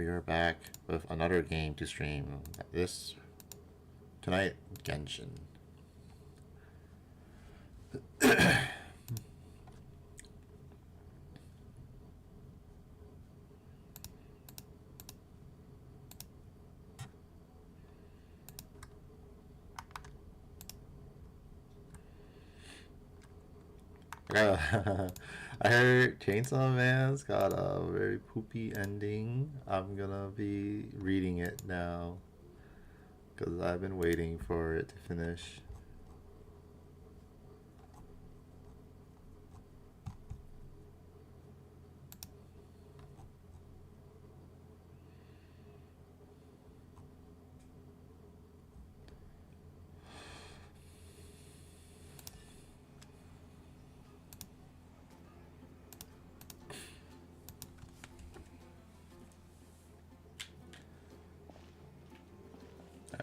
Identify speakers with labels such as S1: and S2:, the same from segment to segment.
S1: we are back with another game to stream. This tonight, Genshin. I heard Chainsaw Man's got a very poopy ending. I'm gonna be reading it now because I've been waiting for it to finish.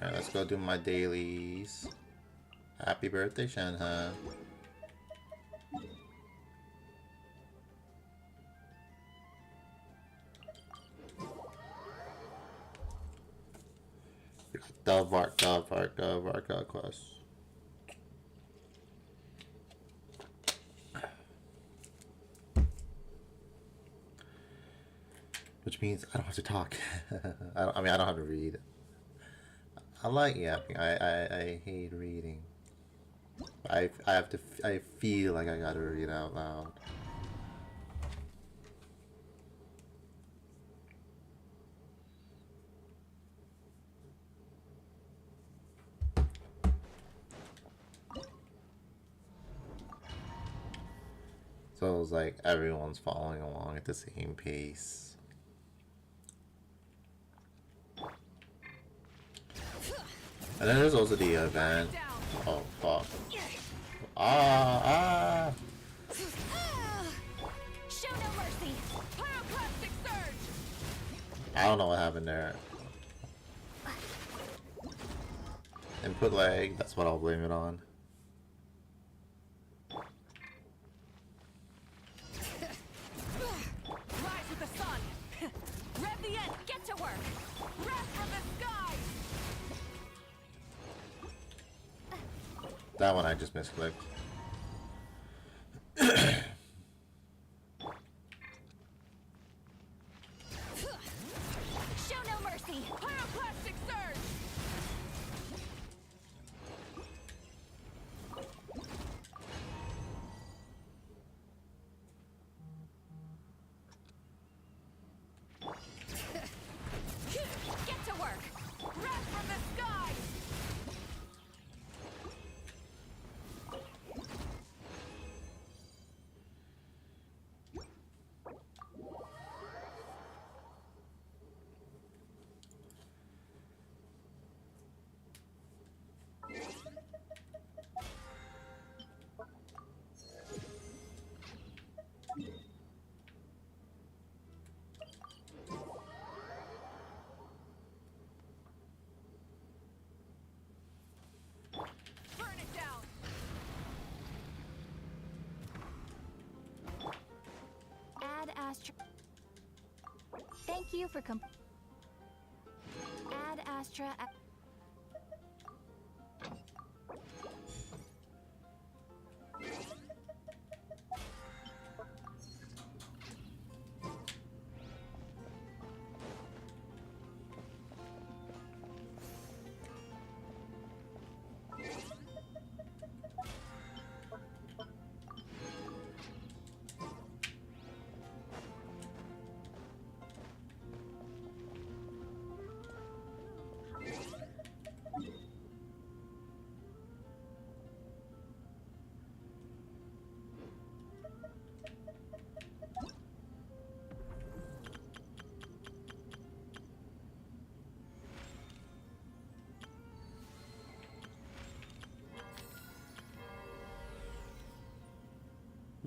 S1: Alright, let's go do my dailies. Happy birthday, Shanha. Varka quest. Which means I don't have to talk. I mean, I don't have to read. I like yapping. I hate reading. I have to. I feel like I gotta read out loud. So it's like everyone's following along at the same pace. And then there's also the event. Oh fuck. Ah.
S2: Show no mercy. Pyroclastic surge.
S1: I don't know what happened there. Input lag, that's what I'll blame it on.
S2: Rise with the sun. Rev the end. Get to work. Breath from the sky.
S1: That one I just misclicked.
S2: Show no mercy. Pyroclastic surge. Get to work. Breath from the sky. Burn it down.
S3: Add Astra. Thank you for Add Astra.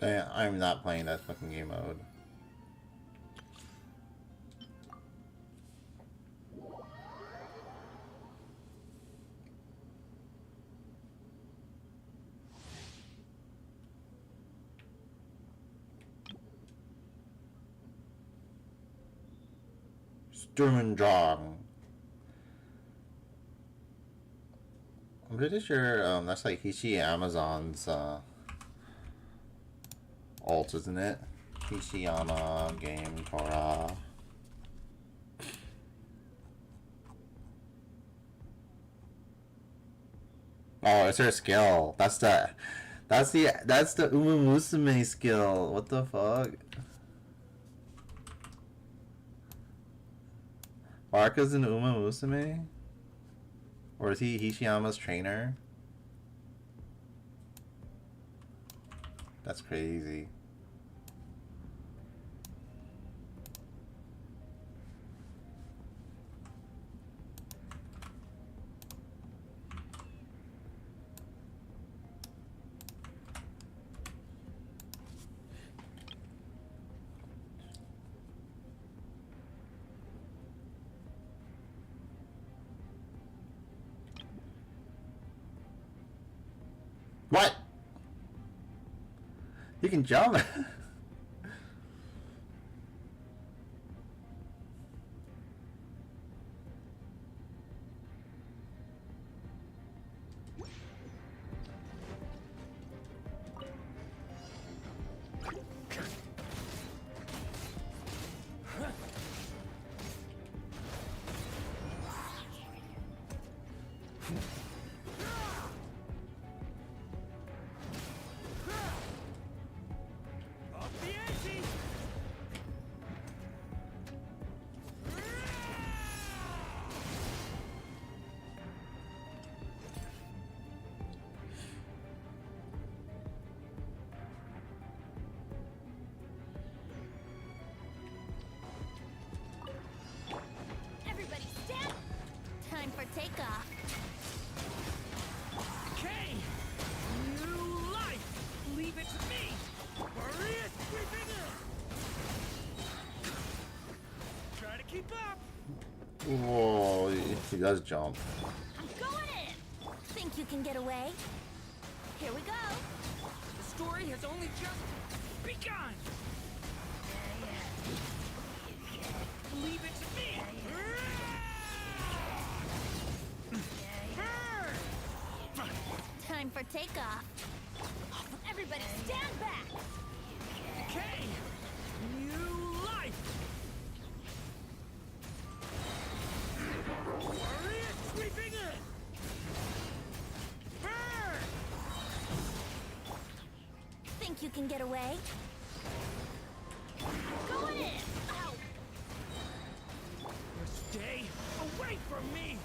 S1: Man, I'm not playing that fucking game mode. German Drong. I'm pretty sure that's like Hishi Amazon's alt, isn't it? Hishiyama Game Tora. Oh, it's her skill. That's the Uma Musume skill. What the fuck? Barca's an Uma Musume? Or is he Hishiyama's trainer? That's crazy. What? You can jump.
S3: Everybody stand! Time for takeoff.
S4: Okay! New life! Leave it to me! Maria sweeping in! Try to keep up!
S1: Whoa, he does jump.
S3: I'm going in! Think you can get away? Here we go!
S4: The story has only just begun! Leave it to me!
S3: Time for takeoff. Everybody stand back!
S4: Okay! New life! Maria sweeping in!
S3: Think you can get away? Going in! Ow!
S4: Stay away from me!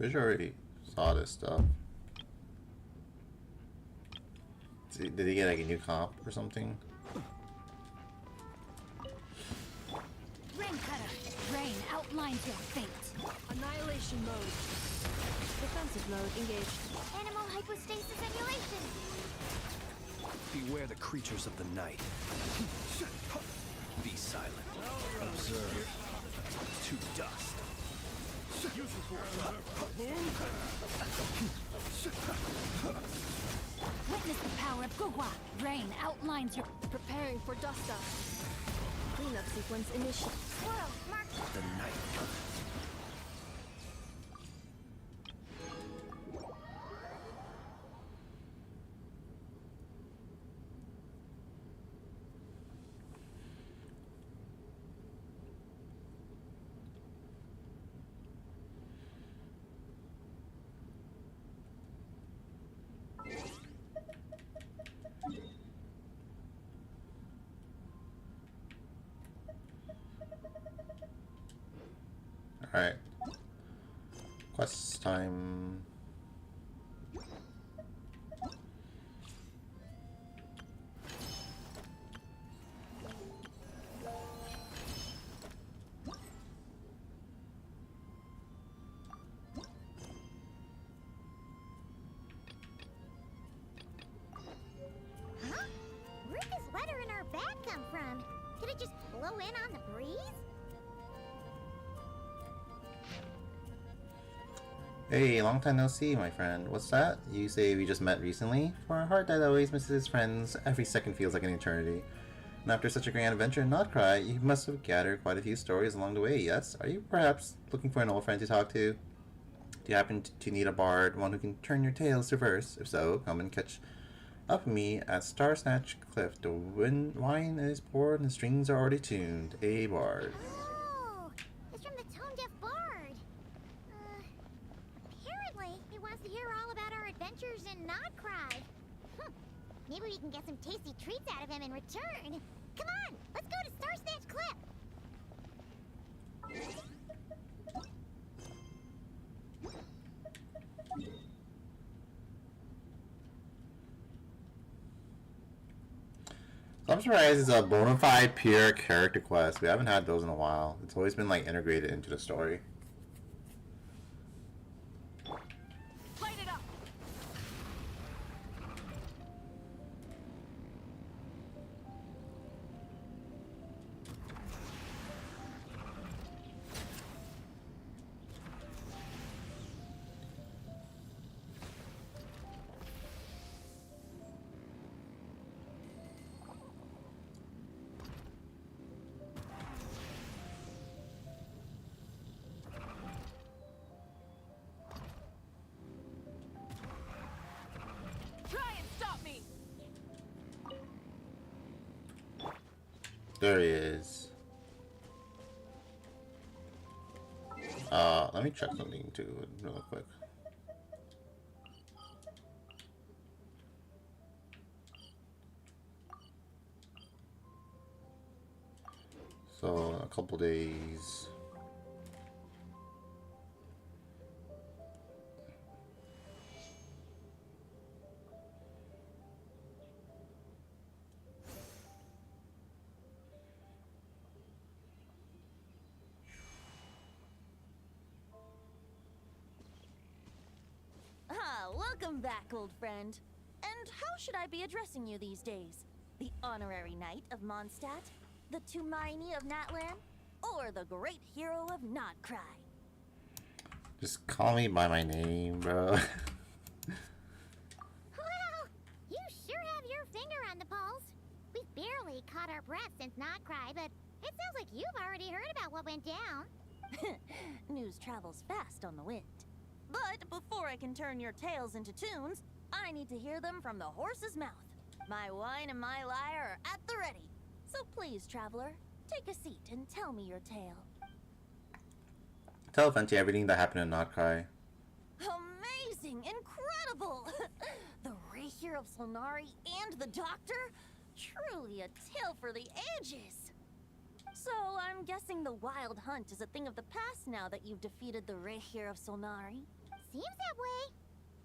S1: Bitch already saw this stuff. Did he get like a new comp or something?
S3: Rain cutter! Rain outlines your fate.
S2: Annihilation mode. Defensive mode engaged.
S3: Animal hypostasis simulation!
S5: Beware the creatures of the night. Be silent. Observe. To dust.
S3: Witness the power of Gugwa. Rain outlines your...
S2: Preparing for dust up. Cleanup sequence initiated.
S3: Swirl, mark...
S5: The night.
S1: Alright. Quest time. Hey, long time no see, my friend. What's that? You say we just met recently? For a heart that always misses its friends, every second feels like an eternity. And after such a grand adventure in Not Cry, you must have gathered quite a few stories along the way, yes? Are you perhaps looking for an old friend to talk to? Do you happen to need a bard, one who can turn your tales to verse? If so, come and catch up with me at Star Snatch Cliff. The wine is poured and the strings are already tuned. A bard.
S3: Oh, it's from the Tone Deaf Bard. Apparently, he wants to hear all about our adventures in Not Cry. Maybe we can get some tasty treats out of him in return. Come on, let's go to Star Snatch Cliff.
S1: So I'm surprised it's a bona fide pure character quest. We haven't had those in a while. It's always been like integrated into the story.
S2: Light it up. Try and stop me.
S1: There he is. Let me check something too, real quick. So, in a couple days.
S6: Welcome back, old friend. And how should I be addressing you these days? The honorary knight of Mondstadt? The Tumaini of Natlan? Or the great hero of Notcry?
S1: Just call me by my name, bro.
S3: Well, you sure have your finger on the pulse. We've barely caught our breath since Not Cry, but it sounds like you've already heard about what went down.
S6: News travels fast on the wind. But before I can turn your tales into tunes, I need to hear them from the horse's mouth. My wine and my lyre are at the ready. So please, traveler, take a seat and tell me your tale.
S1: Tell Fenty everything that happened in Not Cry.
S6: Amazing! Incredible! The Rahier of Solnari and the Doctor? Truly a tale for the ages! So, I'm guessing the Wild Hunt is a thing of the past now that you've defeated the Rahier of Solnari?
S3: Seems that way.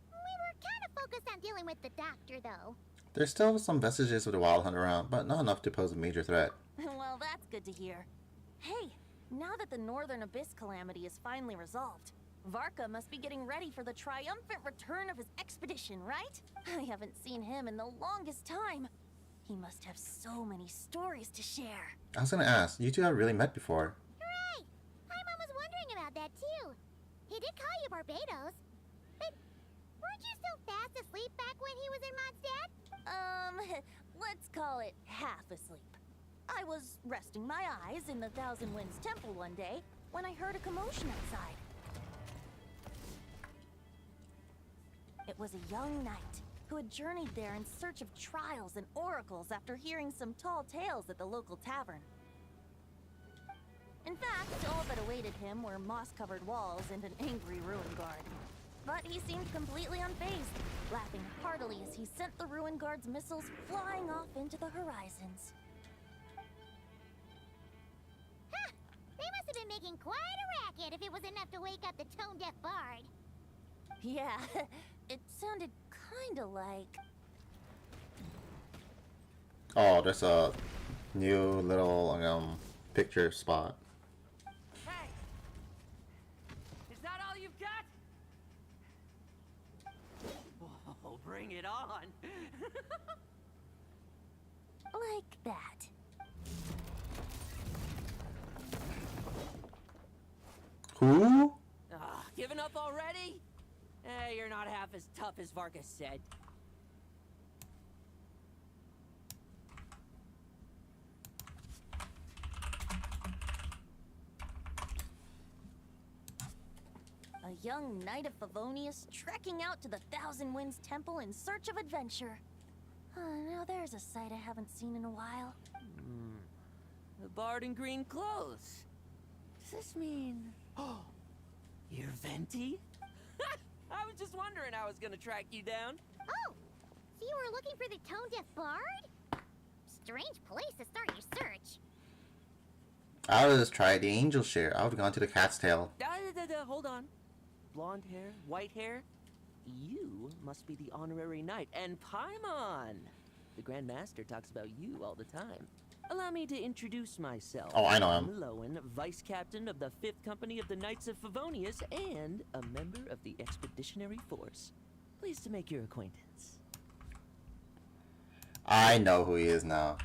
S3: We were kind of focused on dealing with the Doctor, though.
S1: There's still some vestiges of the Wild Hunt around, but not enough to pose a major threat.
S6: Well, that's good to hear. Hey, now that the Northern Abyss calamity is finally resolved, Varka must be getting ready for the triumphant return of his expedition, right? I haven't seen him in the longest time. He must have so many stories to share.
S1: I was gonna ask, you two have really met before.
S3: Hooray! My mom was wondering about that, too. He did call you Barbados. But weren't you so fast asleep back when he was in Mondstadt?
S6: Let's call it half asleep. I was resting my eyes in the Thousand Winds Temple one day when I heard a commotion outside. It was a young knight who had journeyed there in search of trials and oracles after hearing some tall tales at the local tavern. In fact, all that awaited him were moss-covered walls and an angry ruin guard. But he seemed completely unfazed, laughing heartily as he sent the ruin guard's missiles flying off into the horizons.
S3: Huh! They must have been making quite a racket if it was enough to wake up the tone-deaf bard.
S6: Yeah, it sounded kinda like...
S1: Oh, there's a new little picture spot.
S4: Hey! Is that all you've got? Whoa, bring it on!
S6: like that.
S1: Who?
S4: Giving up already? You're not half as tough as Varka said.
S6: A young knight of Favonius trekking out to the Thousand Winds Temple in search of adventure. Now there's a sight I haven't seen in a while.
S4: The bard in green clothes. Does this mean... Oh, you're Venti? I was just wondering how I was gonna track you down.
S3: Oh, so you were looking for the tone-deaf bard? Strange place to start your search.
S1: I would have just tried the angel share. I would have gone to the cat's tail.
S4: Hold on. Blonde hair, white hair. You must be the honorary knight, and Paimon. The Grand Master talks about you all the time. Allow me to introduce myself.
S1: Oh, I know him.
S4: I'm Lowen, Vice Captain of the 5th Company of the Knights of Favonius, and a member of the Expeditionary Force. Pleased to make your acquaintance.
S1: I know who he is now.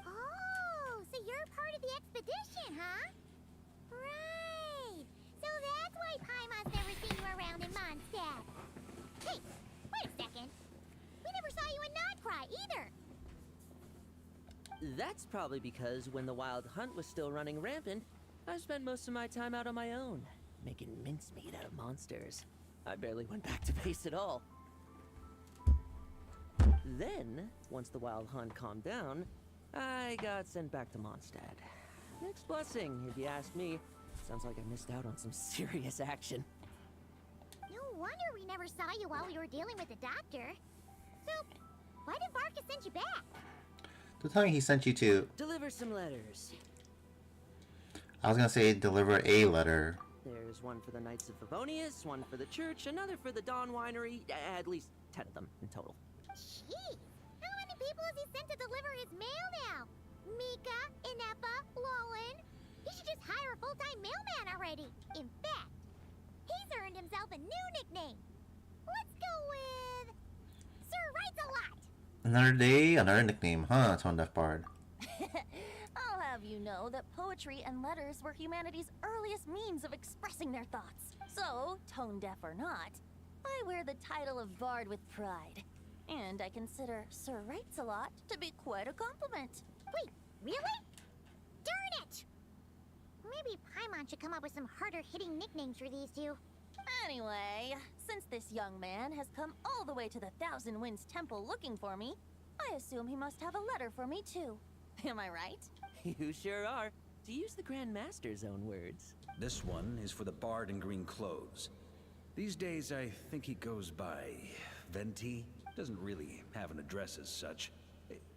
S3: Oh, so you're part of the expedition, huh? Right. So that's why Paimon's never seen you around in Mondstadt. Hey, wait a second. We never saw you in Nodcry either.
S4: That's probably because when the Wild Hunt was still running rampant, I spent most of my time out on my own, making mincemeat out of monsters. I barely went back to base at all. Then, once the Wild Hunt calmed down, I got sent back to Mondstadt. Mixed blessing, if you ask me. Sounds like I missed out on some serious action.
S3: No wonder we never saw you while we were dealing with the doctor. So, why did Varka send you back?
S1: Don't tell me he sent you to...
S4: Deliver some letters.
S1: I was gonna say deliver a letter.
S4: There's one for the Knights of Favonius, one for the church, another for the Dawn Winery, at least 10 of them in total.
S3: Jeez, how many people has he sent to deliver his mail now? Mika, Inepa, Lowen. He should just hire a full-time mailman already. In fact, he's earned himself a new nickname. Let's go with... Sir Writes a Lot.
S1: Another day, another nickname, huh, Tone Deaf Bard?
S6: I'll have you know that poetry and letters were humanity's earliest means of expressing their thoughts. So, tone deaf or not, I wear the title of Bard with pride. And I consider Sir Writes a Lot to be quite a compliment.
S3: Wait, really? Darn it! Maybe Paimon should come up with some harder-hitting nicknames for these two.
S6: Anyway, since this young man has come all the way to the Thousand Winds Temple looking for me, I assume he must have a letter for me too. Am I right?
S4: You sure are. To use the Grand Master's own words.
S5: This one is for the bard in green clothes. These days, I think he goes by Venti. Doesn't really have an address as such.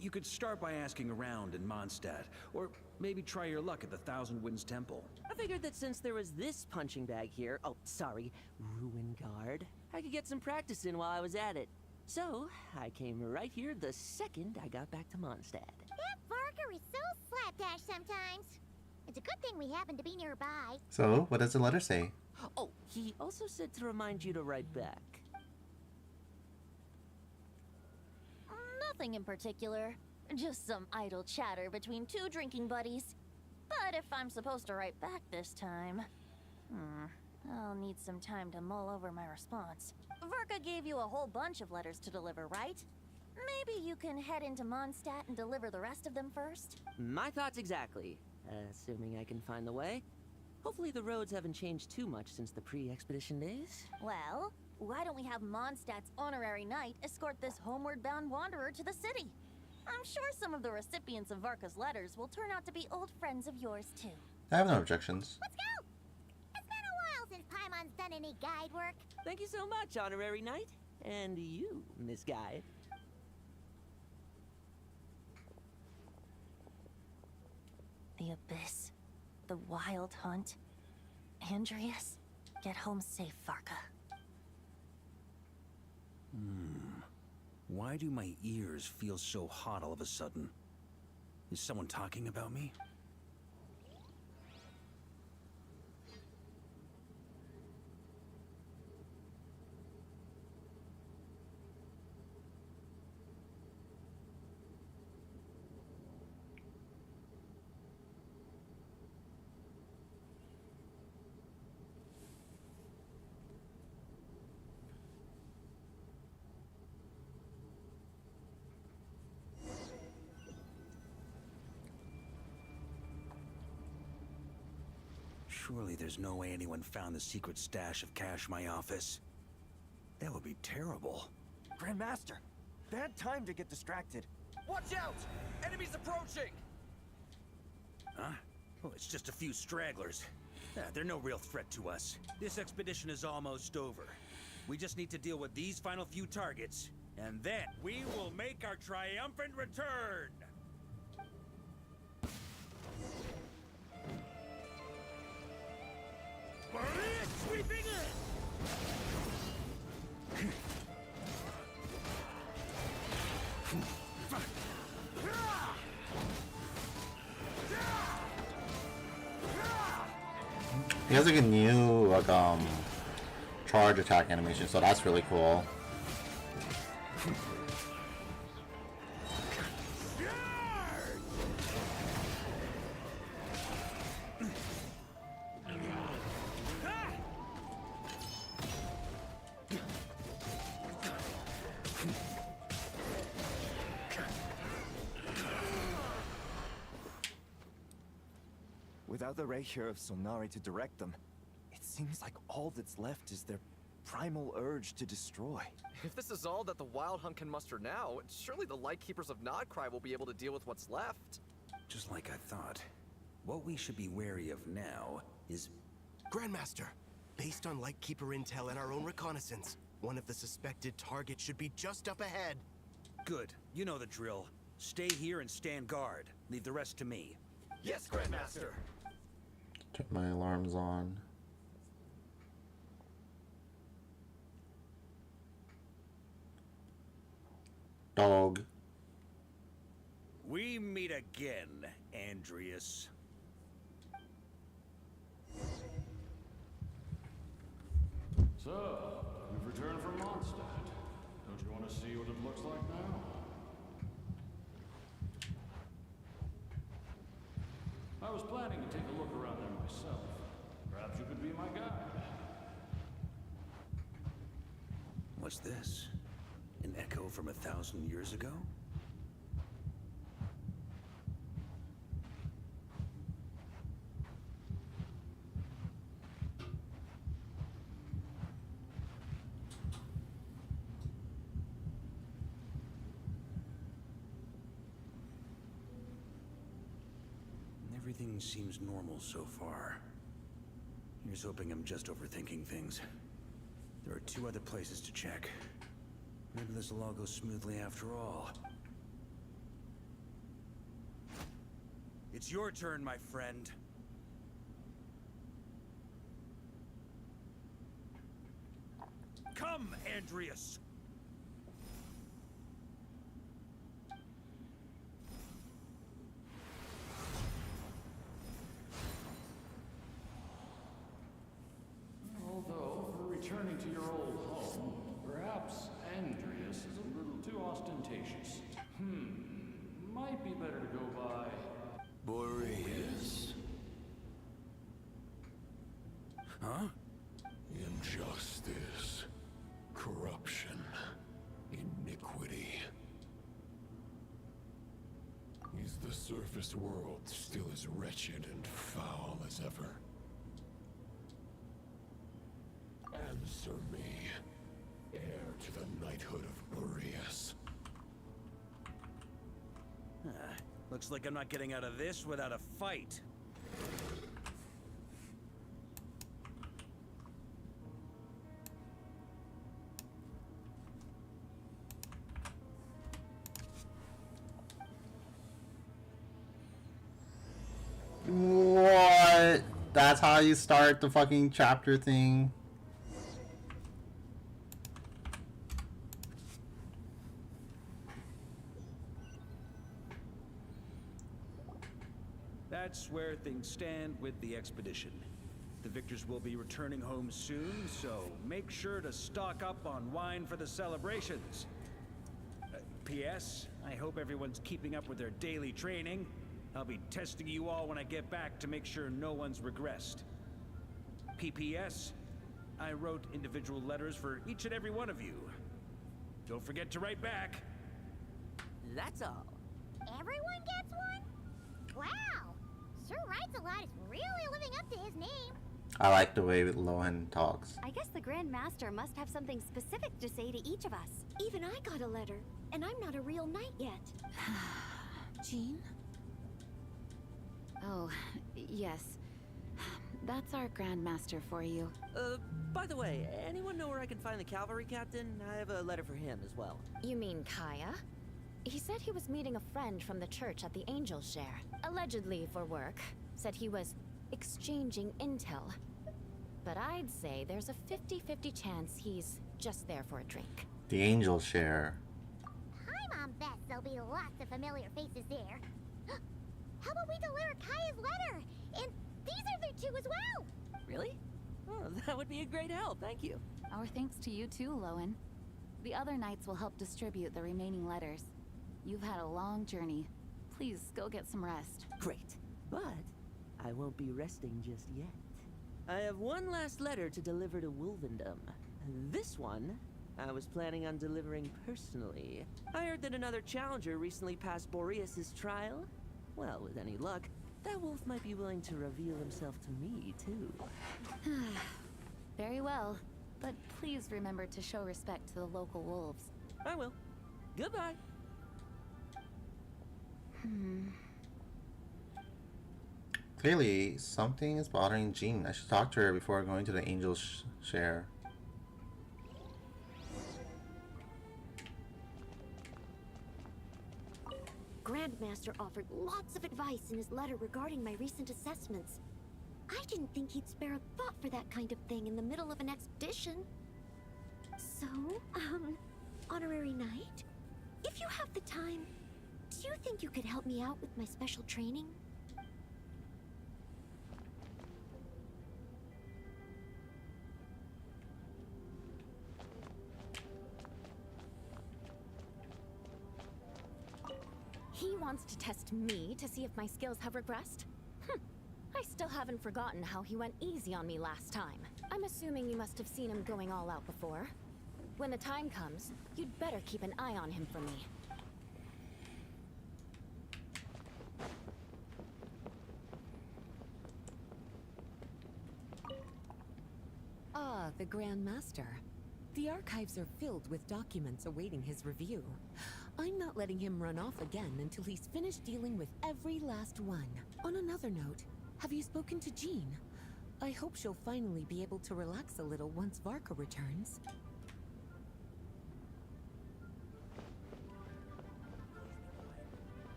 S5: You could start by asking around in Mondstadt, or maybe try your luck at the Thousand Winds Temple.
S4: I figured that since there was this punching bag here, oh, sorry, Ruin Guard, I could get some practice in while I was at it. So, I came right here the second I got back to Mondstadt.
S3: That Varka is so slapdash sometimes. It's a good thing we happen to be nearby.
S1: So, what does the letter say?
S4: Oh, he also said to remind you to write back.
S6: Nothing in particular. Just some idle chatter between two drinking buddies. But if I'm supposed to write back this time... I'll need some time to mull over my response. Varka gave you a whole bunch of letters to deliver, right? Maybe you can head into Mondstadt and deliver the rest of them first?
S4: My thoughts exactly. Assuming I can find the way. Hopefully the roads haven't changed too much since the pre-expedition days.
S6: Well, why don't we have Mondstadt's honorary knight escort this homeward-bound wanderer to the city? I'm sure some of the recipients of Varka's letters will turn out to be old friends of yours, too.
S1: I have no objections.
S3: Let's go! It's been a while since Paimon's done any guide work.
S4: Thank you so much, honorary knight. And you, Miss Guide.
S6: The Abyss. The Wild Hunt. Andreas, get home safe, Varka.
S5: Why do my ears feel so hot all of a sudden? Is someone talking about me? Surely there's no way anyone found the secret stash of cash in my office. That would be terrible.
S7: Grandmaster, bad time to get distracted. Watch out! Enemies approaching!
S5: Huh? Well, it's just a few stragglers. They're no real threat to us. This expedition is almost over. We just need to deal with these final few targets, and then we will make our triumphant return! Sweeping in!
S1: He has like a new like charge attack animation, so that's really cool.
S7: Without the Reikir of Solnari to direct them, it seems like all that's left is their primal urge to destroy.
S8: If this is all that the Wild Hunt can muster now, surely the Lightkeepers of Nodcry will be able to deal with what's left.
S5: Just like I thought. What we should be wary of now is...
S9: Grandmaster, based on Lightkeeper intel and our own reconnaissance, one of the suspected targets should be just up ahead.
S5: Good. You know the drill. Stay here and stand guard. Leave the rest to me.
S8: Yes, Grandmaster!
S1: Turn my alarms on. Dog.
S5: We meet again, Andreas.
S10: So, we've returned from Mondstadt. Don't you want to see what it looks like now? I was planning to take a look around there myself. Perhaps you could be my guide.
S5: What's this? An echo from 1,000 years ago? Everything seems normal so far. Here's hoping I'm just overthinking things. There are 2 other places to check. Maybe this will all go smoothly after all. It's your turn, my friend. Come, Andreas!
S10: Although, for returning to your old home, perhaps Andreas is a little too ostentatious. Might be better to go by...
S11: Boreas.
S5: Huh?
S11: Injustice. Corruption. Iniquity. Is the surface world still as wretched and foul as ever? Answer me, heir to the knighthood of Boreas.
S5: Looks like I'm not getting out of this without a fight.
S1: What? That's how you start the fucking chapter thing?
S5: That's where things stand with the expedition. The victors will be returning home soon, so make sure to stock up on wine for the celebrations. P.S. I hope everyone's keeping up with their daily training. I'll be testing you all when I get back to make sure no one's regressed. P.P.S. I wrote individual letters for each and every one of you. Don't forget to write back.
S4: That's all.
S3: Everyone gets one? Wow! Sure writes a lot is really living up to his name.
S1: I like the way Lohan talks.
S12: I guess the Grand Master must have something specific to say to each of us. Even I got a letter, and I'm not a real knight yet.
S2: Jean?
S13: Oh, yes. That's our Grand Master for you.
S4: By the way, anyone know where I can find the cavalry captain? I have a letter for him as well.
S6: You mean Kaya? He said he was meeting a friend from the church at the Angel Share. Allegedly for work. Said he was exchanging intel. But I'd say there's a 50-50 chance he's just there for a drink.
S1: The Angel Share.
S3: Paimon bets there'll be lots of familiar faces there. How about we deliver Kaya's letter? And these are there too as well!
S4: Really? Oh, that would be a great help, thank you.
S13: Our thanks to you too, Lohan. The other knights will help distribute the remaining letters. You've had a long journey. Please go get some rest.
S4: Great. But I won't be resting just yet. I have one last letter to deliver to Wolvendom. This one, I was planning on delivering personally. I heard that another challenger recently passed Boreas's trial. Well, with any luck, that wolf might be willing to reveal himself to me, too.
S13: Very well. But please remember to show respect to the local wolves.
S4: I will. Goodbye.
S1: Clearly, something is bothering Jean. I should talk to her before going to the Angel Share.
S12: Grandmaster offered lots of advice in his letter regarding my recent assessments. I didn't think he'd spare a thought for that kind of thing in the middle of an expedition. So, Honorary Knight, if you have the time, do you think you could help me out with my special training?
S6: He wants to test me to see if my skills have regressed? I still haven't forgotten how he went easy on me last time. I'm assuming you must have seen him going all out before. When the time comes, you'd better keep an eye on him for me.
S14: Ah, the Grand Master. The archives are filled with documents awaiting his review. I'm not letting him run off again until he's finished dealing with every last one. On another note, have you spoken to Jean? I hope she'll finally be able to relax a little once Varka returns.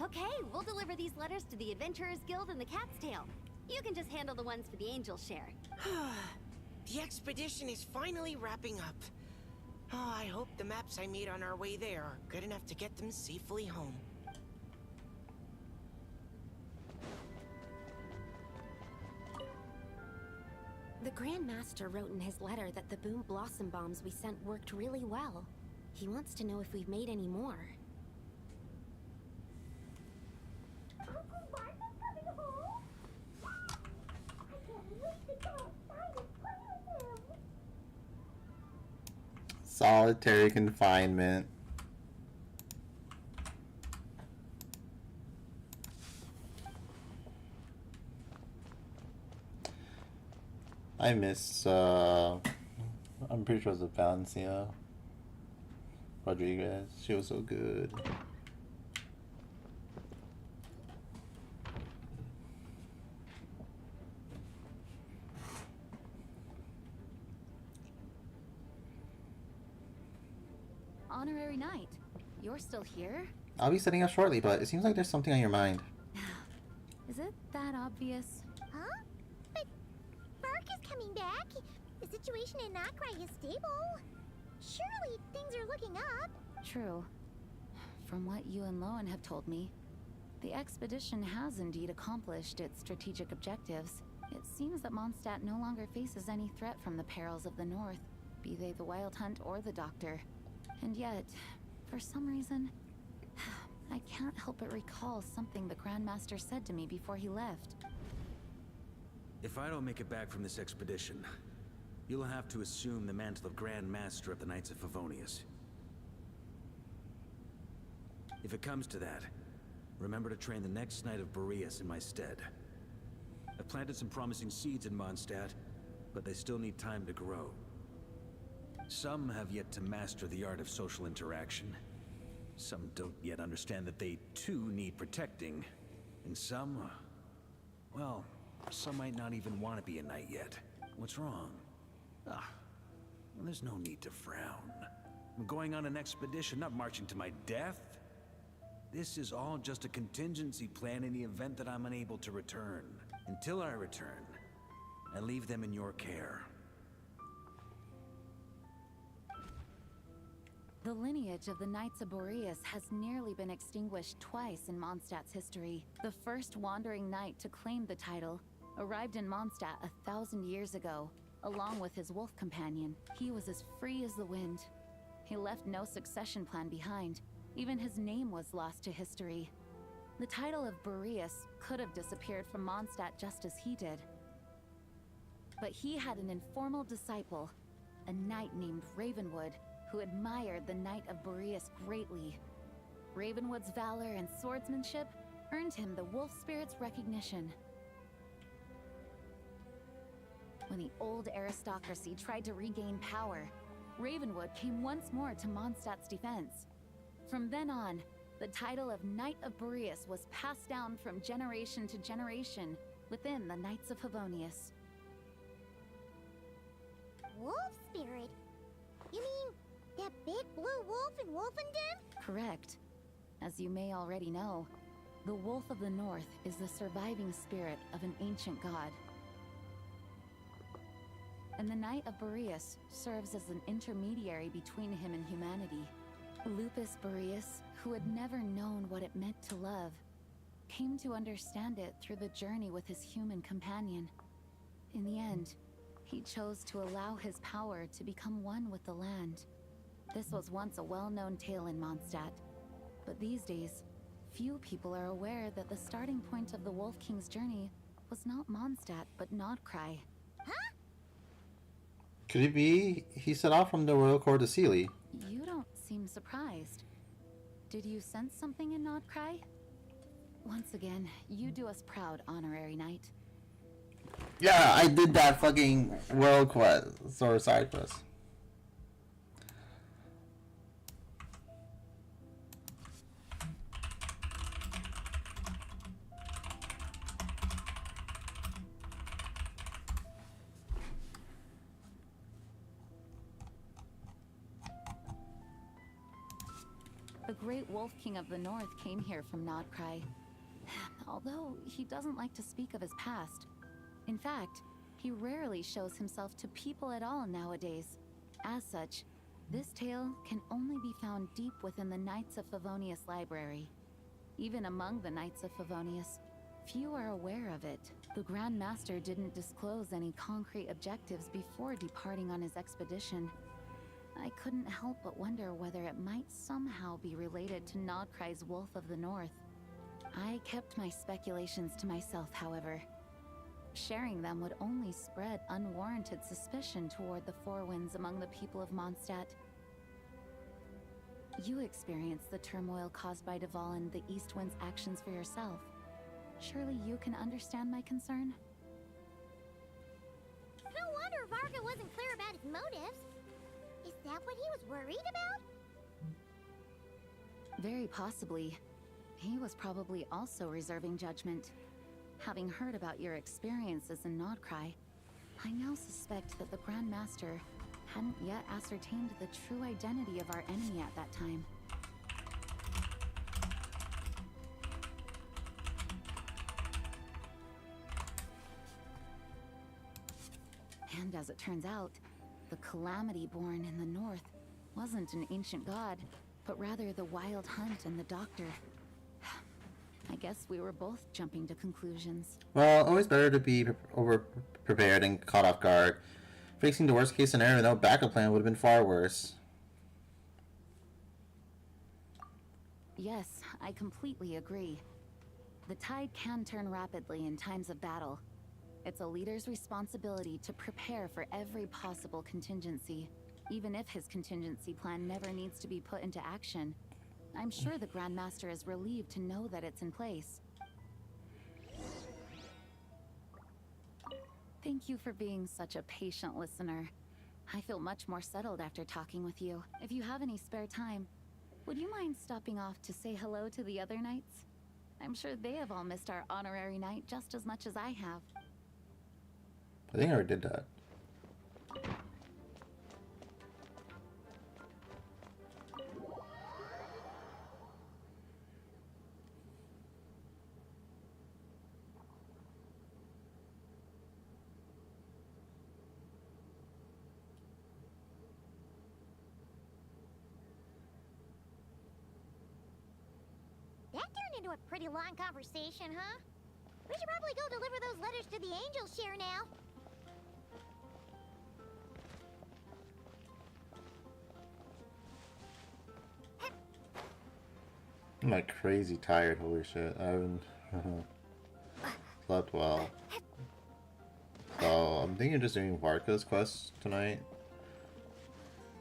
S12: Okay, we'll deliver these letters to the Adventurers Guild and the Cat's Tail. You can just handle the ones for the Angel Share.
S15: The expedition is finally wrapping up. Oh, I hope the maps I made on our way there are good enough to get them safely home.
S6: The Grand Master wrote in his letter that the Boom Blossom bombs we sent worked really well. He wants to know if we've made any more.
S3: Uncle Martha's coming home? I can't wait to go outside and play with him.
S1: Solitary confinement. I miss, I'm pretty sure it was Valencia Rodriguez. She was so good.
S13: Honorary Knight, you're still here?
S1: I'll be setting up shortly, but it seems like there's something on your mind.
S13: Is it that obvious?
S3: Huh? But Bark is coming back. The situation in Nakrai is stable. Surely things are looking up.
S13: True. From what you and Lohan have told me, the expedition has indeed accomplished its strategic objectives. It seems that Mondstadt no longer faces any threat from the perils of the North, be they the Wild Hunt or the Doctor. And yet, for some reason, I can't help but recall something the Grandmaster said to me before he left.
S5: If I don't make it back from this expedition, you'll have to assume the mantle of Grand Master of the Knights of Favonius. If it comes to that, remember to train the next Knight of Boreas in my stead. I've planted some promising seeds in Mondstadt, but they still need time to grow. Some have yet to master the art of social interaction. Some don't yet understand that they too need protecting. And some, well, some might not even want to be a knight yet. What's wrong? Well, there's no need to frown. I'm going on an expedition, not marching to my death. This is all just a contingency plan in the event that I'm unable to return. Until I return, I leave them in your care.
S13: The lineage of the Knights of Boreas has nearly been extinguished twice in Mondstadt's history. The first wandering knight to claim the title arrived in Mondstadt 1,000 years ago, along with his wolf companion. He was as free as the wind. He left no succession plan behind. Even his name was lost to history. The title of Boreas could have disappeared from Mondstadt just as he did. But he had an informal disciple, a knight named Ravenwood, who admired the Knight of Boreas greatly. Ravenwood's valor and swordsmanship earned him the Wolf Spirit's recognition. When the old aristocracy tried to regain power, Ravenwood came once more to Mondstadt's defense. From then on, the title of Knight of Boreas was passed down from generation to generation within the Knights of Favonius.
S3: Wolf spirit? You mean that big blue wolf in Wolfenden?
S13: Correct. As you may already know, the Wolf of the North is the surviving spirit of an ancient god. And the Knight of Boreas serves as an intermediary between him and humanity. Lupus Boreas, who had never known what it meant to love, came to understand it through the journey with his human companion. In the end, he chose to allow his power to become one with the land. This was once a well-known tale in Mondstadt, but these days, few people are aware that the starting point of the Wolf King's journey was not Mondstadt, but Nodcry.
S1: Could it be he set off from the royal court to Sealy?
S13: You don't seem surprised. Did you sense something in Nodcry? Once again, you do us proud, honorary knight.
S1: Yeah, I did that fucking world quest or side quest.
S13: The great Wolf King of the North came here from Nodcry. Although he doesn't like to speak of his past. In fact, he rarely shows himself to people at all nowadays. As such, this tale can only be found deep within the Knights of Favonius library. Even among the Knights of Favonius, few are aware of it. The Grand Master didn't disclose any concrete objectives before departing on his expedition. I couldn't help but wonder whether it might somehow be related to Nodcry's Wolf of the North. I kept my speculations to myself, however. Sharing them would only spread unwarranted suspicion toward the Four Winds among the people of Mondstadt. You experienced the turmoil caused by Duval and the East Wind's actions for yourself. Surely you can understand my concern?
S3: No wonder Varga wasn't clear about his motives. Is that what he was worried about?
S13: Very possibly. He was probably also reserving judgment. Having heard about your experiences in Nodcry, I now suspect that the Grand Master hadn't yet ascertained the true identity of our enemy at that time. And as it turns out, the Calamity born in the north wasn't an ancient god, but rather the Wild Hunt and the Doctor. I guess we were both jumping to conclusions.
S1: Well, always better to be over prepared and caught off guard. Facing the worst case scenario without backup plan would have been far worse.
S13: Yes, I completely agree. The tide can turn rapidly in times of battle. It's a leader's responsibility to prepare for every possible contingency, even if his contingency plan never needs to be put into action. I'm sure the Grandmaster is relieved to know that it's in place. Thank you for being such a patient listener. I feel much more settled after talking with you. If you have any spare time, would you mind stopping off to say hello to the other knights? I'm sure they have all missed our honorary knight just as much as I have.
S1: I think I already did that.
S3: That turned into a pretty long conversation, huh? We should probably go deliver those letters to the Angel Share now.
S1: I'm like crazy tired, holy shit. I haven't slept well. So I'm thinking of just doing Varka's quest tonight.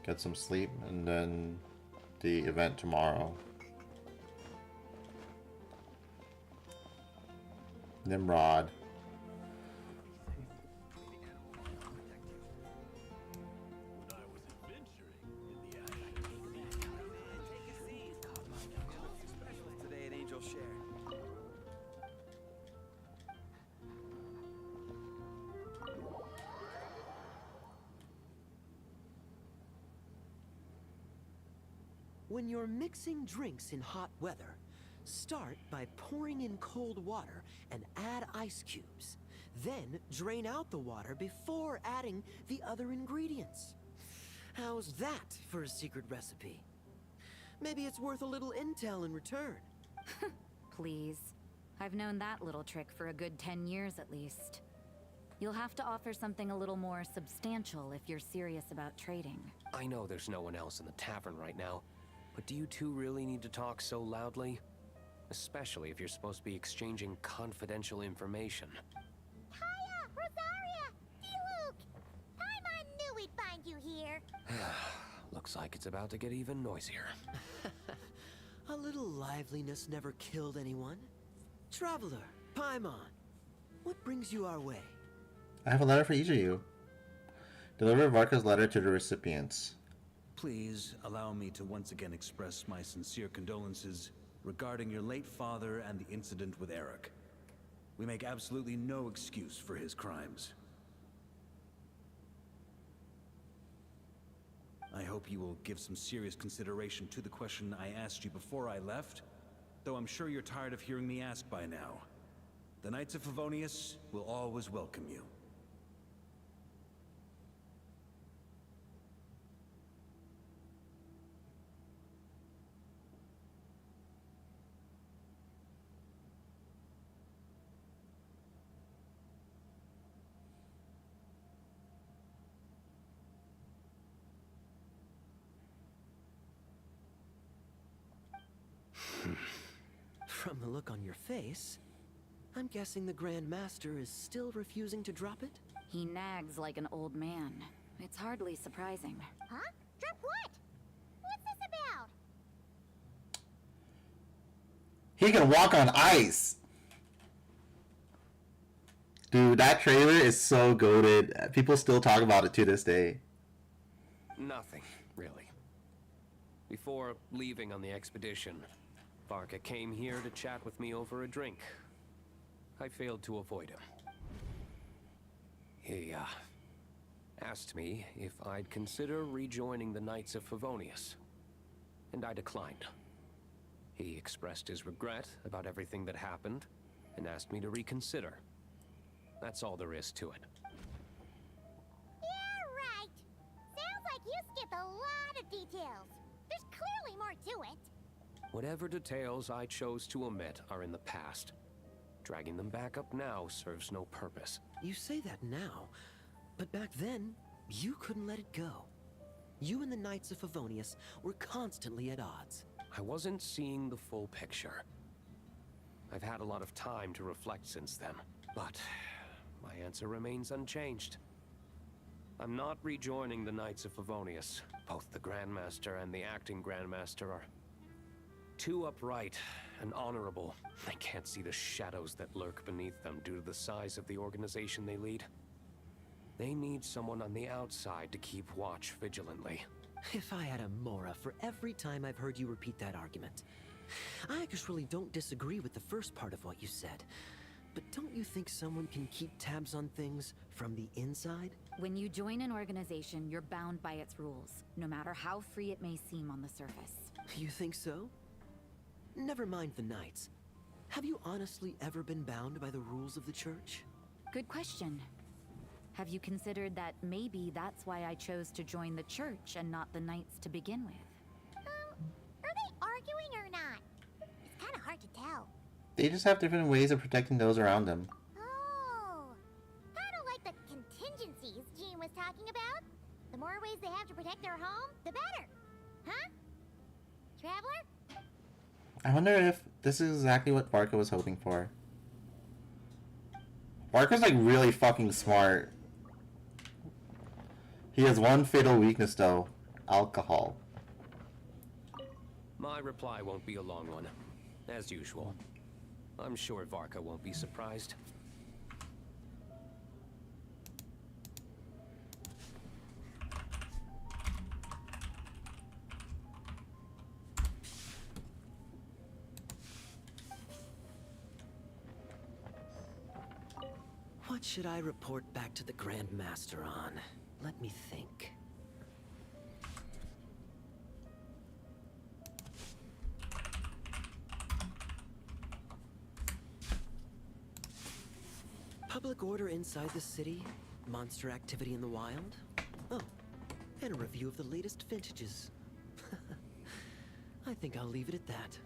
S1: Get some sleep, and then the event tomorrow. Nimrod.
S16: Today at Angel Share.
S17: When you're mixing drinks in hot weather, start by pouring in cold water and add ice cubes. Then drain out the water before adding the other ingredients. How's that for a secret recipe? Maybe it's worth a little intel in return.
S18: Please. I've known that little trick for a good 10 years at least. You'll have to offer something a little more substantial if you're serious about trading.
S19: I know there's no one else in the tavern right now, but do you two really need to talk so loudly? Especially if you're supposed to be exchanging confidential information.
S3: Hiya, Rosaria! D-Luke! Paimon knew we'd find you here.
S19: Looks like it's about to get even noisier.
S17: A little liveliness never killed anyone. Traveler, Paimon, what brings you our way?
S1: I have a letter for each of you. Deliver Varka's letter to the recipients.
S5: Please allow me to once again express my sincere condolences regarding your late father and the incident with Eric. We make absolutely no excuse for his crimes. I hope you will give some serious consideration to the question I asked you before I left, though I'm sure you're tired of hearing me ask by now. The Knights of Favonius will always welcome you.
S17: From the look on your face, I'm guessing the Grand Master is still refusing to drop it?
S18: He nags like an old man. It's hardly surprising.
S3: Huh? Drop what? What's this about?
S1: He can walk on ice! Dude, that trailer is so goated. People still talk about it to this day.
S19: Nothing, really. Before leaving on the expedition, Varka came here to chat with me over a drink. I failed to avoid him. He, asked me if I'd consider rejoining the Knights of Favonius, and I declined. He expressed his regret about everything that happened, and asked me to reconsider. That's all there is to it.
S3: Yeah, right. Sounds like you skipped a lot of details. There's clearly more to it.
S19: Whatever details I chose to omit are in the past. Dragging them back up now serves no purpose.
S17: You say that now, but back then, you couldn't let it go. You and the Knights of Favonius were constantly at odds.
S19: I wasn't seeing the full picture. I've had a lot of time to reflect since then, but my answer remains unchanged. I'm not rejoining the Knights of Favonius. Both the Grandmaster and the acting Grandmaster are too upright and honorable. They can't see the shadows that lurk beneath them due to the size of the organization they lead. They need someone on the outside to keep watch vigilantly.
S17: If I had a Mora for every time I've heard you repeat that argument. I actually don't disagree with the first part of what you said. But don't you think someone can keep tabs on things from the inside?
S18: When you join an organization, you're bound by its rules, no matter how free it may seem on the surface.
S17: You think so? Never mind the Knights. Have you honestly ever been bound by the rules of the Church?
S18: Good question. Have you considered that maybe that's why I chose to join the Church and not the Knights to begin with?
S3: Are they arguing or not? It's kind of hard to tell.
S1: They just have different ways of protecting those around them.
S3: Oh, kind of like the contingencies Jean was talking about. The more ways they have to protect their home, the better. Huh? Traveler?
S1: I wonder if this is exactly what Barca was hoping for. Barca's like really fucking smart. He has one fatal weakness though. Alcohol.
S19: My reply won't be a long one. As usual. I'm sure Varka won't be surprised.
S17: What should I report back to the Grand Master on? Let me think. Public order inside the city, monster activity in the wild. Oh, and a review of the latest vintages. I think I'll leave it at that.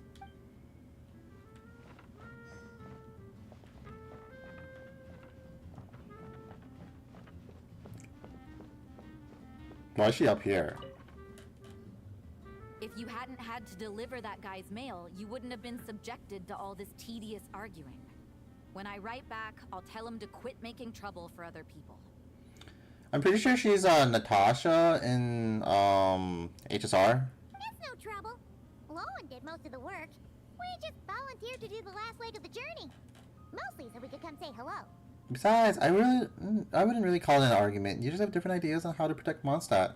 S1: Why is she up here?
S18: If you hadn't had to deliver that guy's mail, you wouldn't have been subjected to all this tedious arguing. When I write back, I'll tell him to quit making trouble for other people.
S1: I'm pretty sure she's Natasha in HSR.
S3: That's no trouble. Lowen did most of the work. We just volunteered to do the last leg of the journey. Mostly so we could come say hello.
S1: Besides, I wouldn't really call it an argument. You just have different ideas on how to protect Mondstadt.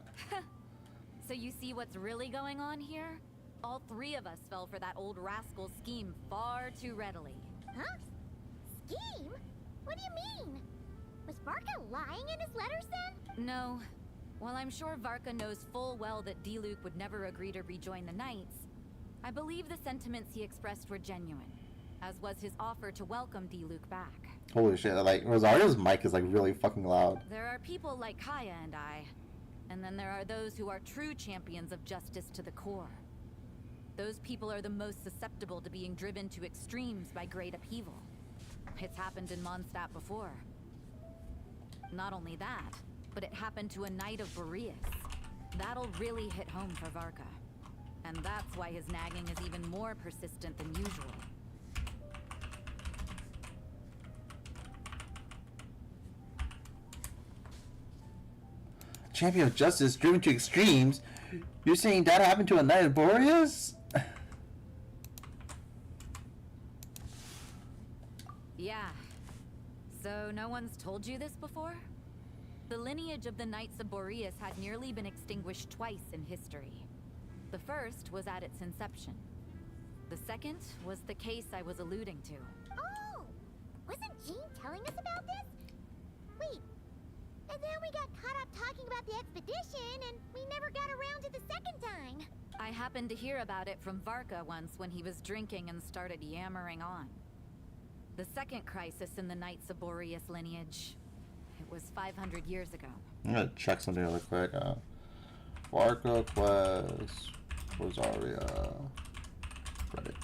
S18: So you see what's really going on here? All three of us fell for that old rascal's scheme far too readily.
S3: Huh? Scheme? What do you mean? Was Varka lying in his letters then?
S18: No. While I'm sure Varka knows full well that Diluc would never agree to rejoin the Knights, I believe the sentiments he expressed were genuine, as was his offer to welcome Diluc back.
S1: Holy shit, like, Rosario's mic is like really fucking loud.
S18: There are people like Kaya and I, and then there are those who are true champions of justice to the core. Those people are the most susceptible to being driven to extremes by great upheaval. It's happened in Mondstadt before. Not only that, but it happened to a Knight of Boreas. That'll really hit home for Varka. And that's why his nagging is even more persistent than usual.
S1: Champion of Justice driven to extremes? You're saying that happened to a Knight of Boreas?
S18: Yeah. So no one's told you this before? The lineage of the Knights of Boreas had nearly been extinguished twice in history. The first was at its inception. The second was the case I was alluding to.
S3: Oh! Wasn't Jean telling us about this? Wait. And then we got caught up talking about the expedition, and we never got around to the second time.
S18: I happened to hear about it from Varka once when he was drinking and started yammering on. The second crisis in the Knights of Boreas lineage. It was 500 years ago.
S1: I'm gonna check something really quick. Varka Quest, Rosaria, Reddit.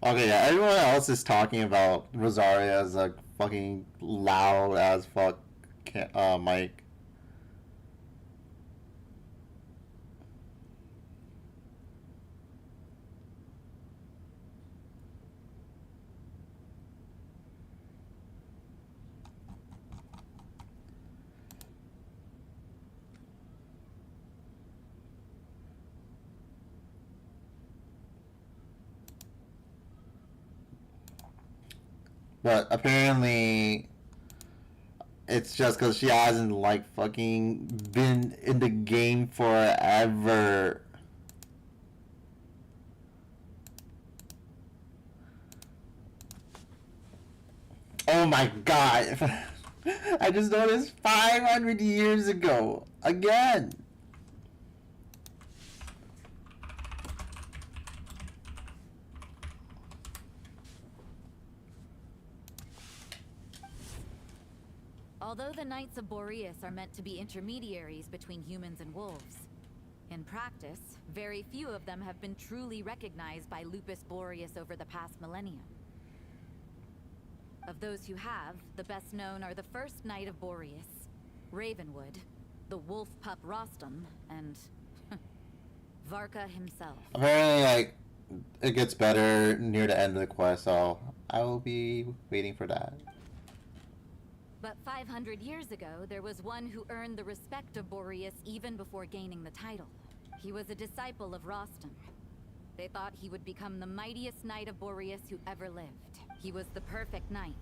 S1: Okay, yeah, everyone else is talking about Rosaria as a fucking loud as fuck mic. But apparently, it's just because she hasn't like fucking been in the game forever. Oh my god! I just noticed 500 years ago again.
S18: Although the Knights of Boreas are meant to be intermediaries between humans and wolves, in practice, very few of them have been truly recognized by Lupus Boreas over the past millennium. Of those who have, the best known are the first Knight of Boreas, Ravenwood, the wolf pup Rostam, and Varka himself.
S1: Apparently, like, it gets better near the end of the quest, so I will be waiting for that.
S18: But 500 years ago, there was one who earned the respect of Boreas even before gaining the title. He was a disciple of Rostam. They thought he would become the mightiest Knight of Boreas who ever lived. He was the perfect knight.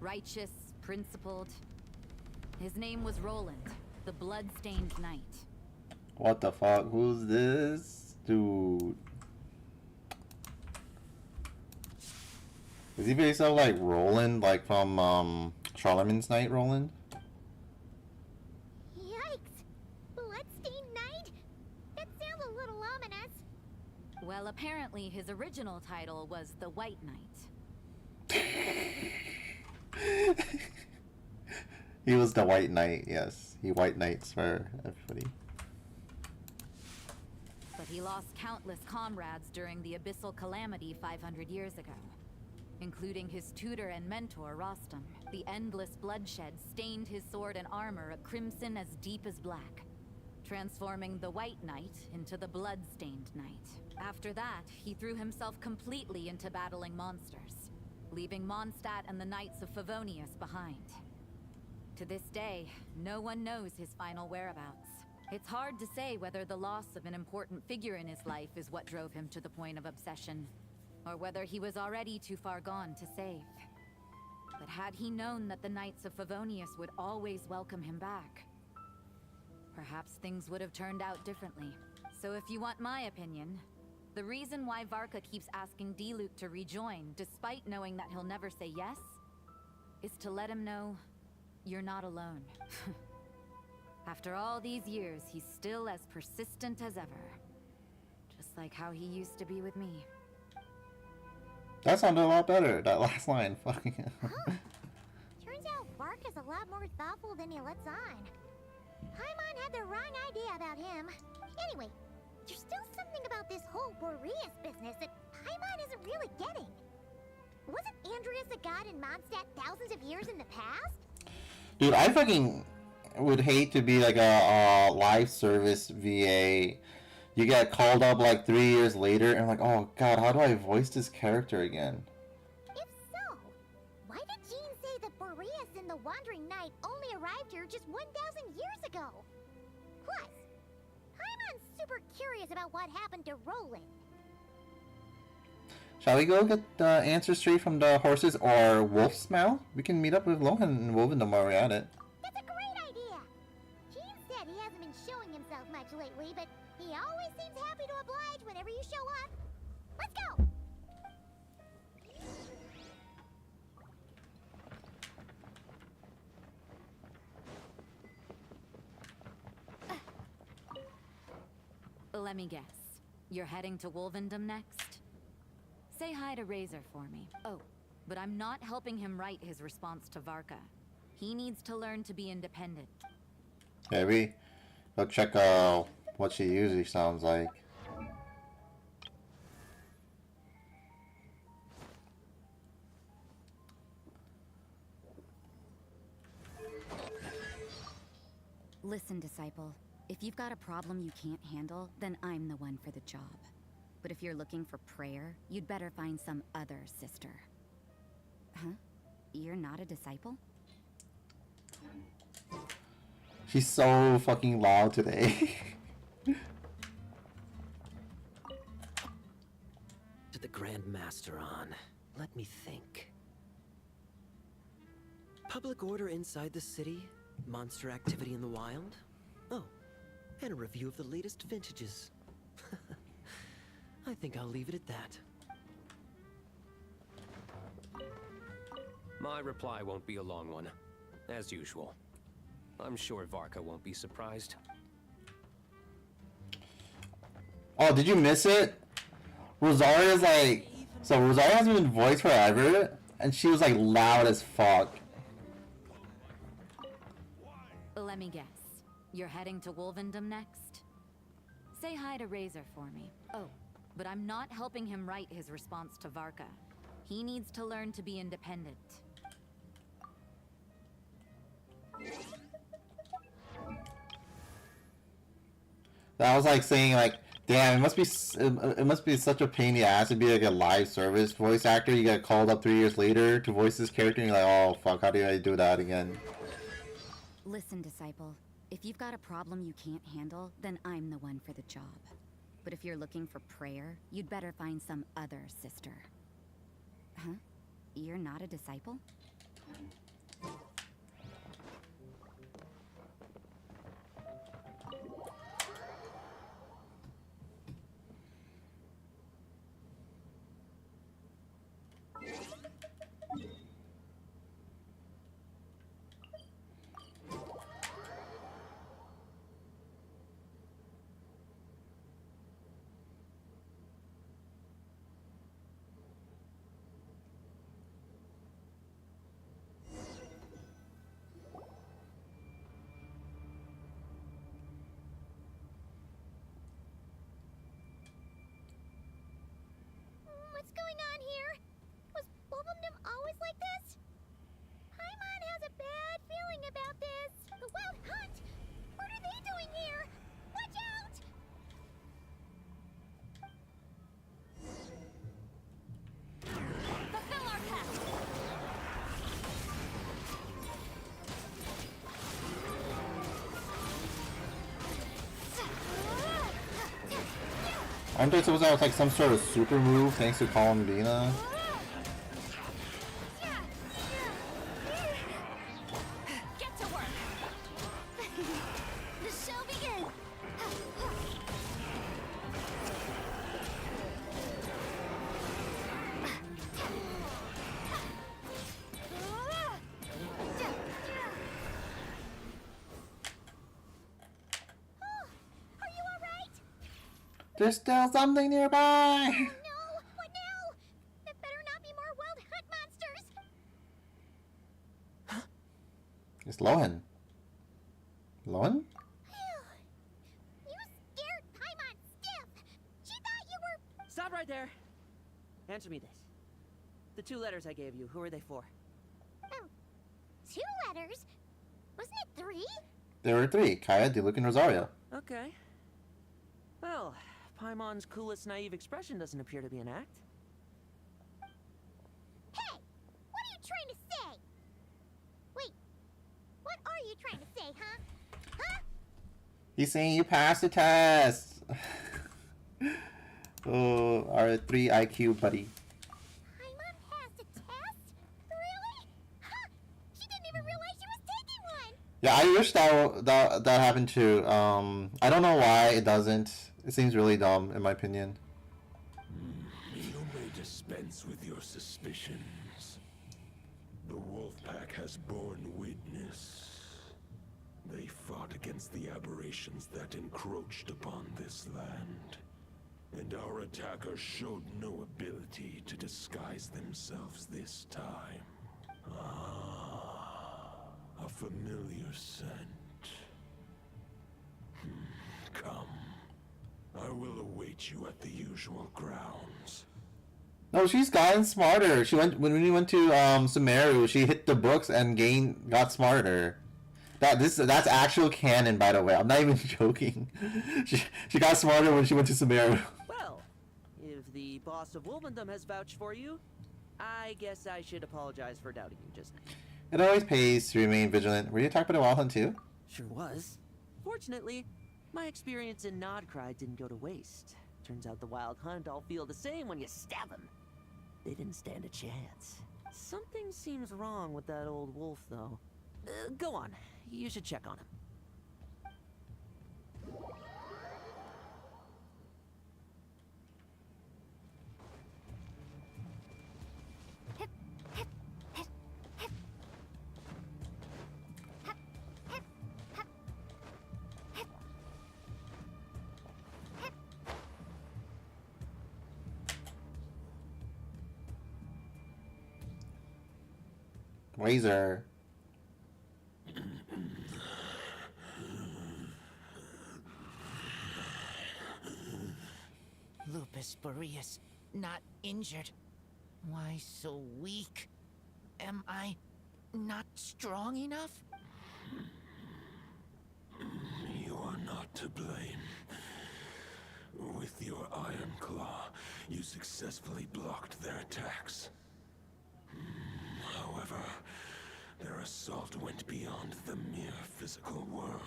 S18: Righteous, principled. His name was Roland, the blood-stained knight.
S1: What the fuck? Who's this dude? Is he based off like Roland, like from Charlemagne's Knight Roland?
S3: Yikes! Bloodstained Knight? That sounds a little ominous.
S18: Well, apparently his original title was the White Knight.
S1: He was the White Knight, yes. He White Knights for everybody.
S18: But he lost countless comrades during the Abyssal Calamity 500 years ago, including his tutor and mentor, Rostam. The endless bloodshed stained his sword and armor a crimson as deep as black, transforming the White Knight into the Blood-Stained Knight. After that, he threw himself completely into battling monsters, leaving Mondstadt and the Knights of Favonius behind. To this day, no one knows his final whereabouts. It's hard to say whether the loss of an important figure in his life is what drove him to the point of obsession, or whether he was already too far gone to save. But had he known that the Knights of Favonius would always welcome him back, perhaps things would have turned out differently. So if you want my opinion, the reason why Varka keeps asking Diluc to rejoin, despite knowing that he'll never say yes, is to let him know you're not alone. After all these years, he's still as persistent as ever. Just like how he used to be with me.
S1: That sounded a lot better, that last line. Fucking
S3: Turns out Varka's a lot more thoughtful than he lets on. Paimon had the wrong idea about him. Anyway, there's still something about this whole Boreas business that Paimon isn't really getting. Wasn't Andreas a god in Mondstadt thousands of years in the past?
S1: Dude, I fucking would hate to be like a live service VA. You get called up like 3 years later and like, oh god, how do I voice this character again?
S3: If so, why did Jean say that Boreas and the Wandering Knight only arrived here just 1,000 years ago? Plus, Paimon's super curious about what happened to Roland.
S1: Shall we go get the answer straight from the horses or Wolf's Mouth? We can meet up with Lohan and Wolvendom while we're at it.
S3: That's a great idea! Jean said he hasn't been showing himself much lately, but he always seems happy to oblige whenever you show up. Let's go!
S18: Let me guess. You're heading to Wolvendom next? Say hi to Razor for me. Oh, but I'm not helping him write his response to Varka. He needs to learn to be independent.
S1: Maybe go check what she usually sounds like.
S18: Listen, Disciple. If you've got a problem you can't handle, then I'm the one for the job. But if you're looking for prayer, you'd better find some other sister. Huh? You're not a disciple?
S1: She's so fucking loud today.
S17: To the Grand Master on. Let me think. Public order inside the city, monster activity in the wild. Oh, and a review of the latest vintages. I think I'll leave it at that.
S19: My reply won't be a long one, as usual. I'm sure Varka won't be surprised.
S1: Oh, did you miss it? Rosaria's like... So Rosaria hasn't been voiced forever, and she was like loud as fuck.
S18: Let me guess. You're heading to Wolvendom next? Say hi to Razor for me. Oh, but I'm not helping him write his response to Varka. He needs to learn to be independent.
S1: That was like saying like, damn, it must be such a pain in the ass to be like a live service voice actor. You get called up 3 years later to voice this character, and you're like, oh fuck, how do I do that again?
S18: Listen, Disciple. If you've got a problem you can't handle, then I'm the one for the job. But if you're looking for prayer, you'd better find some other sister. Huh? You're not a disciple?
S3: What's going on here? Was Wolvendom always like this? Paimon has a bad feeling about this. The Wild Hunt! What are they doing here? Watch out!
S2: Fulfill our pact!
S1: Aren't they supposed to have like some sort of super move thanks to Columbina?
S2: Get to work!
S3: The show begins! Are you alright?
S1: There's still something nearby!
S3: No! What now? There better not be more Wild Hunt monsters!
S1: It's Lohan. Lohan?
S3: You scared Paimon stiff! She thought you were...
S4: Stop right there! Answer me this. The 2 letters I gave you, who are they for?
S3: 2 letters? Wasn't it 3?
S1: There were 3. Kaya, Diluc, and Rosaria.
S4: Okay. Well, Paimon's coolest naive expression doesn't appear to be an act.
S3: Hey! What are you trying to say? Wait, what are you trying to say, huh? Huh?
S1: He's saying you passed the test! Oh, our 3 IQ buddy.
S3: Paimon passed a test? Really? Huh! She didn't even realize she was taking one!
S1: Yeah, I wish that happened too. I don't know why it doesn't. It seems really dumb, in my opinion.
S11: You may dispense with your suspicions. The Wolfpack has borne witness. They fought against the aberrations that encroached upon this land. And our attackers showed no ability to disguise themselves this time. Ah, a familiar scent. Come. I will await you at the usual grounds.
S1: No, she's gotten smarter. She went when we went to Sumeru. She hit the books and got smarter. That's actual canon, by the way. I'm not even joking. She got smarter when she went to Sumeru.
S4: Well, if the boss of Wolvendom has vouched for you, I guess I should apologize for doubting you just now.
S1: It always pays to remain vigilant. Were you talking about the Wild Hunt too?
S4: Sure was. Fortunately, my experience in Nodcry didn't go to waste. Turns out the Wild Hunt all feel the same when you stab them. They didn't stand a chance. Something seems wrong with that old wolf, though. Go on. You should check on him.
S1: Razor.
S15: Lupus Boreas, not injured. Why so weak? Am I not strong enough?
S11: You are not to blame. With your Iron Claw, you successfully blocked their attacks. However, their assault went beyond the mere physical world.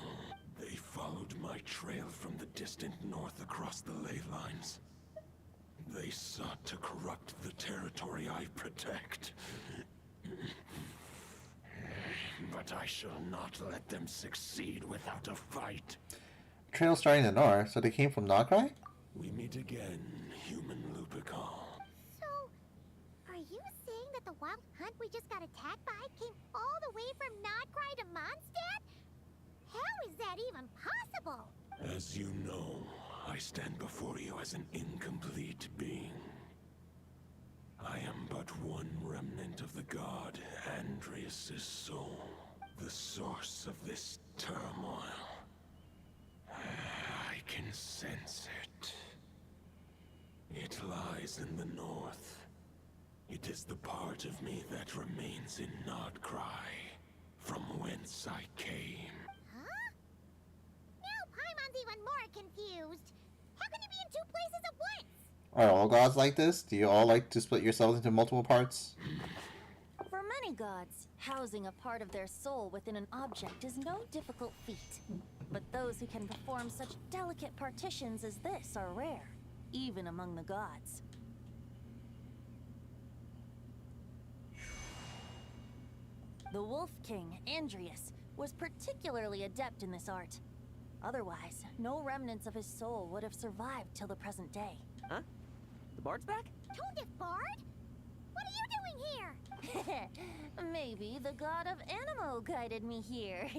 S11: They followed my trail from the distant north across the ley lines. They sought to corrupt the territory I protect. But I shall not let them succeed without a fight.
S1: Trail starting in the north, so they came from Nograi?
S11: We meet again, human Lupical.
S3: So, are you saying that the Wild Hunt we just got attacked by came all the way from Nodcry to Mondstadt? How is that even possible?
S11: As you know, I stand before you as an incomplete being. I am but one remnant of the god Andreas' soul, the source of this turmoil. I can sense it. It lies in the north. It is the part of me that remains in Nodcry, from whence I came.
S3: Huh? Now Paimon's even more confused. How can you be in two places at once?
S1: Are all gods like this? Do you all like to split yourselves into multiple parts?
S6: For many gods, housing a part of their soul within an object is no difficult feat. But those who can perform such delicate partitions as this are rare, even among the gods. The Wolf King, Andreas, was particularly adept in this art. Otherwise, no remnants of his soul would have survived till the present day.
S4: Huh? The bard's back?
S3: Tondef Bard? What are you doing here?
S6: Maybe the god of Animo guided me here.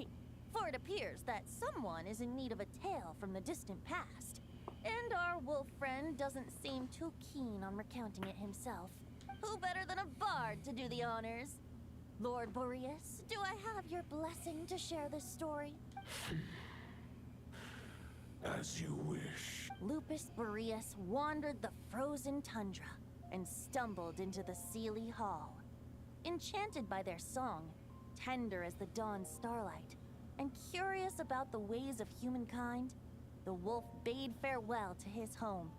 S6: For it appears that someone is in need of a tale from the distant past. And our wolf friend doesn't seem too keen on recounting it himself. Who better than a bard to do the honors? Lord Boreas, do I have your blessing to share this story?
S11: As you wish.
S6: Lupus Boreas wandered the frozen tundra and stumbled into the Sealy Hall. Enchanted by their song, tender as the dawn starlight, and curious about the ways of humankind, the wolf bade farewell to his home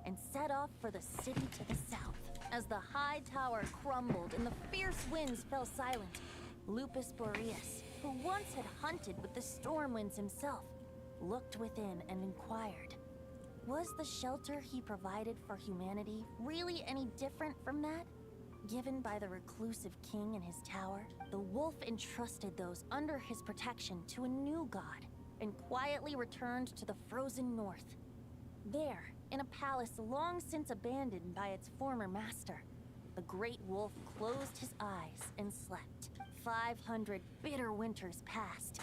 S6: and set off for the city to the south. As the high tower crumbled and the fierce winds fell silent, Lupus Boreas, who once had hunted with the storm winds himself, looked within and inquired, was the shelter he provided for humanity really any different from that given by the reclusive king in his tower? The wolf entrusted those under his protection to a new god and quietly returned to the frozen north. There, in a palace long since abandoned by its former master, the great wolf closed his eyes and slept. 500 bitter winters passed,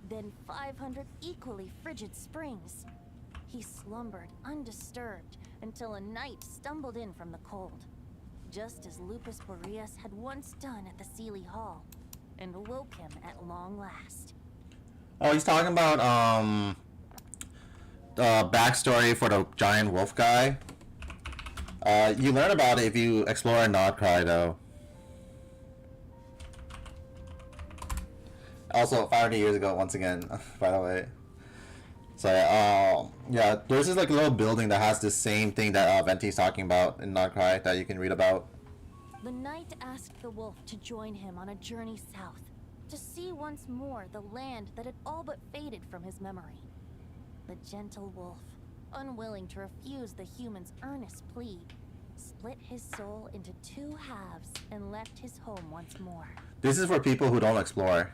S6: then 500 equally frigid springs. He slumbered undisturbed until a night stumbled in from the cold, just as Lupus Boreas had once done at the Sealy Hall, and awoke him at long last.
S1: Oh, he's talking about the backstory for the giant wolf guy. You learn about it if you explore Nodcry, though. Also, 500 years ago, once again, by the way. So, yeah, there's this like little building that has the same thing that Venti's talking about in Nodcry that you can read about.
S6: The knight asked the wolf to join him on a journey south, to see once more the land that had all but faded from his memory. The gentle wolf, unwilling to refuse the human's earnest plea, split his soul into two halves and left his home once more.
S1: This is for people who don't explore.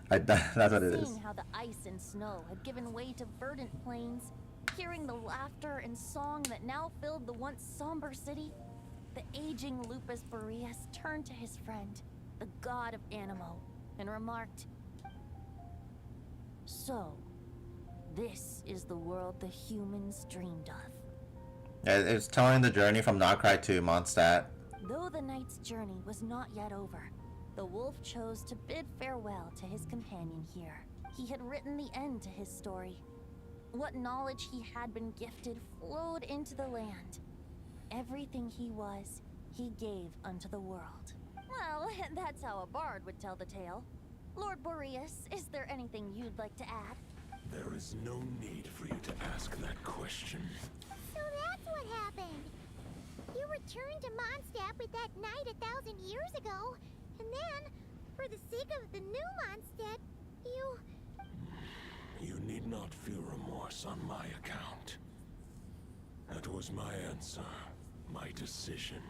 S1: That's what it is.
S6: Seeing how the ice and snow had given way to verdant plains, hearing the laughter and song that now filled the once somber city, the aging Lupus Boreas turned to his friend, the god of Animo, and remarked, "So, this is the world the humans dreamed of."
S1: Yeah, it's telling the journey from Nodcry to Mondstadt.
S6: Though the knight's journey was not yet over, the wolf chose to bid farewell to his companion here. He had written the end to his story. What knowledge he had been gifted flowed into the land. Everything he was, he gave unto the world. Well, that's how a bard would tell the tale. Lord Boreas, is there anything you'd like to add?
S11: There is no need for you to ask that question.
S3: So that's what happened. You returned to Mondstadt with that knight 1,000 years ago, and then, for the sake of the new Mondstadt, you...
S11: You need not feel remorse on my account. That was my answer, my decision.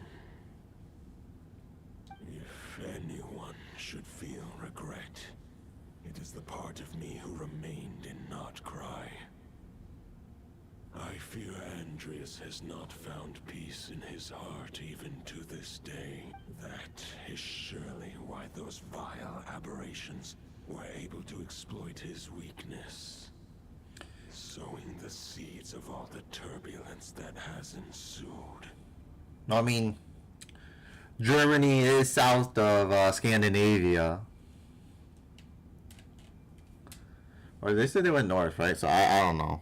S11: If anyone should feel regret, it is the part of me who remained in Nodcry. I fear Andreas has not found peace in his heart even to this day. That is surely why those vile aberrations were able to exploit his weakness, sowing the seeds of all the turbulence that has ensued.
S1: No, I mean, Germany is south of Scandinavia. Or they said they went north, right? So I don't know.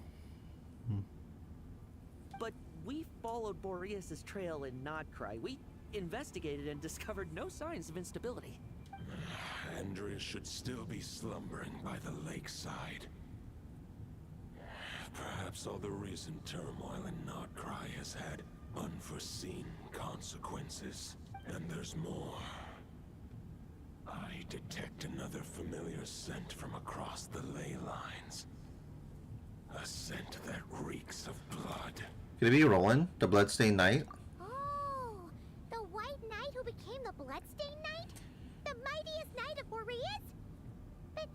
S4: But we followed Boreas' trail in Nodcry. We investigated and discovered no signs of instability.
S11: Andreas should still be slumbering by the lakeside. Perhaps all the recent turmoil in Nodcry has had unforeseen consequences. And there's more. I detect another familiar scent from across the ley lines. A scent that reeks of blood.
S1: Could it be Roland, the Bloodstained Knight?
S3: Oh, the White Knight who became the Bloodstained Knight? The mightiest knight of Boreas? But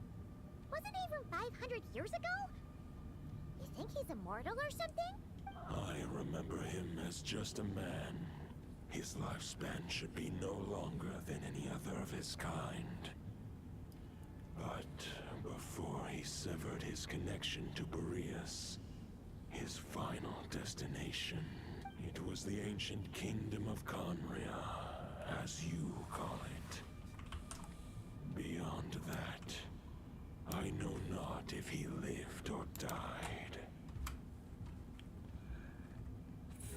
S3: wasn't he from 500 years ago? You think he's immortal or something?
S11: I remember him as just a man. His lifespan should be no longer than any other of his kind. But before he severed his connection to Boreas, his final destination, it was the ancient kingdom of Conria, as you call it. Beyond that, I know not if he lived or died.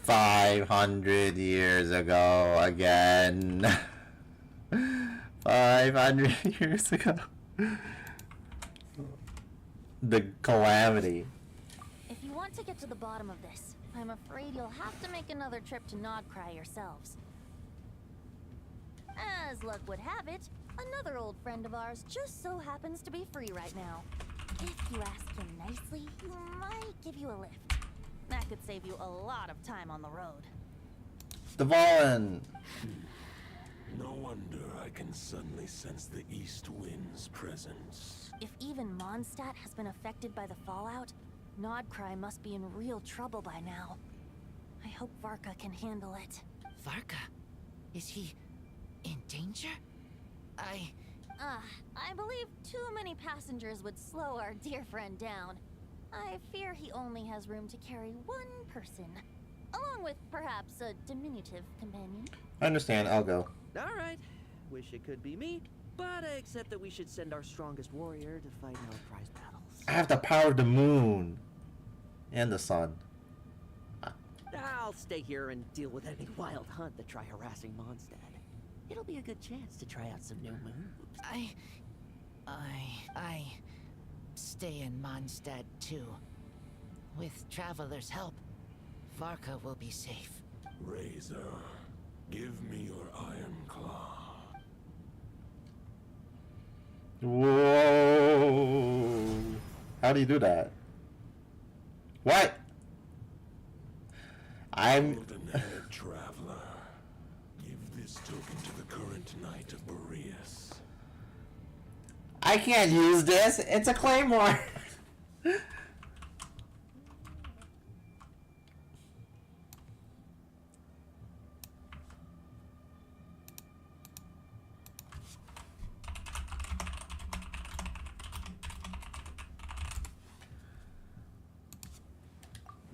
S1: 500 years ago again. 500 years ago. The calamity.
S6: If you want to get to the bottom of this, I'm afraid you'll have to make another trip to Nodcry yourselves. As luck would have it, another old friend of ours just so happens to be free right now. If you ask him nicely, he might give you a lift. That could save you a lot of time on the road.
S1: Devon!
S11: No wonder I can suddenly sense the east wind's presence.
S6: If even Mondstadt has been affected by the fallout, Nodcry must be in real trouble by now. I hope Varka can handle it.
S15: Varka? Is he in danger? I
S6: believe too many passengers would slow our dear friend down. I fear he only has room to carry one person, along with perhaps a diminutive companion.
S1: I understand, I'll go.
S4: Alright. Wish it could be me, but I accept that we should send our strongest warrior to fight Nodcry's battles.
S1: I have the power of the moon and the sun.
S4: I'll stay here and deal with any wild hunt that try harassing Mondstadt. It'll be a good chance to try out some new moves.
S20: I stay in Mondstadt too. With Traveler's help, Varka will be safe.
S11: Razor, give me your iron claw.
S1: Whoa! How do you do that? What?
S11: Golden-haired traveler, give this token to the current knight of Boreas.
S1: I can't use this. It's a claymore.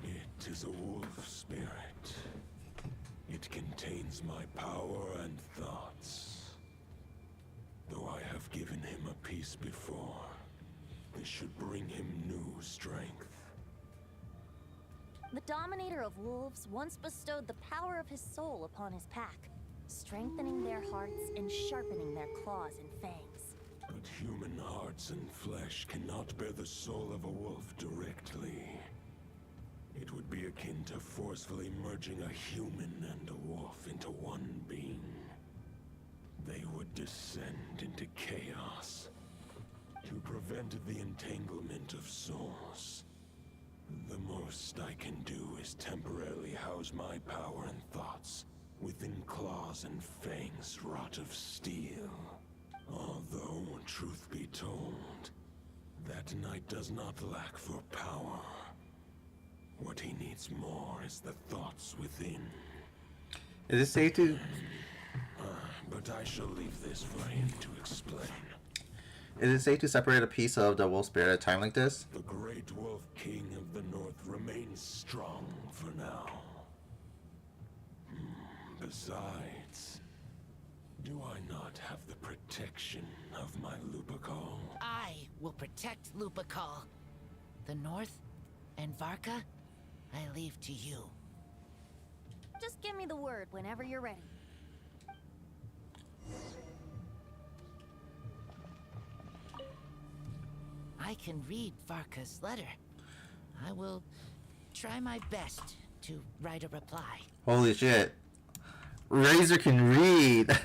S11: It is a wolf spirit. It contains my power and thoughts. Though I have given him a piece before, this should bring him new strength.
S6: The Dominator of Wolves once bestowed the power of his soul upon his pack, strengthening their hearts and sharpening their claws and fangs.
S11: But human hearts and flesh cannot bear the soul of a wolf directly. It would be akin to forcefully merging a human and a wolf into one being. They would descend into chaos. To prevent the entanglement of souls, the most I can do is temporarily house my power and thoughts within claws and fangs wrought of steel. Although, truth be told, that knight does not lack for power. What he needs more is the thoughts within.
S1: Is it safe to...
S11: But I shall leave this for him to explain.
S1: Is it safe to separate a piece of the wolf spirit at a time like this?
S11: The great wolf king of the north remains strong for now. Besides, do I not have the protection of my Lupacol?
S20: I will protect Lupacol. The North and Varka, I leave to you.
S6: Just give me the word whenever you're ready.
S20: I can read Varka's letter. I will try my best to write a reply.
S1: Holy shit. Razor can read.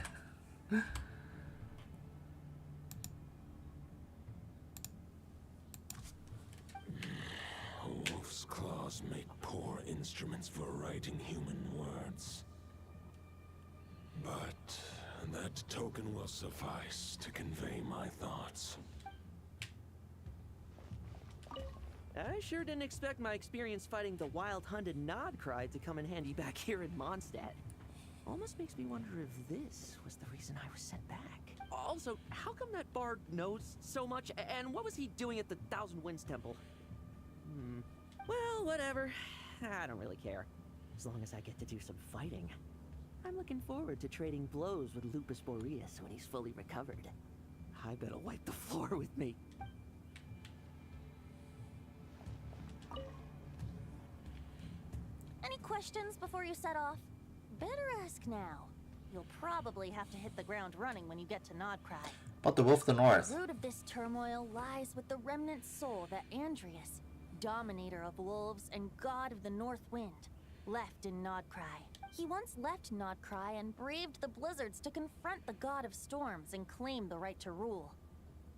S11: Wolf's claws make poor instruments for writing human words. But that token will suffice to convey my thoughts.
S4: I sure didn't expect my experience fighting the wild-hunted Nodcry to come in handy back here in Mondstadt. Almost makes me wonder if this was the reason I was sent back. Also, how come that bard knows so much, and what was he doing at the Thousand Winds Temple? Well, whatever. I don't really care. As long as I get to do some fighting. I'm looking forward to trading blows with Lupus Boreas when he's fully recovered. I bet he'll wipe the floor with me.
S6: Any questions before you set off? Better ask now. You'll probably have to hit the ground running when you get to Nodcry.
S1: About the wolf of the north.
S6: The root of this turmoil lies with the remnant soul that Andreas, Dominator of Wolves and God of the North Wind, left in Nodcry. He once left Nodcry and braved the blizzards to confront the God of Storms and claim the right to rule.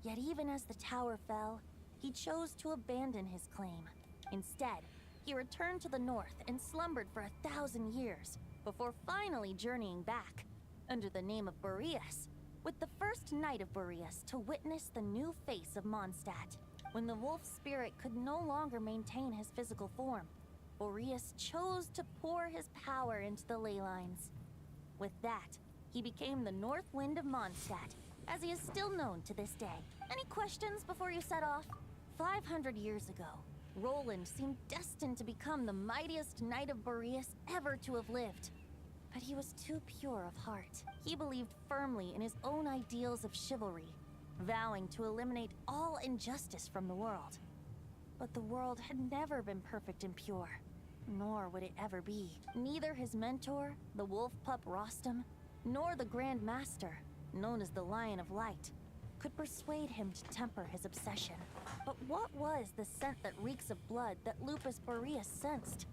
S6: Yet even as the tower fell, he chose to abandon his claim. Instead, he returned to the north and slumbered for 1,000 years, before finally journeying back, under the name of Boreas, with the first knight of Boreas to witness the new face of Mondstadt. When the wolf spirit could no longer maintain his physical form, Boreas chose to pour his power into the ley lines. With that, he became the North Wind of Mondstadt, as he is still known to this day. Any questions before you set off? 500 years ago, Roland seemed destined to become the mightiest knight of Boreas ever to have lived. But he was too pure of heart. He believed firmly in his own ideals of chivalry, vowing to eliminate all injustice from the world. But the world had never been perfect and pure, nor would it ever be. Neither his mentor, the wolf pup Rostam, nor the Grand Master, known as the Lion of Light, could persuade him to temper his obsession. But what was the scent that reeks of blood that Lupus Boreas sensed?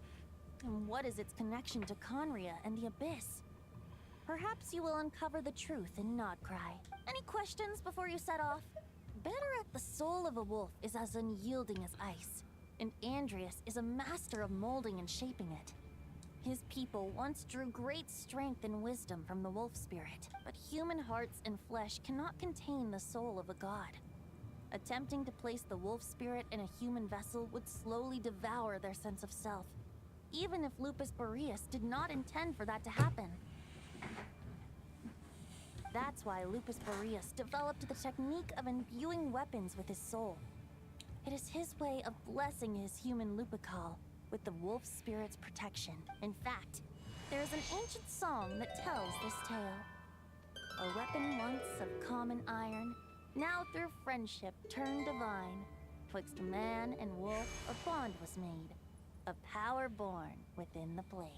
S6: And what is its connection to Conria and the Abyss? Perhaps you will uncover the truth in Nodcry. Any questions before you set off? Better the soul of a wolf is as unyielding as ice, and Andreas is a master of molding and shaping it. His people once drew great strength and wisdom from the wolf spirit, but human hearts and flesh cannot contain the soul of a god. Attempting to place the wolf spirit in a human vessel would slowly devour their sense of self, even if Lupus Boreas did not intend for that to happen. That's why Lupus Boreas developed the technique of imbuing weapons with his soul. It is his way of blessing his human Lupical with the wolf spirit's protection. In fact, there is an ancient song that tells this tale. A weapon once of common iron, now through friendship turned divine. Twixt man and wolf a bond was made, a power born within the blade.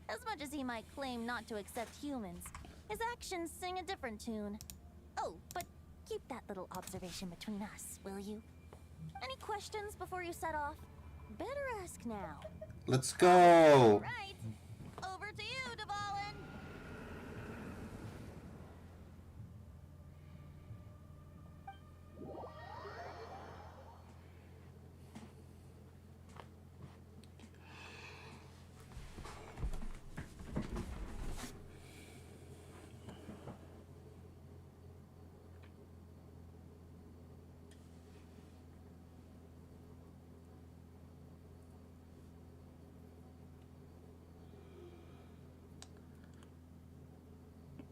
S6: As much as he might claim not to accept humans, his actions sing a different tune. Oh, but keep that little observation between us, will you? Any questions before you set off? Better ask now.
S1: Let's go.
S6: Right. Over to you, Dvalin.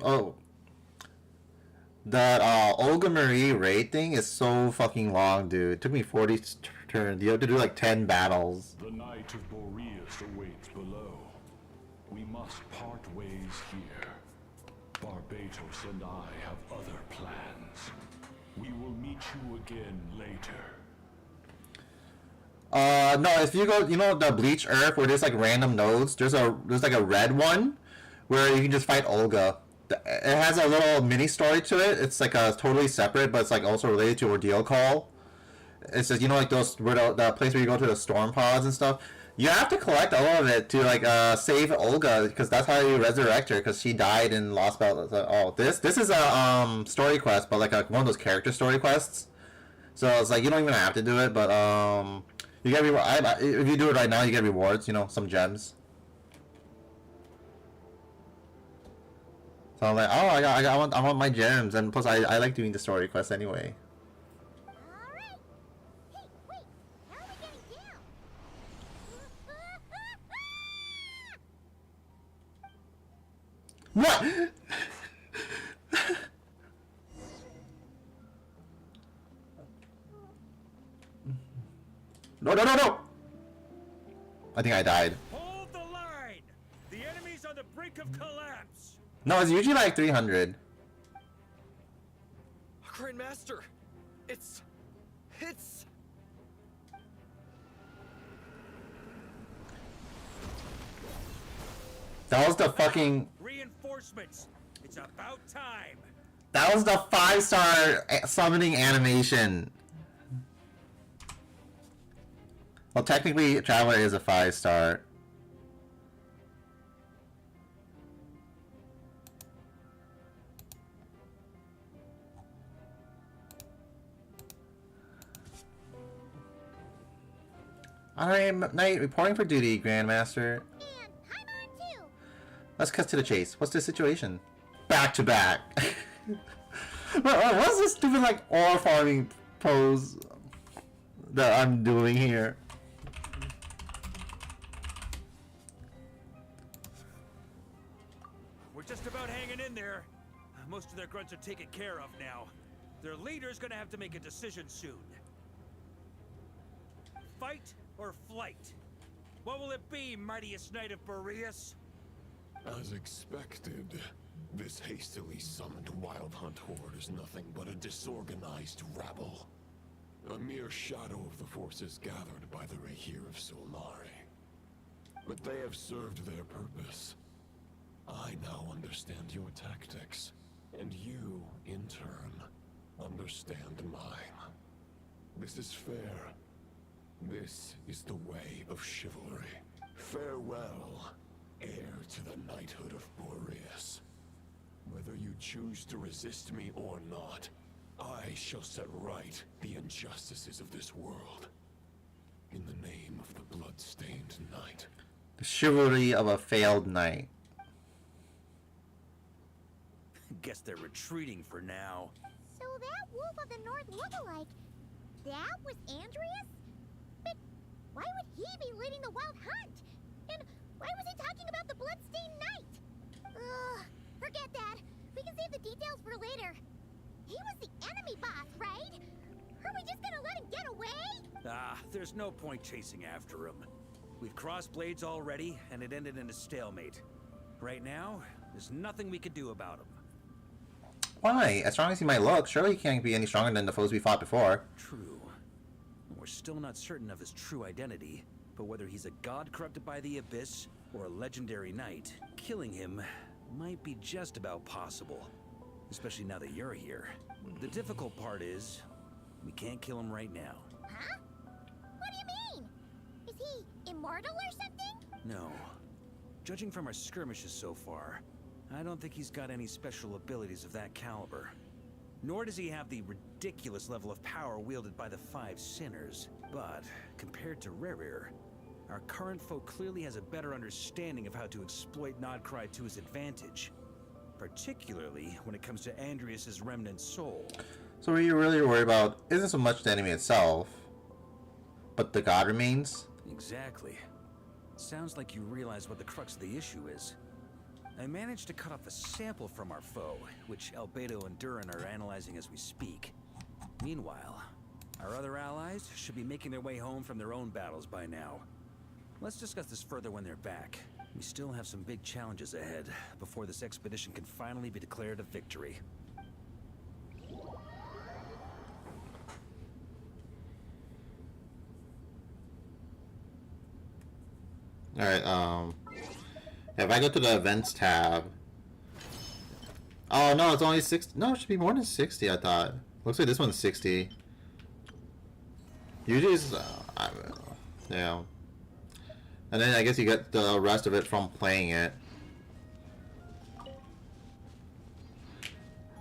S1: Oh. That Olga Marie raid thing is so fucking long, dude. It took me 40 turns. You have to do like 10 battles.
S10: The Knight of Boreas awaits below. We must part ways here. Barbatos and I have other plans. We will meet you again later.
S1: No, if you go, you know the Bleach Earth where there's like random nodes, there's like a red one where you can just fight Olga. It has a little mini story to it. It's like a totally separate, but it's like also related to Ordeal Call. It says, you know, like those where the place where you go to the storm pods and stuff. You have to collect all of it to like save Olga, because that's how you resurrect her, because she died and lost about. Oh, this is a story quest, but like one of those character story quests. So it's like you don't even have to do it, but you get if you do it right now, you get rewards. You know, some gems. So I'm like, oh, I want my gems, and plus I like doing the story quests anyway.
S3: Alright! Hey, wait! How are we getting down?
S1: What? No! I think I died.
S21: Hold the line! The enemy's on the brink of collapse!
S1: No, it's usually like 300.
S8: Grandmaster! It's...
S1: That was the fucking...
S21: Reinforcements! It's about time!
S1: That was the 5-star summoning animation. Well, technically, Traveler is a 5-star. Alright, Knight, reporting for duty, Grandmaster. Let's cut to the chase. What's the situation? Back to back. What's this stupid like ore farming pose that I'm doing here?
S21: We're just about hanging in there. Most of their grunts are taken care of now. Their leader's gonna have to make a decision soon. Fight or flight? What will it be, mightiest Knight of Boreas?
S11: As expected, this hastily summoned Wild Hunt horde is nothing but a disorganized rabble. A mere shadow of the forces gathered by the Rahir of Solnari. But they have served their purpose. I now understand your tactics, And you, in turn, understand mine. This is fair. This is the way of chivalry. Farewell, heir to the knighthood of Boreas. Whether you choose to resist me or not, I shall set right the injustices of this world. In the name of the blood-stained knight.
S1: The chivalry of a failed knight.
S21: Guess they're retreating for now.
S3: So that Wolf of the North lookalike, that was Andreas? But why would he be leading the wild hunt? And why was he talking about the bloodstained knight? Ugh, forget that. We can save the details for later. He was the enemy boss, right? Are we just gonna let him get away?
S21: Ah, there's no point chasing after him. We've crossed blades already, and it ended in a stalemate. Right now, there's nothing we can do about him.
S1: Why? As strong as he might look, surely he can't be any stronger than the foes we fought before.
S21: True. We're still not certain of his true identity, but whether he's a god corrupted by the Abyss or a legendary knight, killing him might be just about possible. Especially now that you're here. The difficult part is, we can't kill him right now.
S3: Huh? What do you mean? Is he immortal or something?
S21: No. Judging from our skirmishes so far, I don't think he's got any special abilities of that caliber. Nor does he have the ridiculous level of power wielded by the Five Sinners. But, compared to Rerir, our current foe clearly has a better understanding of how to exploit Nodcry to his advantage. Particularly when it comes to Andreas' remnant soul.
S1: So what you're really worried about isn't so much the enemy itself, but the god remains?
S21: Exactly. Sounds like you realize what the crux of the issue is. I managed to cut off a sample from our foe, which Albedo and Durin are analyzing as we speak. Meanwhile, our other allies should be making their way home from their own battles by now. Let's discuss this further when they're back. We still have some big challenges ahead before this expedition can finally be declared a victory.
S1: Alright, if I go to the events tab. Oh no, it's only 60. No, it should be more than 60, I thought. Looks like this one's 60. Usually it's, I don't know. Yeah. And then I guess you get the rest of it from playing it.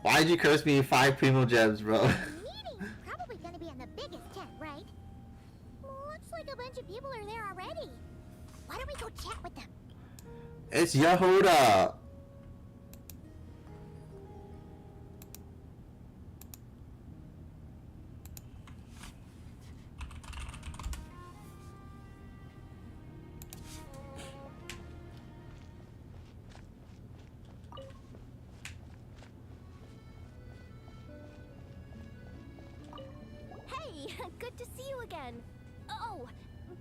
S1: Why'd you curse me 5 Primo Gems, bro?
S3: The meeting's probably gonna be in the biggest tent, right? Looks like a bunch of people are there already. Why don't we go chat with them?
S1: It's Yehuda!
S6: Hey, good to see you again. Oh,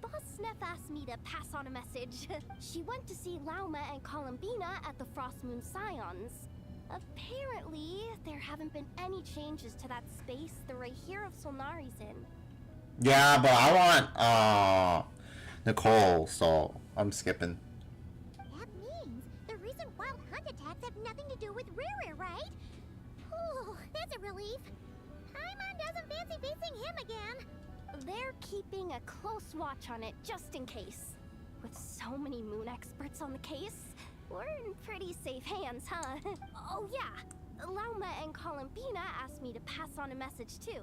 S6: Boss Sneff asked me to pass on a message. She went to see Lauma and Columbina at the Frost Moon Scions. Apparently, there haven't been any changes to that space the Rahir of Solnari's in.
S1: Yeah, but I want, Nicole, so I'm skipping.
S3: That means the recent wild hunt attacks have nothing to do with Rerir, right? Oh, that's a relief. Paimon doesn't fancy facing him again.
S6: They're keeping a close watch on it just in case. With so many moon experts on the case, we're in pretty safe hands, huh? Oh yeah, Lauma and Columbina asked me to pass on a message too.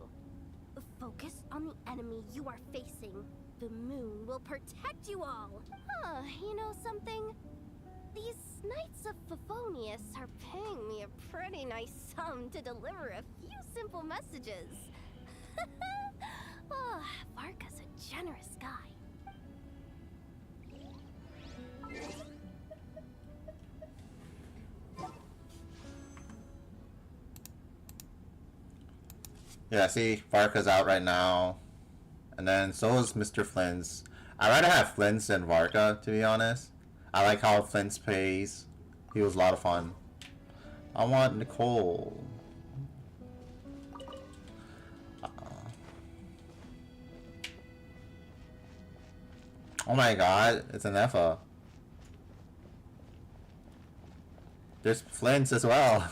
S6: Focus on the enemy you are facing. The moon will protect you all. Huh, you know something? These Knights of Favonius are paying me a pretty nice sum to deliver a few simple messages. Oh, Varka's a generous guy.
S1: Yeah, see, Varka's out right now. And then so is Mr. Flint's. I'd rather have Flint's than Varka, to be honest. I like how Flint's plays. He was a lot of fun. I want Nicole. Oh my god, it's an Effa. There's Flint's as well.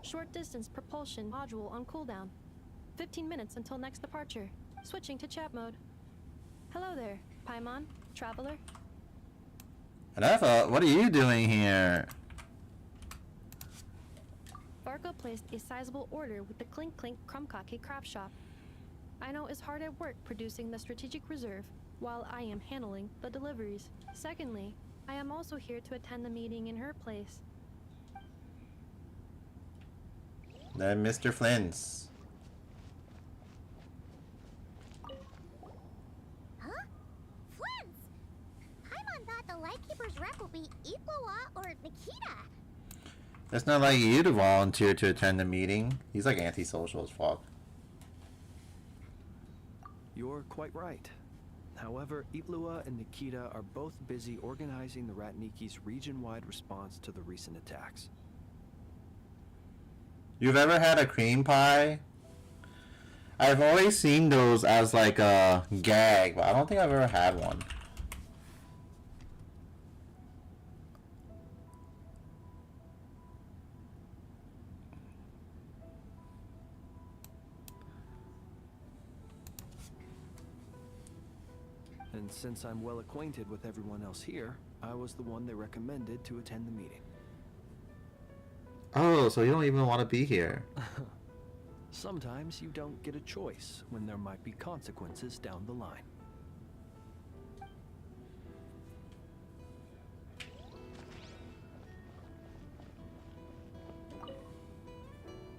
S7: Short distance propulsion module on cooldown. 15 minutes until next departure. Switching to chat mode. Hello there, Paimon, traveler.
S1: Rafa, what are you doing here?
S7: Varka placed a sizable order with the Clink Clink Krumkake craft shop. Aino is hard at work producing the strategic reserve, while I am handling the deliveries. Secondly, I am also here to attend the meeting in her place.
S1: Then Mr. Flynn's.
S3: Huh? Flins! Paimon thought the Lightkeeper's rep will be Iplua or Nikita.
S1: It's not like you to volunteer to attend the meeting. He's like antisocial as fuck.
S22: You're quite right. However, Iplua and Nikita are both busy organizing the Ratniki's region-wide response to the recent attacks.
S1: You've ever had a cream pie? I've always seen those as like a gag, but I don't think I've ever had one.
S22: And since I'm well acquainted with everyone else here, I was the one they recommended to attend the meeting.
S1: Oh, so you don't even want to be here.
S22: Sometimes you don't get a choice when there might be consequences down the line.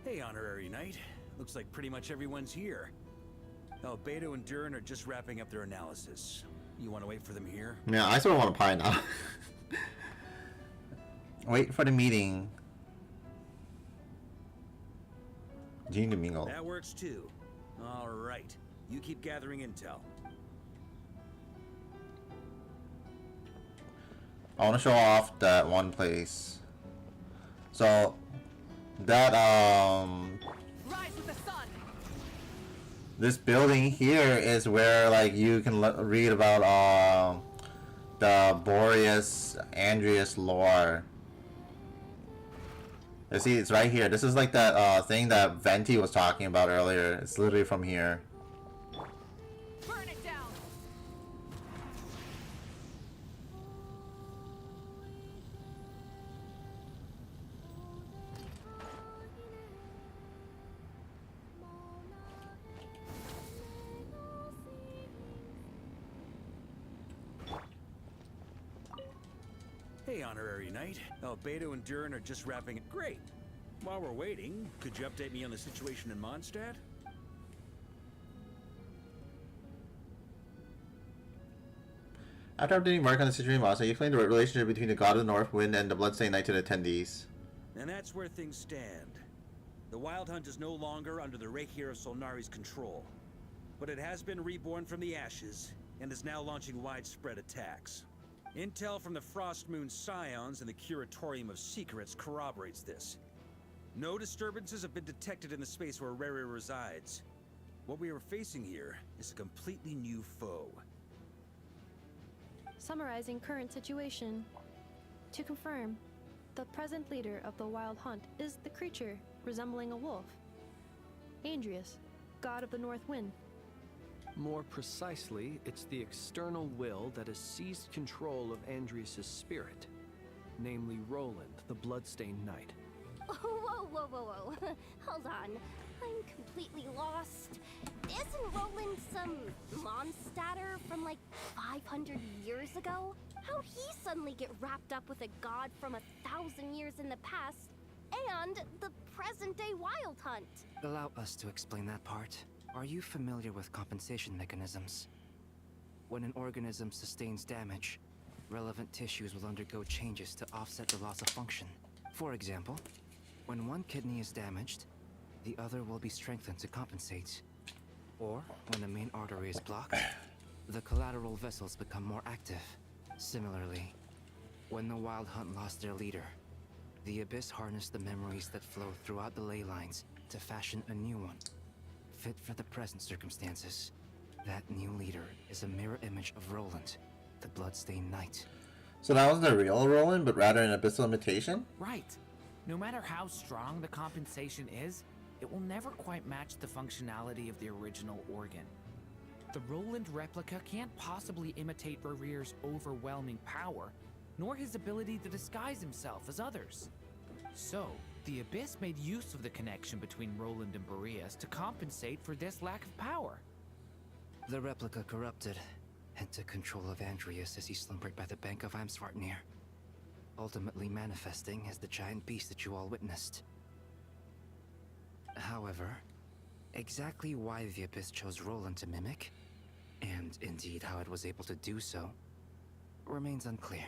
S21: Hey, Honorary Knight. Looks like pretty much everyone's here. Albedo and Durin are just wrapping up their analysis. You want to wait for them here?
S1: Yeah, I sort of want a pie now. Wait for the meeting. Gene Domingo.
S21: That works too. All right. You keep gathering intel.
S1: I want to show off that one place. So that
S2: Rise with the sun.
S1: this building here is where like you can read about the Boreas Andreas lore. You see, it's right here. This is like that thing that Venti was talking about earlier. It's literally from here.
S2: Burn it down.
S21: Hey, Honorary Knight. Albedo and Durin are just wrapping it. Great. While we're waiting, could you update me on the situation in Mondstadt?
S1: After updating Mark on the situation in Moscow, you explained the relationship between the God of the North Wind and the Bloodstained Knight to the attendees.
S21: And that's where things stand. The Wild Hunt is no longer under the Reikir of Solnari's control, but it has been reborn from the ashes and is now launching widespread attacks. Intel from the Frost Moon Scions and the Curatorium of Secrets corroborates this. No disturbances have been detected in the space where Rere resides. What we are facing here is a completely new foe.
S7: Summarizing current situation. To confirm, the present leader of the Wild Hunt is the creature resembling a wolf. Andreas, god of the North Wind.
S22: More precisely, it's the external will that has seized control of Andrias' spirit, namely Roland, the Bloodstained Knight.
S12: Whoa, whoa, whoa, whoa. Hold on. I'm completely lost. Isn't Roland some Mondstadter from like 500 years ago? How'd he suddenly get wrapped up with a god from 1,000 years in the past and the present-day Wild Hunt?
S23: Allow us to explain that part. Are you familiar with compensation mechanisms? When an organism sustains damage, relevant tissues will undergo changes to offset the loss of function. For example, when one kidney is damaged, the other will be strengthened to compensate. Or, when the main artery is blocked, the collateral vessels become more active. Similarly, when the Wild Hunt lost their leader, the Abyss harnessed the memories that flow throughout the ley lines to fashion a new one, fit for the present circumstances. That new leader is a mirror image of Roland, the Bloodstained Knight.
S1: So that was the real Roland, but rather an abyssal imitation?
S22: Right.
S9: No matter how strong the compensation is, it will never quite match the functionality of the original organ. The Roland replica can't possibly imitate Rerear's overwhelming power, nor his ability to disguise himself as others. So, the Abyss made use of the connection between Roland and Boreas to compensate for this lack of power.
S23: The replica corrupted and took control of Andreas as he slumbered by the bank of Eimsvartnir, ultimately manifesting as the giant beast that you all witnessed. However, exactly why the Abyss chose Roland to mimic, and indeed how it was able to do so, remains unclear.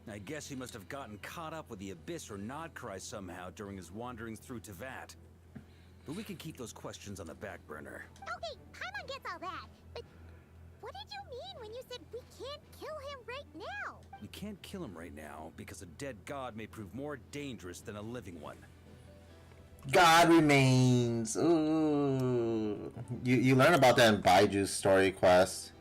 S5: I guess he must have gotten caught up with the Abyss or Nodcry somehow during his wanderings through Tevat. But we can keep those questions on the back burner.
S3: Okay, Paimon gets all that, but what did you mean when you said we can't kill him right now?
S5: We can't kill him right now because a dead god may prove more dangerous than a living one.
S1: God remains. Ooh. You learn about that in Baiju's story quest.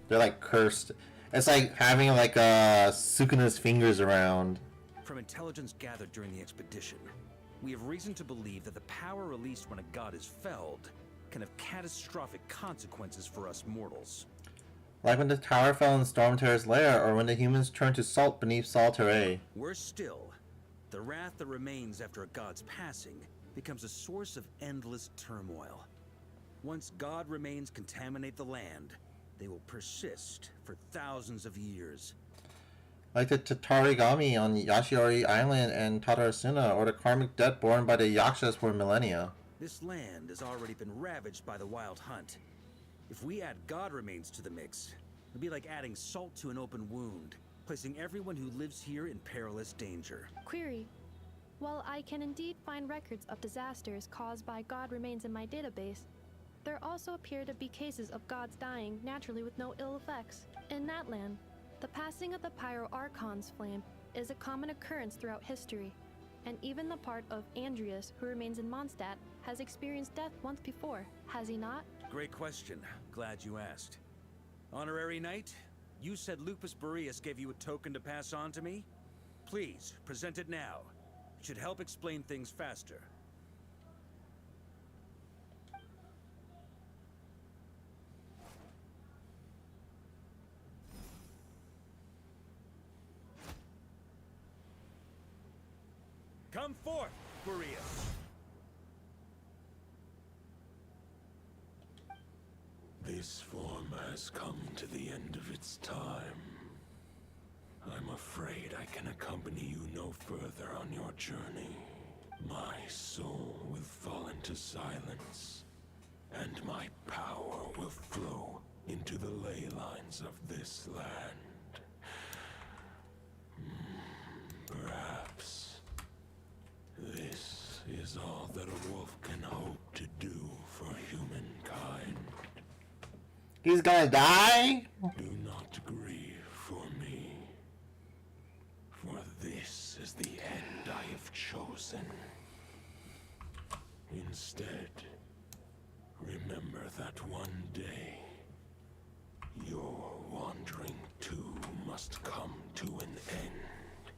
S1: They're like cursed. It's like having like Sukuna's fingers around.
S5: From intelligence gathered during the expedition, we have reason to believe that the power released when a god is felled can have catastrophic consequences for us mortals.
S1: Like when the tower fell in Stormterror's lair, or when the humans turned to salt beneath Salteray.
S5: Worse still, the wrath that remains after a god's passing becomes a source of endless turmoil. Once god remains contaminate the land, they will persist for thousands of years.
S1: Like the Tatarigami on Yashiori Island and Tatarasuna, or the karmic debt borne by the Yakshas for millennia.
S5: This land has already been ravaged by the Wild Hunt. If we add god remains to the mix, it'd be like adding salt to an open wound, placing everyone who lives here in perilous danger.
S7: Query. While I can indeed find records of disasters caused by god remains in my database, there also appear to be cases of gods dying naturally with no ill effects. In that land, the passing of the Pyro Archon's flame is a common occurrence throughout history, and even the part of Andreas who remains in Mondstadt has experienced death once before, has he not?
S5: Great question. Glad you asked. Honorary Knight, you said Lupus Boreas gave you a token to pass on to me? Please, present it now. It should help explain things faster. Come forth, Boreas!
S11: This form has come to the end of its time. I'm afraid I can accompany you no further on your journey. My soul will fall into silence, and my power will flow into the ley lines of this land. Perhaps this is all that a wolf can hope to do for humankind.
S1: He's gonna die?
S11: Do not grieve for me, for this is the end I have chosen. Instead, remember that one day, your wandering too must come to an end.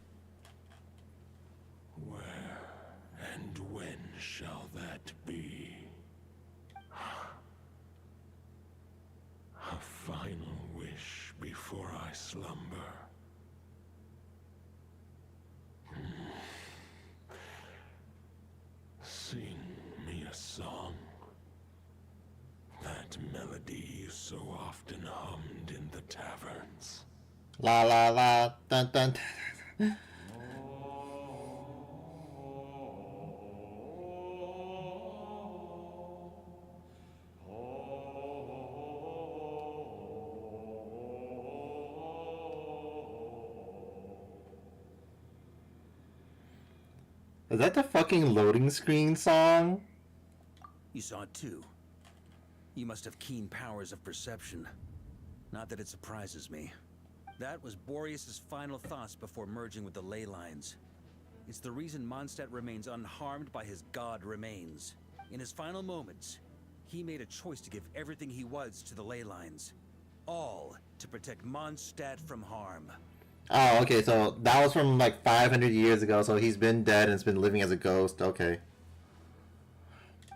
S11: Where and when shall that be? A final wish before I slumber. Sing me a song. That melody you so often hummed in the taverns.
S1: La la la, dun dun dun. Is that the fucking loading screen song?
S5: You saw it too. You must have keen powers of perception. Not that it surprises me. That was Boreas' final thoughts before merging with the ley lines. It's the reason Mondstadt remains unharmed by his god remains. In his final moments, He made a choice to give everything he was to the ley lines. All to protect Mondstadt from harm.
S1: Oh, okay, so that was from like 500 years ago, so he's been dead and has been living as a ghost. Okay.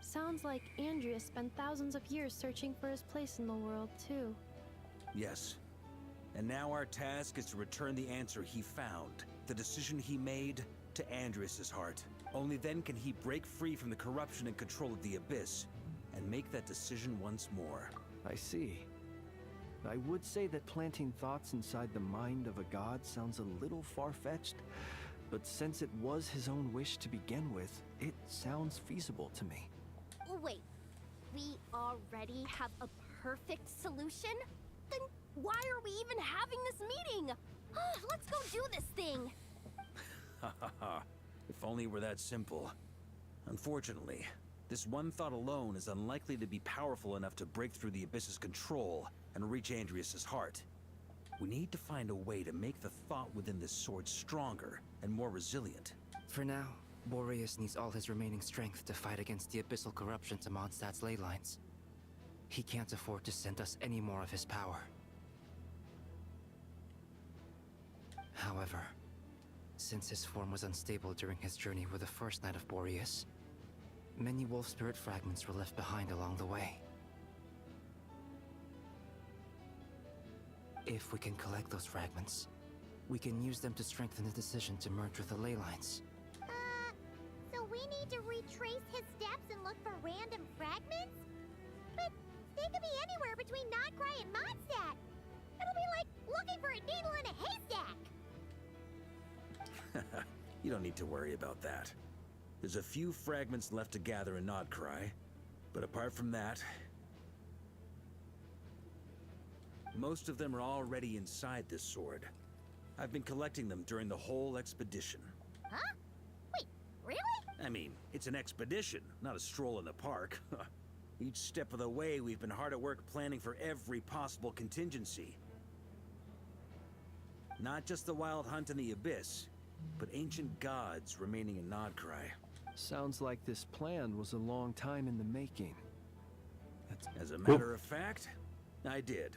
S7: Sounds like Andreas spent thousands of years searching for his place in the world, too.
S5: Yes. And now our task is to return the answer he found, the decision he made, to Andreas's heart. Only then can he break free from the corruption and control of the Abyss, and make that decision once more.
S22: I see. I would say that planting thoughts inside the mind of a god sounds a little far-fetched, but since it was his own wish to begin with, it sounds feasible to me.
S6: Wait, we already have a perfect solution? Then why are we even having this meeting? Let's go do this thing!
S5: Ha ha ha. If only it were that simple. Unfortunately, this one thought alone is unlikely to be powerful enough to break through the Abyss's control and reach Andreas's heart. We need to find a way to make the thought within this sword stronger and more resilient.
S23: For now, Boreas needs all his remaining strength to fight against the abyssal corruption to Mondstadt's ley lines. He can't afford to send us any more of his power. However, since his form was unstable during his journey with the first night of Boreas, many wolf spirit fragments were left behind along the way. If we can collect those fragments, we can use them to strengthen the decision to merge with the ley lines.
S3: So we need to retrace his steps and look for random fragments? But they could be anywhere between Nodcry and Mondstadt. It'll be like looking for a needle in a haystack.
S5: You don't need to worry about that. There's a few fragments left to gather in Nodcry, but apart from that, most of them are already inside this sword. I've been collecting them during the whole expedition.
S3: Huh? Wait, really?
S5: I mean, it's an expedition, not a stroll in the park. Each step of the way, we've been hard at work planning for every possible contingency. Not just the Wild Hunt in the Abyss, but ancient gods remaining in Nodcry.
S22: Sounds like this plan was a long time in the making.
S5: As a matter of fact, I did.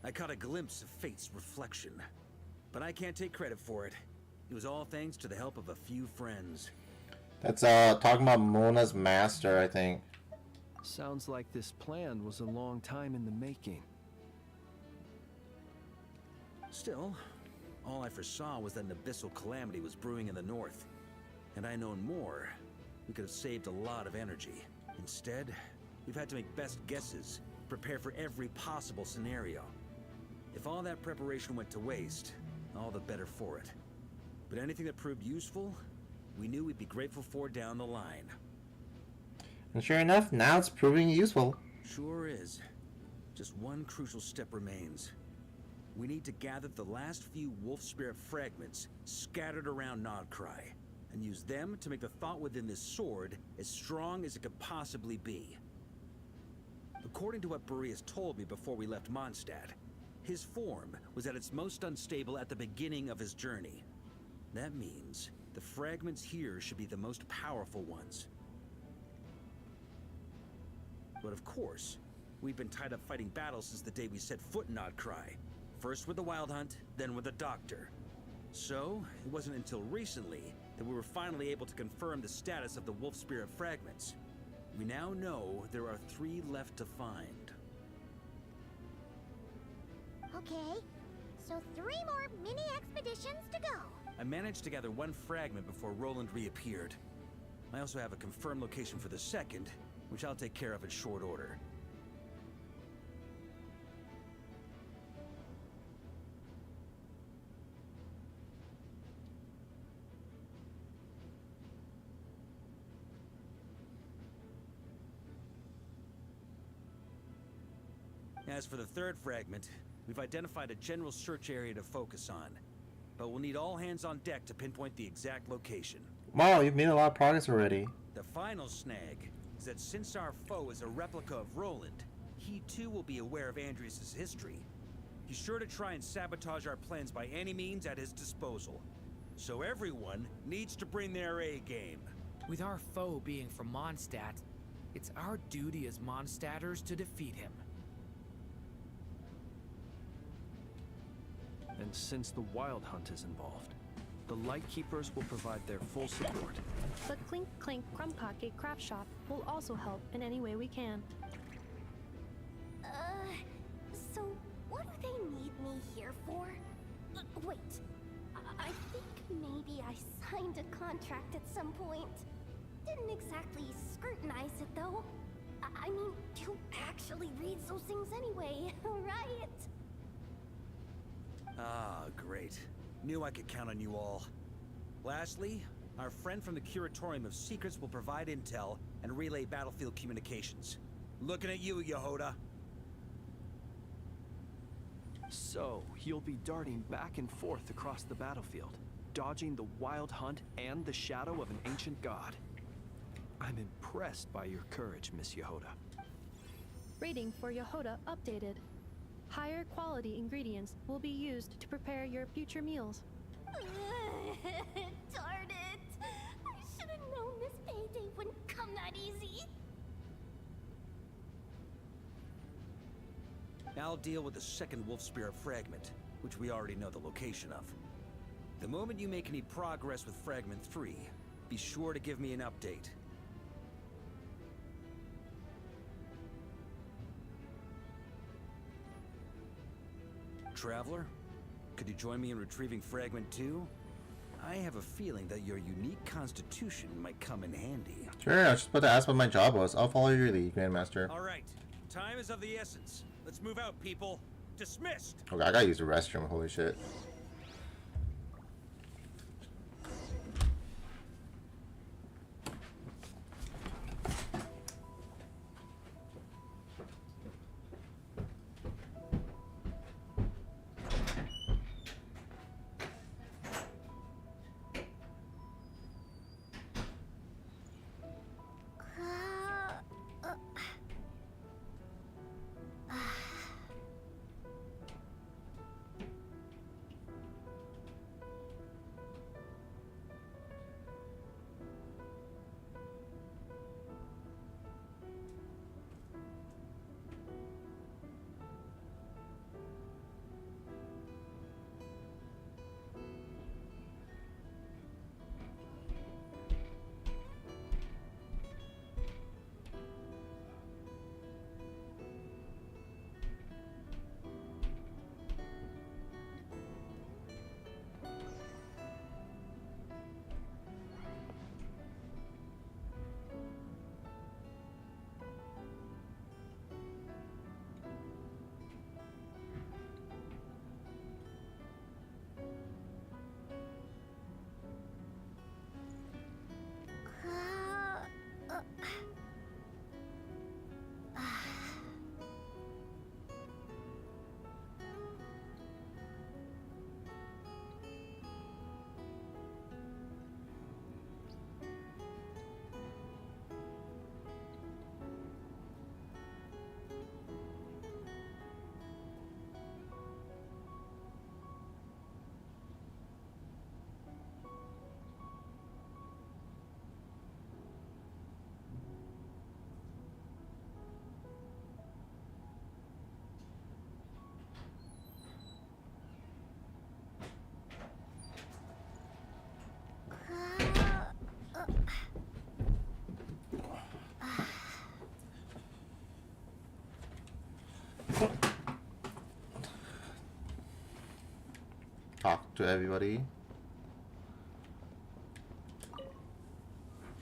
S5: I caught a glimpse of fate's reflection. But I can't take credit for it. It was all thanks to the help of a few friends.
S1: That's talking about Mona's master, I think.
S22: Sounds like this plan was a long time in the making.
S5: Still, all I foresaw was that an abyssal calamity was brewing in the north. Had I known more, we could have saved a lot of energy. Instead, we've had to make best guesses, prepare for every possible scenario. If all that preparation went to waste, all the better for it. But anything that proved useful, we knew we'd be grateful for down the line.
S1: And sure enough, now it's proving useful.
S5: Sure is. Just one crucial step remains. We need to gather the last few wolf spirit fragments scattered around Nodcry, and use them to make the thought within this sword as strong as it could possibly be. According to what Boreas told me before we left Mondstadt, his form was at its most unstable at the beginning of his journey. That means the fragments here should be the most powerful ones. But of course, we've been tied up fighting battles since the day we set foot in Nodcry. First with the Wild Hunt, then with the Doctor. So, it wasn't until recently that we were finally able to confirm the status of the Wolf Spirit fragments. We now know there are 3 left to find.
S3: Okay, so 3 more mini expeditions to go.
S5: I managed to gather 1 fragment before Roland reappeared. I also have a confirmed location for the second, which I'll take care of in short order. As for the 3rd fragment, we've identified a general search area to focus on, but we'll need all hands on deck to pinpoint the exact location.
S1: Wow, you've made a lot of progress already.
S5: The final snag is that since our foe is a replica of Roland, he too will be aware of Andreas' history. He's sure to try and sabotage our plans by any means at his disposal. So everyone needs to bring their A game.
S9: With our foe being from Mondstadt, It's our duty as Mondstadters to defeat him.
S22: And since the Wild Hunt is involved, the Lightkeepers will provide their full support.
S7: The Clink Clink Krumkake craft shop will also help in any way we can.
S12: So what do they need me here for? Wait, I think maybe I signed a contract at some point. Didn't exactly scrutinize it though. I mean, who actually reads those things anyway, right?
S21: Ah, great. Knew I could count on you all. Lastly, our friend from the Curatorium of Secrets will provide intel and relay battlefield communications. Looking at you, Yehoda.
S22: So, he'll be darting back and forth across the battlefield, dodging the Wild Hunt and the shadow of an ancient god. I'm impressed by your courage, Miss Yehoda.
S7: Rating for Yehoda updated. Higher quality ingredients will be used to prepare your future meals.
S12: Darn it! I should have known this payday wouldn't come that easy.
S21: I'll deal with the second Wolf Spirit fragment, which we already know the location of. The moment you make any progress with Fragment 3, be sure to give me an update. Traveler, could you join me in retrieving Fragment 2? I have a feeling that your unique constitution might come in handy.
S1: Sure, I was just about to ask what my job was. I'll follow your lead, Grandmaster.
S21: All right, time is of the essence. Let's move out, people. Dismissed.
S1: Okay, I gotta use the restroom. Holy shit. Talk to everybody.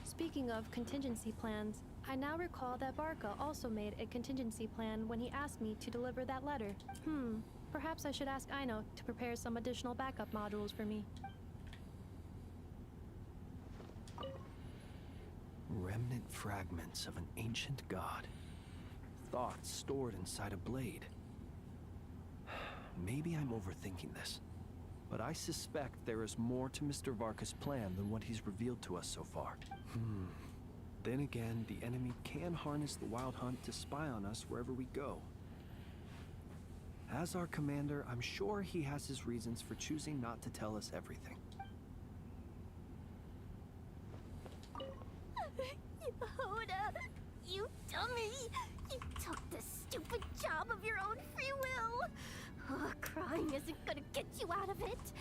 S7: Speaking of contingency plans, I now recall that Barca also made a contingency plan when he asked me to deliver that letter. Perhaps I should ask Aino to prepare some additional backup modules for me.
S22: Remnant fragments of an ancient god. Thoughts stored inside a blade. Maybe I'm overthinking this, but I suspect there is more to Mr. Varka's plan than what he's revealed to us so far. Then again, the enemy can harness the Wild Hunt to spy on us wherever we go. As our commander, I'm sure he has his reasons for choosing not to tell us everything.
S12: Yehoda, you dummy! You took this stupid job of your own free will! Oh, crying isn't gonna get you out of it!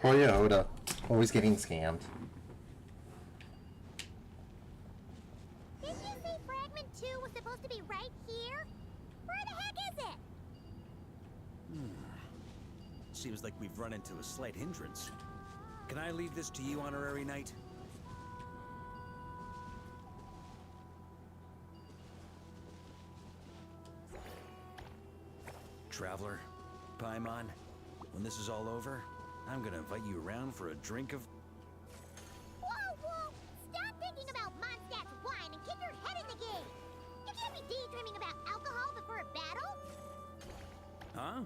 S1: Poor Yoda. Always getting scammed.
S3: Didn't you say Fragment 2 was supposed to be right here? Where the heck is it?
S5: Seems like we've run into a slight hindrance. Can I leave this to you, Honorary Knight? Traveler, Paimon, when this is all over, I'm gonna invite you around for a drink of...
S3: Whoa, whoa! Stop thinking about Mondstadt's wine and keep your head in the game! You can't be daydreaming about alcohol before a battle!
S5: Huh?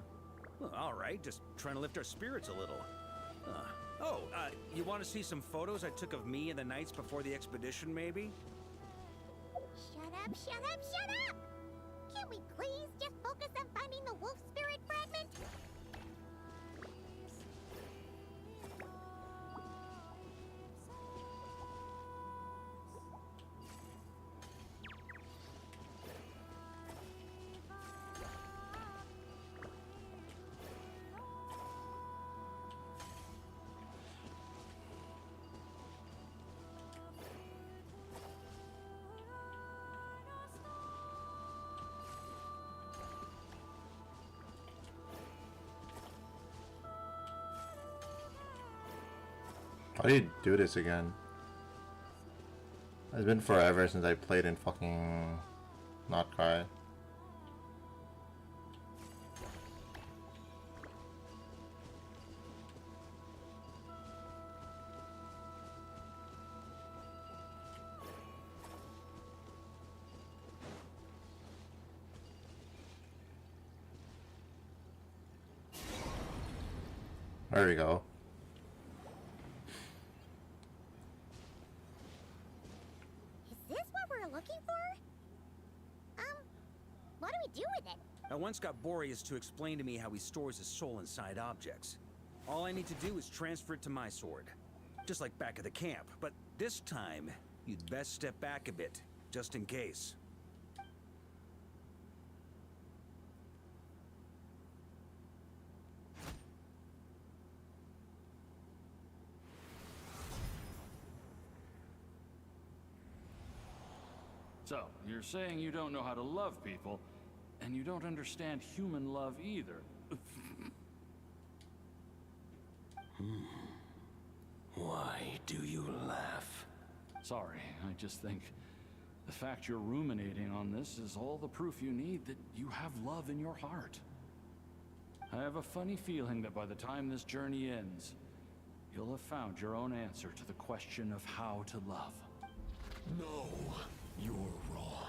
S5: Well, all right, just trying to lift our spirits a little. You want to see some photos I took of me and the knights before the expedition, maybe?
S3: Shut up, shut up, shut up! Can't we please just focus on finding the wolf spirit fragment?
S1: How do you do this again? It's been forever since I played in fucking Not Cry. There we go.
S3: Is this what we're looking for? What do we do with it?
S5: I once got Boreas to explain to me how he stores his soul inside objects. All I need to do is transfer it to my sword. Just like back at the camp, but this time, you'd best step back a bit, just in case.
S10: So, you're saying you don't know how to love people, and you don't understand human love either.
S11: Why do you laugh?
S10: Sorry, I just think the fact you're ruminating on this is all the proof you need that you have love in your heart. I have a funny feeling that by the time this journey ends, you'll have found your own answer to the question of how to love.
S11: No, you're wrong.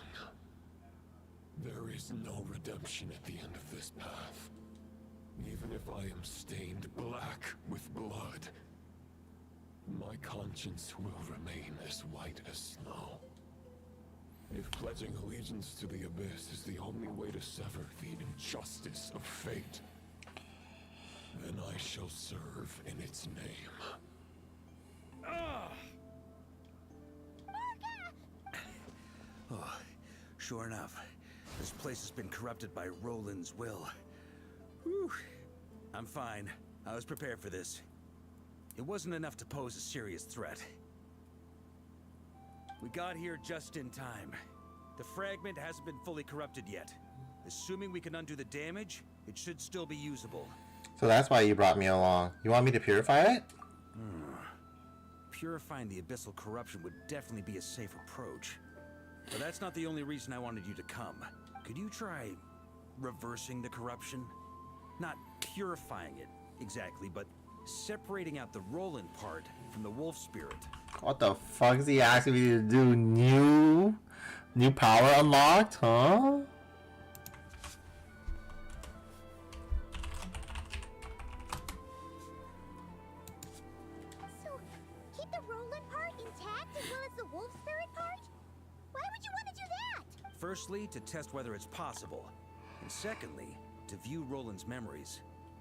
S11: There is no redemption at the end of this path. Even if I am stained black with blood, my conscience will remain as white as snow. If pledging allegiance to the Abyss is the only way to sever the injustice of fate, then I shall serve in its name.
S5: Oh, sure enough, this place has been corrupted by Roland's will. Whew. I'm fine. I was prepared for this. It wasn't enough to pose a serious threat. We got here just in time. The fragment hasn't been fully corrupted yet. Assuming we can undo the damage, it should still be usable.
S1: So that's why you brought me along. You want me to purify it?
S5: Purifying the abyssal corruption would definitely be a safe approach. But that's not the only reason I wanted you to come. Could you try reversing the corruption? Not purifying it, exactly, but separating out the Roland part from the wolf spirit.
S1: What the fuck is he asking me to do? New power unlocked, huh?
S3: So, keep the Roland part intact as well as the wolf spirit part? Why would you want to do that?
S5: Firstly, to test whether it's possible. And secondly, to view Roland's memories.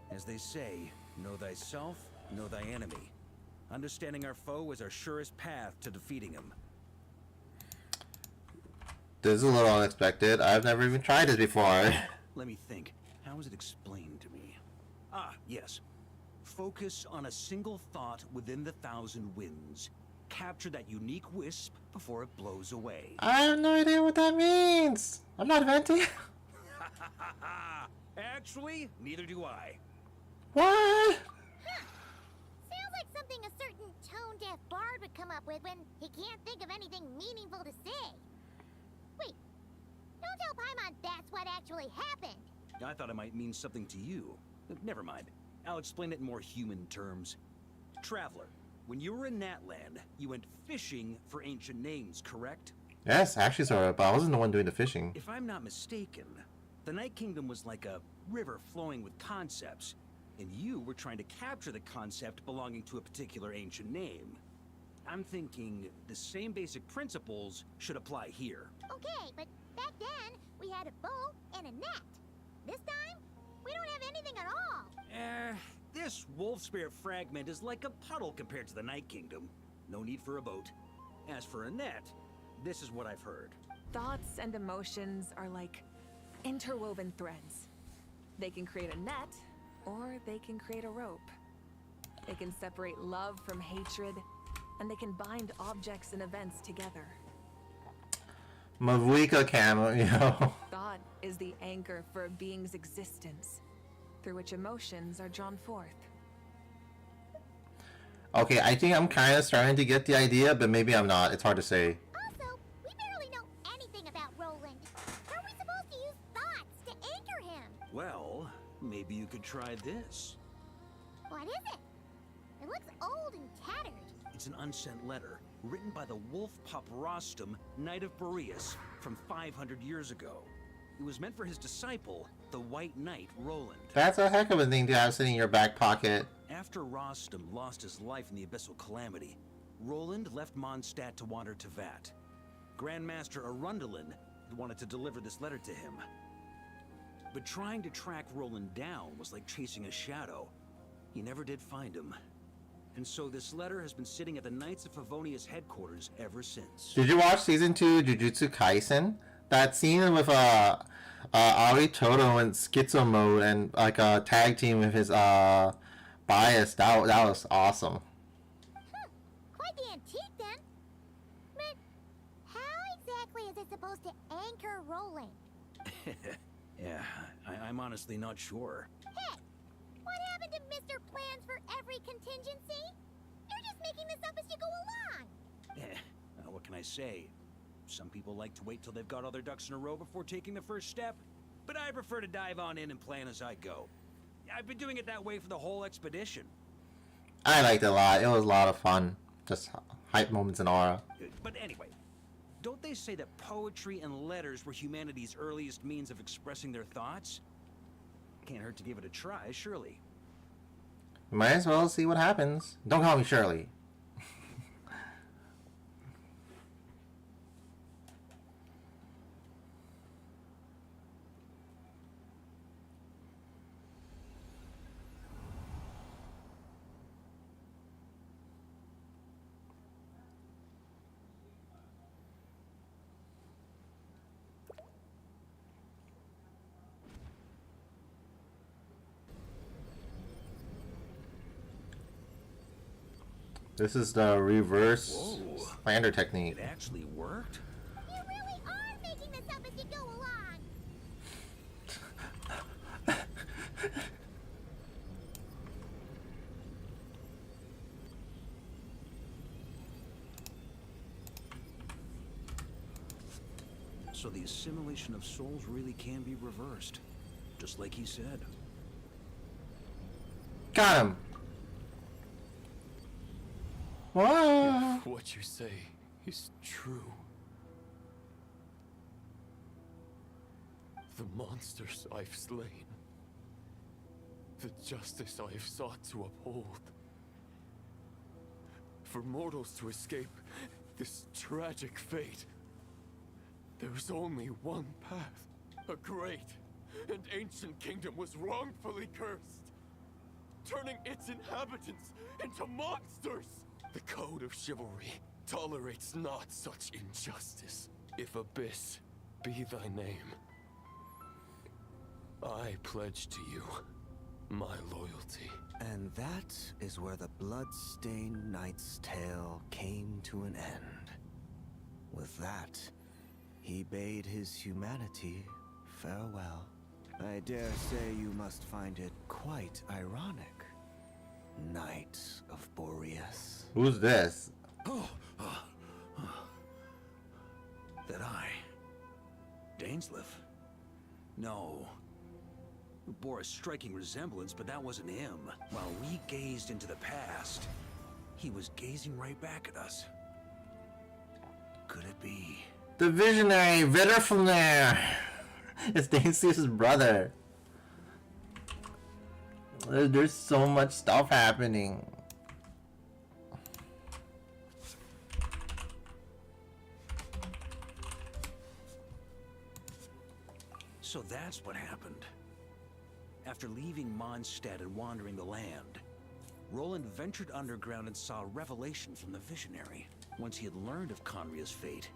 S5: As they say, know thyself, know thy enemy. Understanding our foe is our surest path to defeating him.
S1: This is a little unexpected. I've never even tried this before.
S5: Let me think. How is it explained to me? Ah, yes. Focus on a single thought within the 1,000 winds. Capture that unique wisp before it blows away.
S1: I have no idea what that means. I'm not Venti.
S5: Actually, neither do I.
S1: What?
S3: Sounds like something a certain tone-deaf bard would come up with when he can't think of anything meaningful to say. Wait, don't tell Paimon that's what actually happened.
S5: I thought it might mean something to you. Never mind. I'll explain it in more human terms. Traveler, when you were in Natland, you went fishing for ancient names, correct?
S1: Yes, actually, sorry, but I wasn't the one doing the fishing.
S5: If I'm not mistaken, the Night Kingdom was like a river flowing with concepts, and you were trying to capture the concept belonging to a particular ancient name. I'm thinking the same basic principles should apply here.
S3: Okay, but back then, we had a bow and a net. This time, we don't have anything at all.
S5: This wolf spirit fragment is like a puddle compared to the Night Kingdom. No need for a boat. As for a net, this is what I've heard.
S2: Thoughts and emotions are like interwoven threads. They can create a net, or they can create a rope. They can separate love from hatred, and they can bind objects and events together.
S1: Mavuika camo, you know.
S2: Thought is the anchor for a being's existence, through which emotions are drawn forth.
S1: Okay, I think I'm kind of starting to get the idea, but maybe I'm not. It's hard to say.
S3: Also, we barely know anything about Roland. How are we supposed to use thoughts to anchor him?
S5: Well, maybe you could try this.
S3: What is it? It looks old and tattered.
S5: It's an unsent letter, written by the wolf pup Rostam, Knight of Boreas, from 500 years ago. It was meant for his disciple, the White Knight Roland.
S1: That's a heck of a thing to have sitting in your back pocket.
S5: After Rostam lost his life in the Abyssal Calamity, Roland left Mondstadt to wander to Vat. Grandmaster Arundelen wanted to deliver this letter to him. But trying to track Roland down was like chasing a shadow. He never did find him. And so this letter has been sitting at the Knights of Favonius headquarters ever since.
S1: Did you watch season 2 Jujutsu Kaisen? That scene with Ari Toto in schizo mode and like a tag team with his bias, that was awesome.
S3: Quite the antique then. But how exactly is it supposed to anchor Roland?
S5: Yeah, I'm honestly not sure.
S3: Hey, what happened to Mr. Plans for every contingency? You're just making this up as you go along.
S5: What can I say? Some people like to wait till they've got all their ducks in a row before taking the first step, but I prefer to dive on in and plan as I go. I've been doing it that way for the whole expedition.
S1: I liked it a lot. It was a lot of fun. Just hype moments and aura.
S5: But anyway, don't they say that poetry and letters were humanity's earliest means of expressing their thoughts? Can't hurt to give it a try, surely.
S1: Might as well see what happens. Don't call me Shirley. This is the reverse slander technique.
S5: It actually worked?
S3: You really are making this up as you go along.
S5: So the assimilation of souls really can be reversed, just like he said.
S1: Got him. Whoa.
S13: If what you say is true, the monsters I've slain, the justice I've sought to uphold, for mortals to escape this tragic fate, There's only one path. A great and ancient kingdom was wrongfully cursed, turning its inhabitants into monsters. The code of chivalry tolerates not such injustice. If Abyss be thy name, I pledge to you my loyalty.
S14: And that is where the blood-stained knight's tale came to an end. With that, he bade his humanity farewell. I dare say you must find it quite ironic, Knight of Boreas.
S1: Who's this?
S5: That I... Dainsleif? No. It bore a striking resemblance, but that wasn't him. While we gazed into the past, he was gazing right back at us. Could it be?
S1: The visionary, Vitter from there. It's Dainsleif's brother. There's so much stuff happening.
S5: So that's what happened. After leaving Mondstadt and wandering the land, Roland ventured underground and saw a revelation from the visionary. Once he had learned of Conria's fate,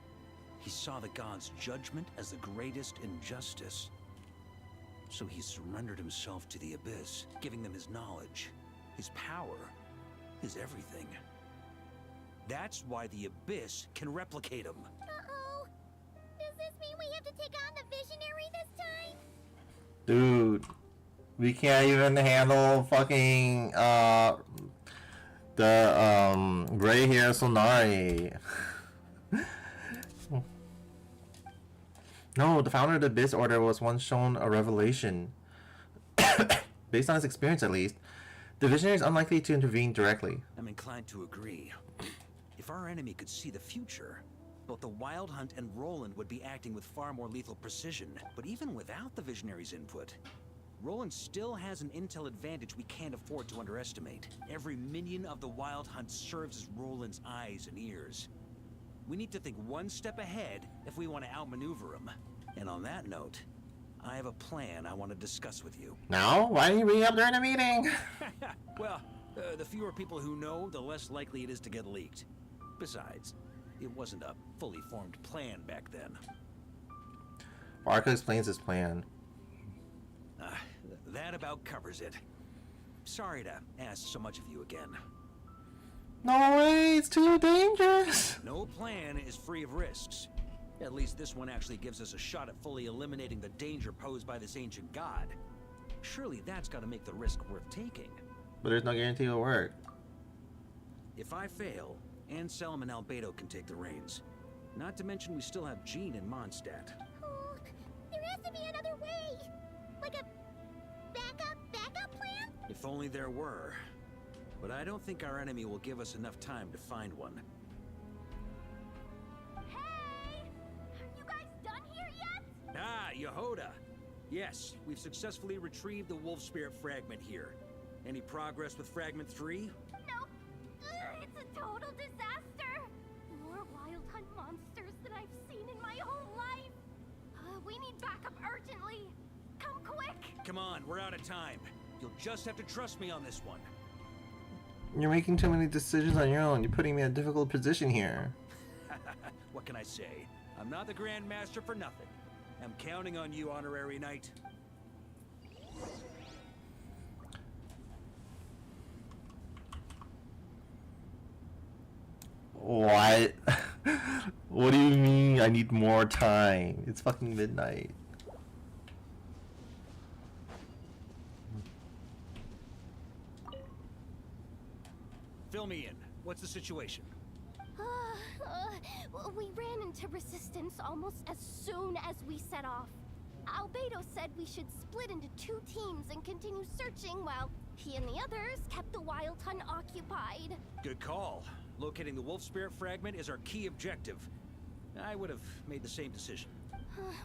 S5: he saw the gods' judgment as the greatest injustice. So he surrendered himself to the Abyss, giving them his knowledge, his power, his everything. That's why the Abyss can replicate him.
S3: Uh-oh. Does this mean we have to take on the visionary this time?
S1: Dude, we can't even handle fucking the gray hair Solnari. No, the founder of the Abyss Order was once shown a revelation. Based on his experience, at least, the visionary is unlikely to intervene directly.
S5: I'm inclined to agree. If our enemy could see the future, both the Wild Hunt and Roland would be acting with far more lethal precision. But even without the visionary's input, Roland still has an intel advantage we can't afford to underestimate. Every minion of the Wild Hunt serves as Roland's eyes and ears. We need to think one step ahead if we want to outmaneuver him. And on that note, I have a plan I want to discuss with you.
S1: Now? Why didn't you bring it up during the meeting?
S5: Well, the fewer people who know, the less likely it is to get leaked. Besides, it wasn't a fully formed plan back then.
S1: Barca explains his plan.
S5: That about covers it. Sorry to ask so much of you again.
S1: No way, it's too dangerous.
S5: No plan is free of risks. At least this one actually gives us a shot at fully eliminating the danger posed by this ancient god. Surely that's got to make the risk worth taking.
S1: But there's no guarantee it'll work.
S5: If I fail, Anselm and Albedo can take the reins. Not to mention we still have Jean in Mondstadt.
S3: Oh, there has to be another way. Like a backup plan?
S5: If only there were. But I don't think our enemy will give us enough time to find one.
S3: Hey! Are you guys done here yet?
S5: Ah, Yehoda! Yes, we've successfully retrieved the Wolf Spirit fragment here. Any progress with Fragment 3?
S3: Nope. It's a total disaster. More Wild Hunt monsters than I've seen in my whole life. We need backup urgently. Come quick!
S5: Come on, we're out of time. You'll just have to trust me on this one.
S1: You're making too many decisions on your own. You're putting me in a difficult position here.
S5: What can I say? I'm not the Grand Master for nothing. I'm counting on you, Honorary Knight.
S1: What? What do you mean I need more time? It's fucking midnight.
S5: Fill me in. What's the situation?
S3: We ran into resistance almost as soon as we set off. Albedo said we should split into 2 teams and continue searching while he and the others kept the Wild Hunt occupied.
S5: Good call. Locating the Wolf Spirit fragment is our key objective. I would have made the same decision.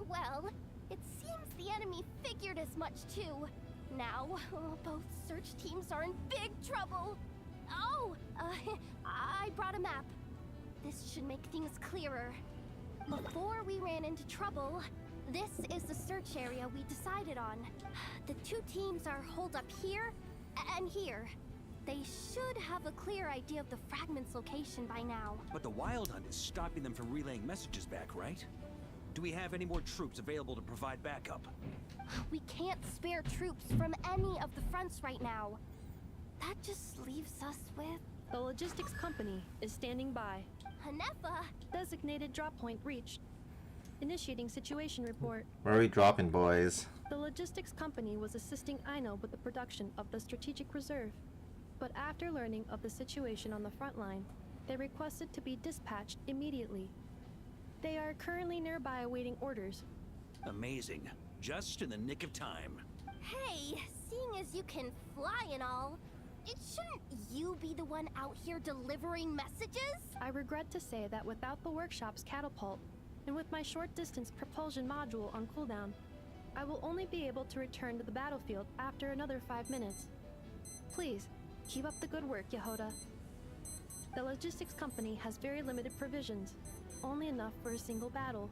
S3: Well, it seems the enemy figured as much too. Now, both search teams are in big trouble. Oh, I brought a map. This should make things clearer.
S12: Before we ran into trouble, this is the search area we decided on. The two teams are holed up here and here. They should have a clear idea of the fragment's location by now.
S5: But the Wild Hunt is stopping them from relaying messages back, right? Do we have any more troops available to provide backup?
S12: We can't spare troops from any of the fronts right now. That just leaves us with...
S7: The logistics company is standing by.
S12: Hanefa!
S7: Designated drop point reached. Initiating situation report.
S1: Where are we dropping, boys?
S7: The logistics company was assisting Aino with the production of the strategic reserve. But after learning of the situation on the front line, they requested to be dispatched immediately. They are currently nearby awaiting orders.
S5: Amazing. Just in the nick of time.
S12: Hey, seeing as you can fly and all, shouldn't you be the one out here delivering messages?
S7: I regret to say that without the workshop's catapult, and with my short-distance propulsion module on cooldown, I will only be able to return to the battlefield after another 5 minutes. Please, keep up the good work, Yehoda. The logistics company has very limited provisions, only enough for a single battle.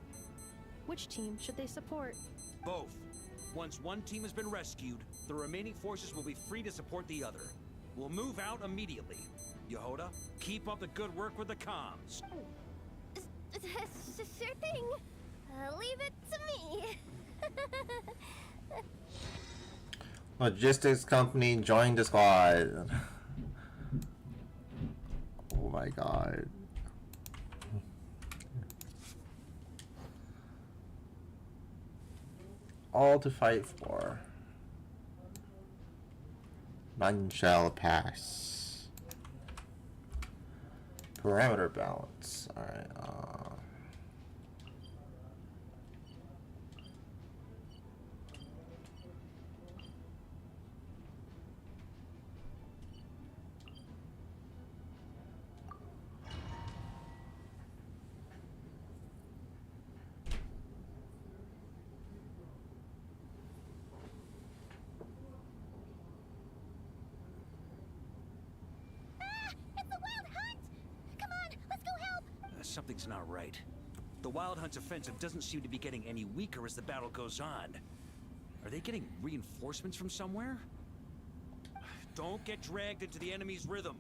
S7: Which team should they support?
S5: Both. Once one team has been rescued, the remaining forces will be free to support the other. We'll move out immediately. Yehoda, keep up the good work with the comms.
S12: Sure thing. Leave it to me.
S1: Logistics company, join the squad. Oh my god. All to fight for. None shall pass. Parameter balance. Alright,
S5: Something's not right. The Wild Hunt's offensive doesn't seem to be getting any weaker as the battle goes on. Are they getting reinforcements from somewhere? Don't get dragged into the enemy's rhythm.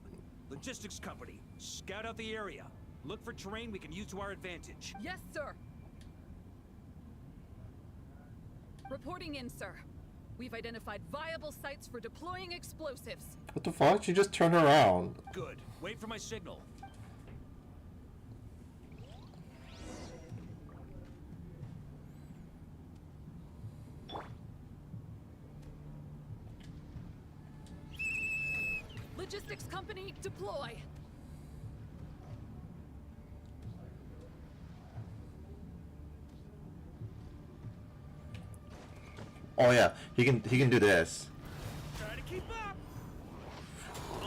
S5: Logistics company, scout out the area. Look for terrain we can use to our advantage.
S2: Yes, sir. Reporting in, sir. We've identified viable sites for deploying explosives.
S1: what the fuck? She just turned around.
S5: Good. Wait for my signal.
S2: Logistics company, deploy.
S1: Oh yeah, he can do this.
S5: Try to keep up.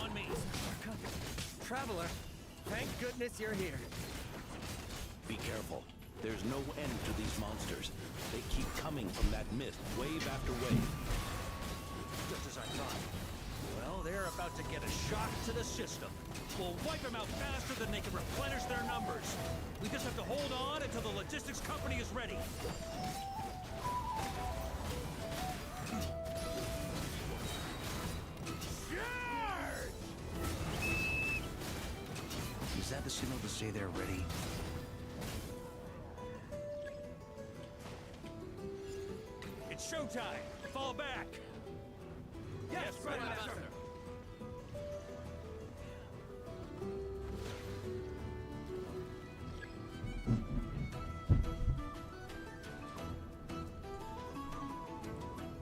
S5: On me.
S4: Traveler, thank goodness you're here.
S16: Be careful. There's no end to these monsters. They keep coming from that mist, wave after wave.
S5: Just as I thought. Well, they're about to get a shock to the system. We'll wipe them out faster than they can replenish their numbers. We just have to hold on until the logistics company is ready.
S16: Is that the signal to say they're ready?
S5: It's showtime. Fall back. Yes, Grandmaster.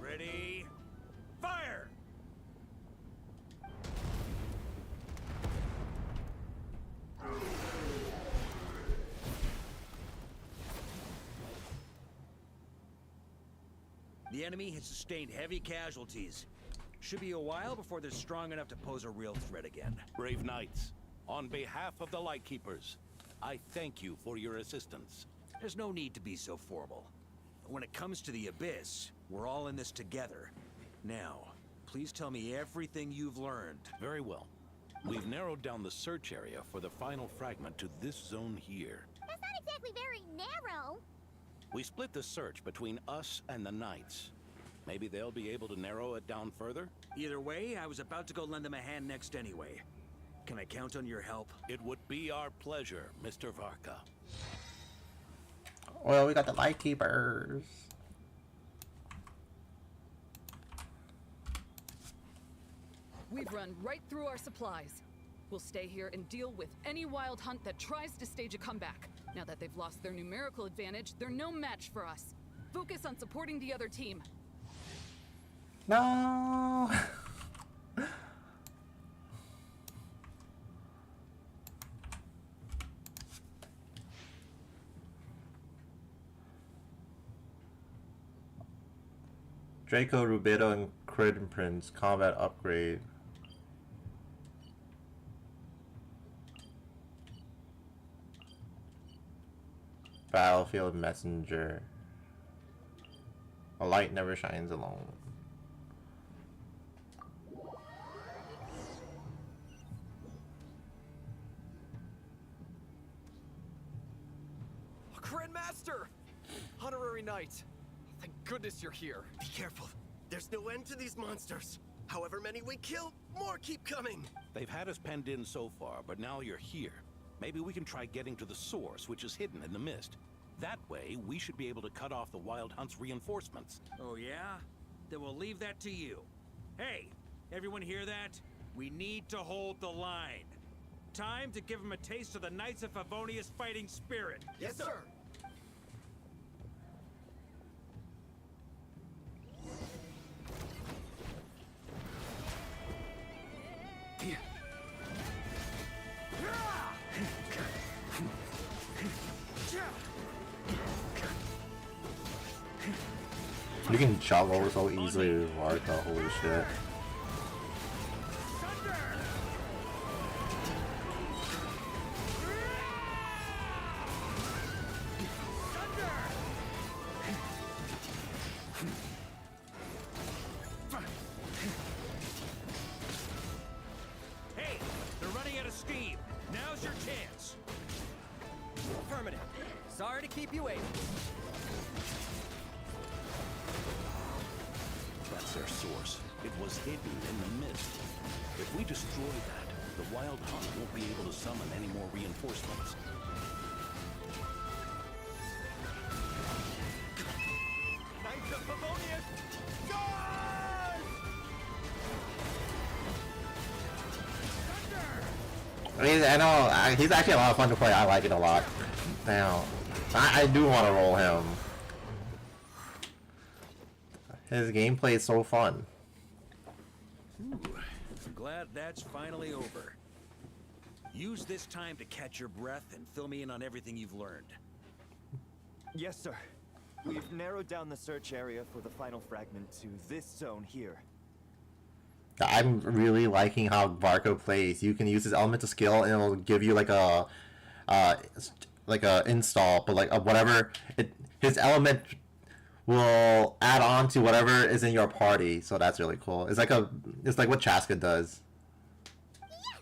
S5: Ready? Fire! The enemy has sustained heavy casualties. Should be a while before they're strong enough to pose a real threat again.
S16: Brave knights, on behalf of the Lightkeepers, I thank you for your assistance.
S5: There's no need to be so formal. When it comes to the Abyss, we're all in this together. Now, please tell me everything you've learned.
S16: Very well. We've narrowed down the search area for the final fragment to this zone here.
S3: That's not exactly very narrow.
S16: We split the search between us and the Knights. Maybe they'll be able to narrow it down further?
S5: Either way, I was about to go lend them a hand next anyway. Can I count on your help?
S16: It would be our pleasure, Mr. Varka.
S1: Well, we got the Lightkeepers.
S17: We've run right through our supplies. We'll stay here and deal with any wild hunt that tries to stage a comeback. Now that they've lost their numerical advantage, they're no match for us. Focus on supporting the other team.
S1: No. Draco, Rubedo, and Crimson Prince combat upgrade. Battlefield messenger. A light never shines alone.
S8: Grandmaster! Honorary Knight! Thank goodness you're here.
S18: Be careful. There's no end to these monsters. However many we kill, more keep coming.
S16: They've had us penned in so far, but now you're here. Maybe we can try getting to the source, which is hidden in the mist. That way, we should be able to cut off the Wild Hunt's reinforcements.
S5: Oh yeah? Then we'll leave that to you. Hey, everyone hear that? We need to hold the line. Time to give them a taste of the Knights of Favonius fighting spirit.
S18: Yes, sir.
S1: You can juggle so easily with Varka, holy shit.
S5: Hey, they're running out of steam. Now's your chance.
S19: Affirmative. Sorry to keep you waiting.
S16: That's their source. It was hidden in the mist. If we destroy that, the Wild Hunt won't be able to summon any more reinforcements.
S18: Knights of Favonius!
S1: I mean, I know he's actually a lot of fun to play. I like it a lot. Now, I do want to roll him. His gameplay is so fun.
S5: I'm glad that's finally over. Use this time to catch your breath and fill me in on everything you've learned.
S24: Yes, sir. We've narrowed down the search area for the final fragment to this zone here.
S1: I'm really liking how Varco plays. You can use his elemental skill and it'll give you like a install, but like whatever his element will add on to whatever is in your party. So that's really cool. It's like what Chaska does.
S3: Yes!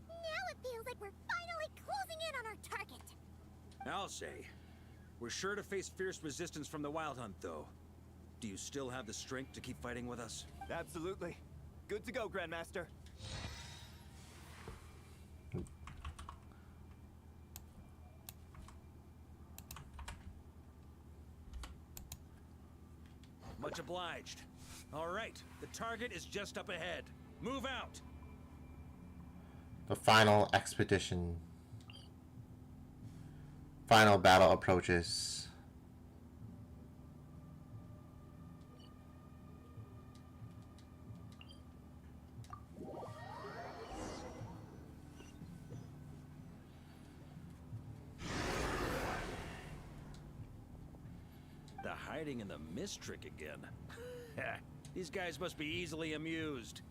S3: Now it feels like we're finally closing in on our target.
S5: I'll say. We're sure to face fierce resistance from the Wild Hunt, though. Do you still have the strength to keep fighting with us?
S24: Absolutely. Good to go, Grandmaster.
S5: Much obliged. All right, the target is just up ahead. Move out!
S1: The final expedition. Final battle approaches.
S5: The hiding in the mist trick again. These guys must be easily amused.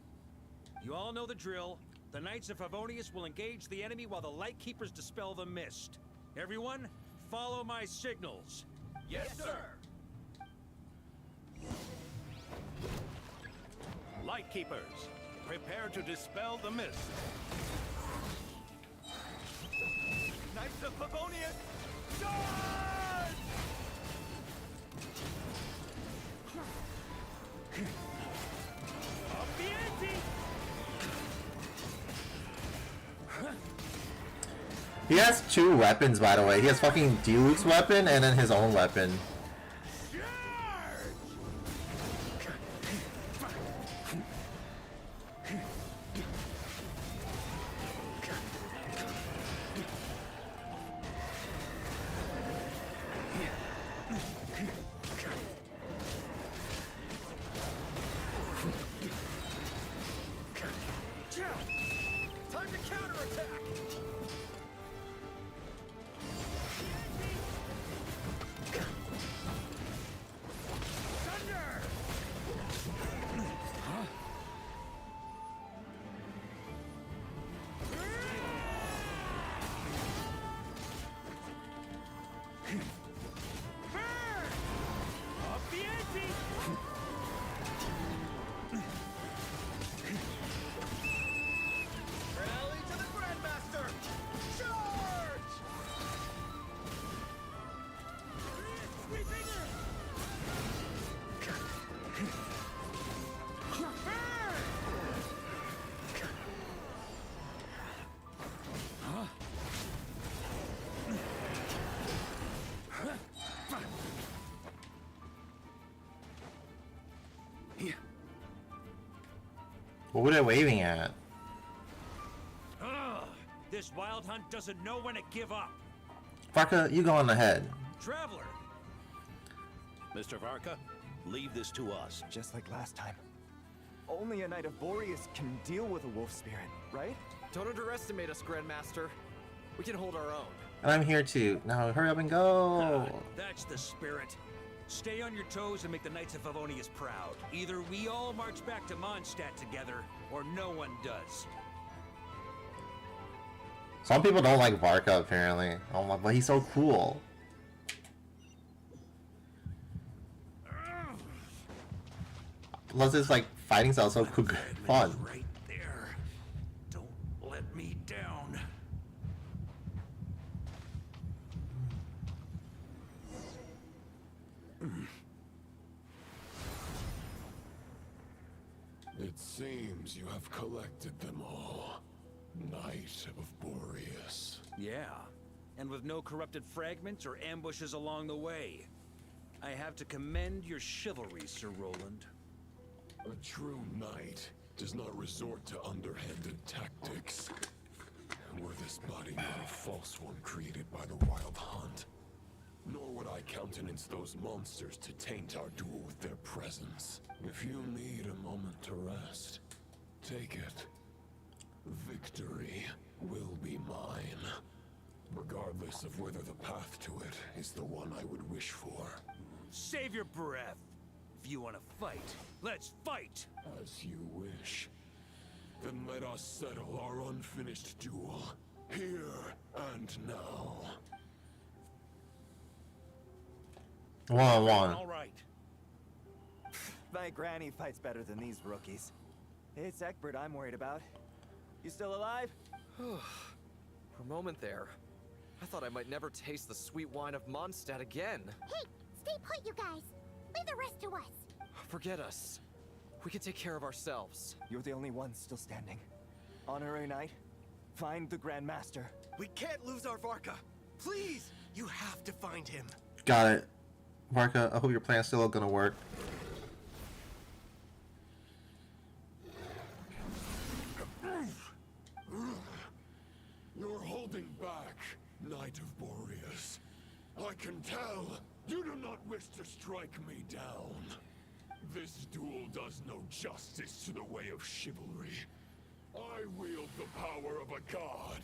S5: You all know the drill. The Knights of Favonius will engage the enemy while the Lightkeepers dispel the mist. Everyone, follow my signals.
S18: Yes, sir.
S16: Lightkeepers, prepare to dispel the mist.
S18: Knights of Favonius!
S1: He has two weapons, by the way. He has fucking Diluc's weapon and then his own weapon.
S13: Time to counterattack! Thunder! Huh? Burn! Up the ante! Rally to the Grandmaster! Charge! Sweeping Huh?
S1: What were they waving at?
S16: Ugh, this wild hunt doesn't know when to give up.
S1: Varka, you go on ahead.
S16: Traveler! Mr. Varka, leave this to us.
S24: Just like last time. Only a Knight of Boreas can deal with a wolf spirit, right?
S8: Don't underestimate us, Grandmaster. We can hold our own.
S1: And I'm here too. Now hurry up and go.
S16: That's the spirit. Stay on your toes and make the Knights of Favonius proud. Either we all march back to Mondstadt together, or no one does.
S1: Some people don't like Varka apparently. Oh my, but he's so cool. Plus his like fighting style is so cool, fun.
S16: Right there. Don't let me down.
S11: It seems you have collected them all. Knight of Boreas.
S21: Yeah, and with no corrupted fragments or ambushes along the way. I have to commend your chivalry, Sir Roland.
S11: A true knight does not resort to underhanded tactics. Were this body not a false one created by the Wild Hunt, nor would I countenance those monsters to taint our duel with their presence. If you need a moment to rest, take it. Victory will be mine, regardless of whether the path to it is the one I would wish for.
S21: Save your breath. If you want to fight, let's fight!
S11: As you wish. Then let us settle our unfinished duel, here and now.
S1: 1-on-1.
S21: All right.
S24: My granny fights better than these rookies. It's Egbert I'm worried about. You still alive?
S8: For a moment there, I thought I might never taste the sweet wine of Mondstadt again.
S3: Hey, stay put, you guys. Leave the rest to us.
S8: Forget us. We can take care of ourselves.
S24: You're the only one still standing. Honorary Knight, find the Grand Master.
S18: We can't lose our Varka. Please, you have to find him.
S1: Got it. Varka, I hope your plan's still gonna work.
S11: You're holding back, Knight of Boreas. I can tell you do not wish to strike me down. This duel does no justice to the way of chivalry. I wield the power of a god,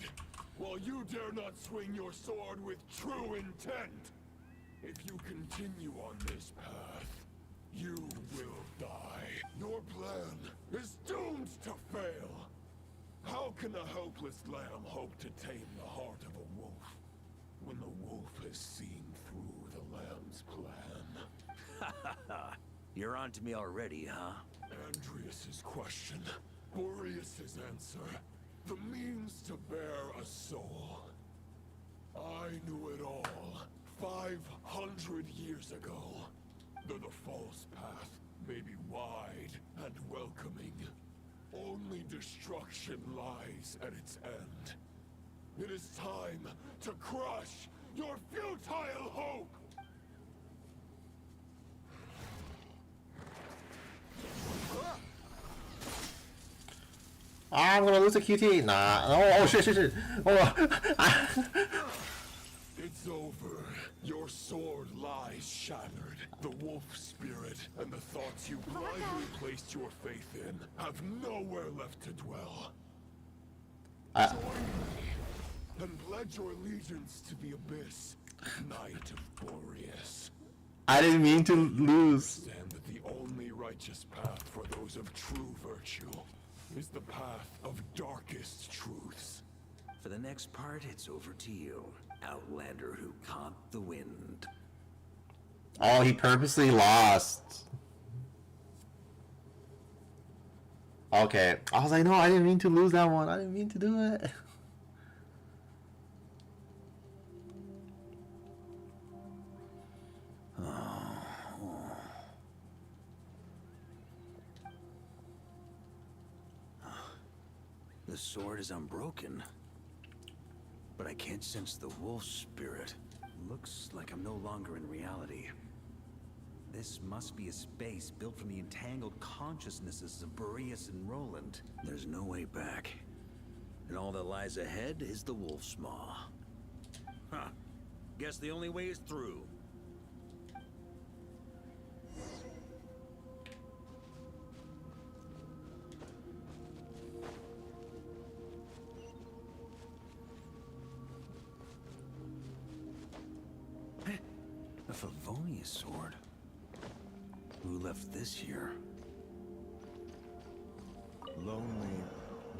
S11: while you dare not swing your sword with true intent. If you continue on this path, you will die. Your plan is doomed to fail. How can a helpless lamb hope to tame the heart of a wolf, when the wolf has seen through the lamb's plan?
S21: You're on to me already, huh?
S11: Andreas's question, Boreas's answer, the means to bear a soul. I knew it all 500 years ago. Though the false path may be wide and welcoming, only destruction lies at its end. It is time to crush your futile hope!
S1: I'm gonna lose a QT. Nah. Oh shit. Oh.
S11: It's over. Your sword lies shattered. The wolf spirit and the thoughts you blindly placed your faith in have nowhere left to dwell. Join me and pledge your allegiance to the Abyss, Knight of Boreas.
S1: I didn't mean to lose.
S11: Understand that the only righteous path for those of true virtue is the path of darkest truths.
S5: For the next part, it's over to you, Outlander who caught the wind.
S1: Oh, he purposely lost. Okay. I was like, no, I didn't mean to lose that one. I didn't mean to do it.
S5: The sword is unbroken, but I can't sense the wolf spirit. Looks like I'm no longer in reality. This must be a space built from the entangled consciousnesses of Boreas and Roland. There's no way back. And all that lies ahead is the wolf's maw. Huh. Guess the only way is through. A Favonius sword. Who left this here?
S22: Lonely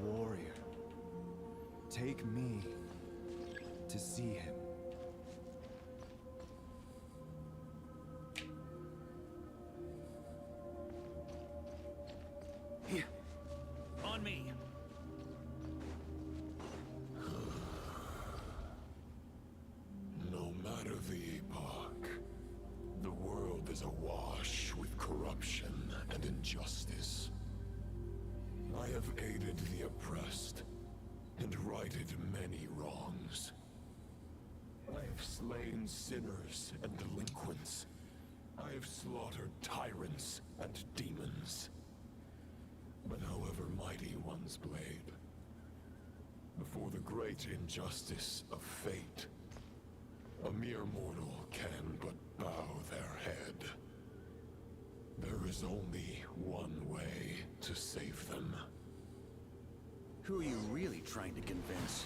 S22: warrior, take me to see him.
S5: Here. On me.
S11: No matter the epoch, the world is awash with corruption and injustice. I have aided the oppressed and righted many wrongs. I have slain sinners and delinquents. I have slaughtered tyrants and demons. But however mighty one's blade, before the great injustice of fate, a mere mortal can but bow their head. There is only one way to save them.
S5: Who are you really trying to convince?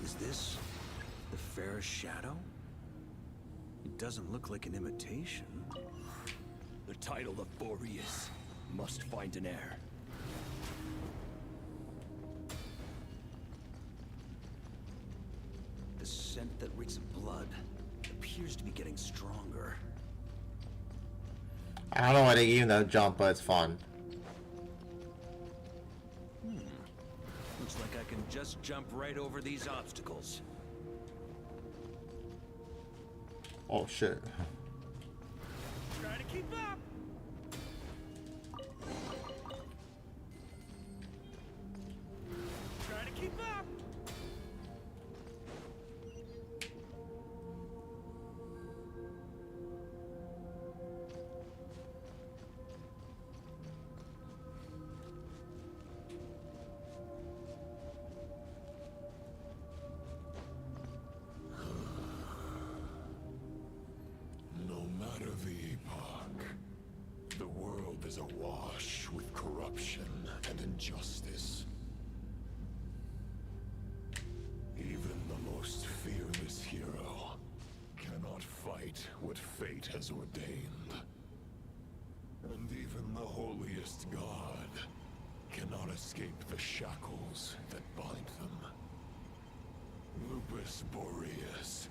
S5: Is this the fairest shadow? It doesn't look like an imitation.
S6: The title of Boreas must find an heir.
S5: The scent that reeks of blood appears to be getting stronger.
S1: I don't know why they gave him that jump, but it's fun.
S5: Looks like I can just jump right over these obstacles.
S1: Oh shit.
S6: Try to keep up! Try to keep up!
S11: is awash with corruption and injustice. Even the most fearless hero cannot fight what fate has ordained. And even the holiest god cannot escape the shackles that bind them. Lupus Boreas,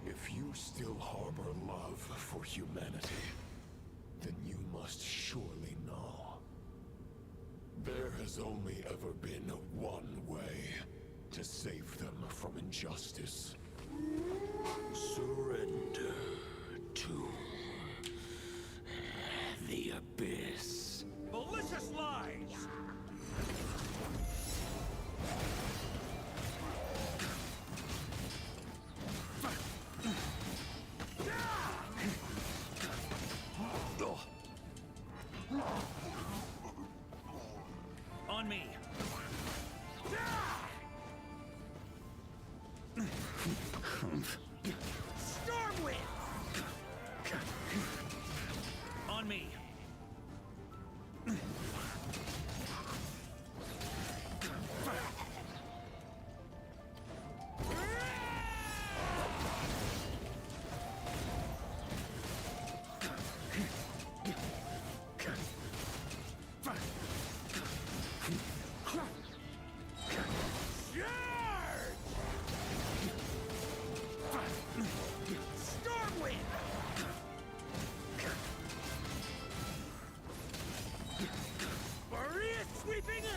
S11: if you still harbor love for humanity, then you must surely know. There has only ever been one way to save them from injustice. Surrender to the abyss.
S6: Malicious lies!
S21: On me.
S6: Stormwind!
S21: On me.
S6: Stormwind! Maria sweeping in!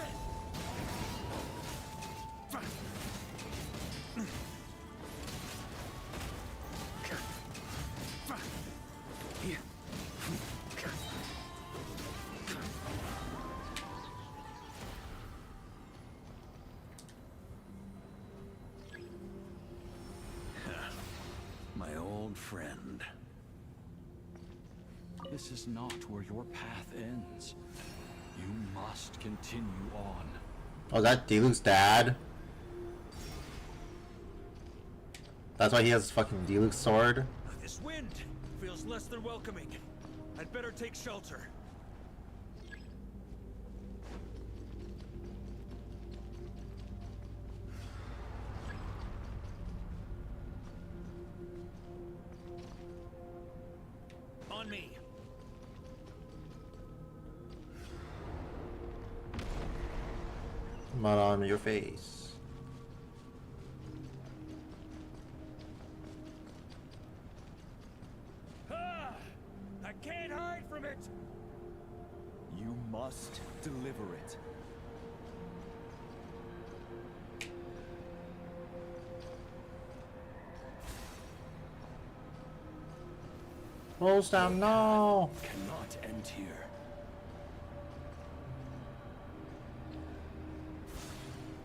S21: My old friend.
S10: This is not where your path ends. You must continue on.
S1: Oh, is that Diluc's dad? That's why he has fucking Diluc's sword?
S21: This wind feels less than welcoming. I'd better take shelter. On me.
S1: Mud on your face.
S6: Ah! I can't hide from it!
S24: You must deliver it.
S1: Rolls down, no!
S11: Cannot end here.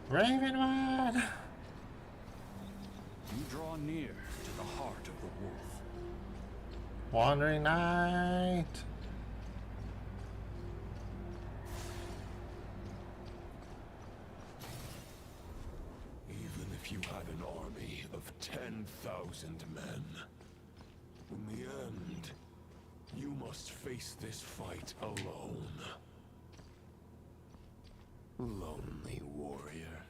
S1: Ravenwood!
S10: You draw near to the heart of the wolf.
S1: Wandering Knight!
S11: Even if you had an army of 10,000 men, in the end, you must face this fight alone. Lonely warrior.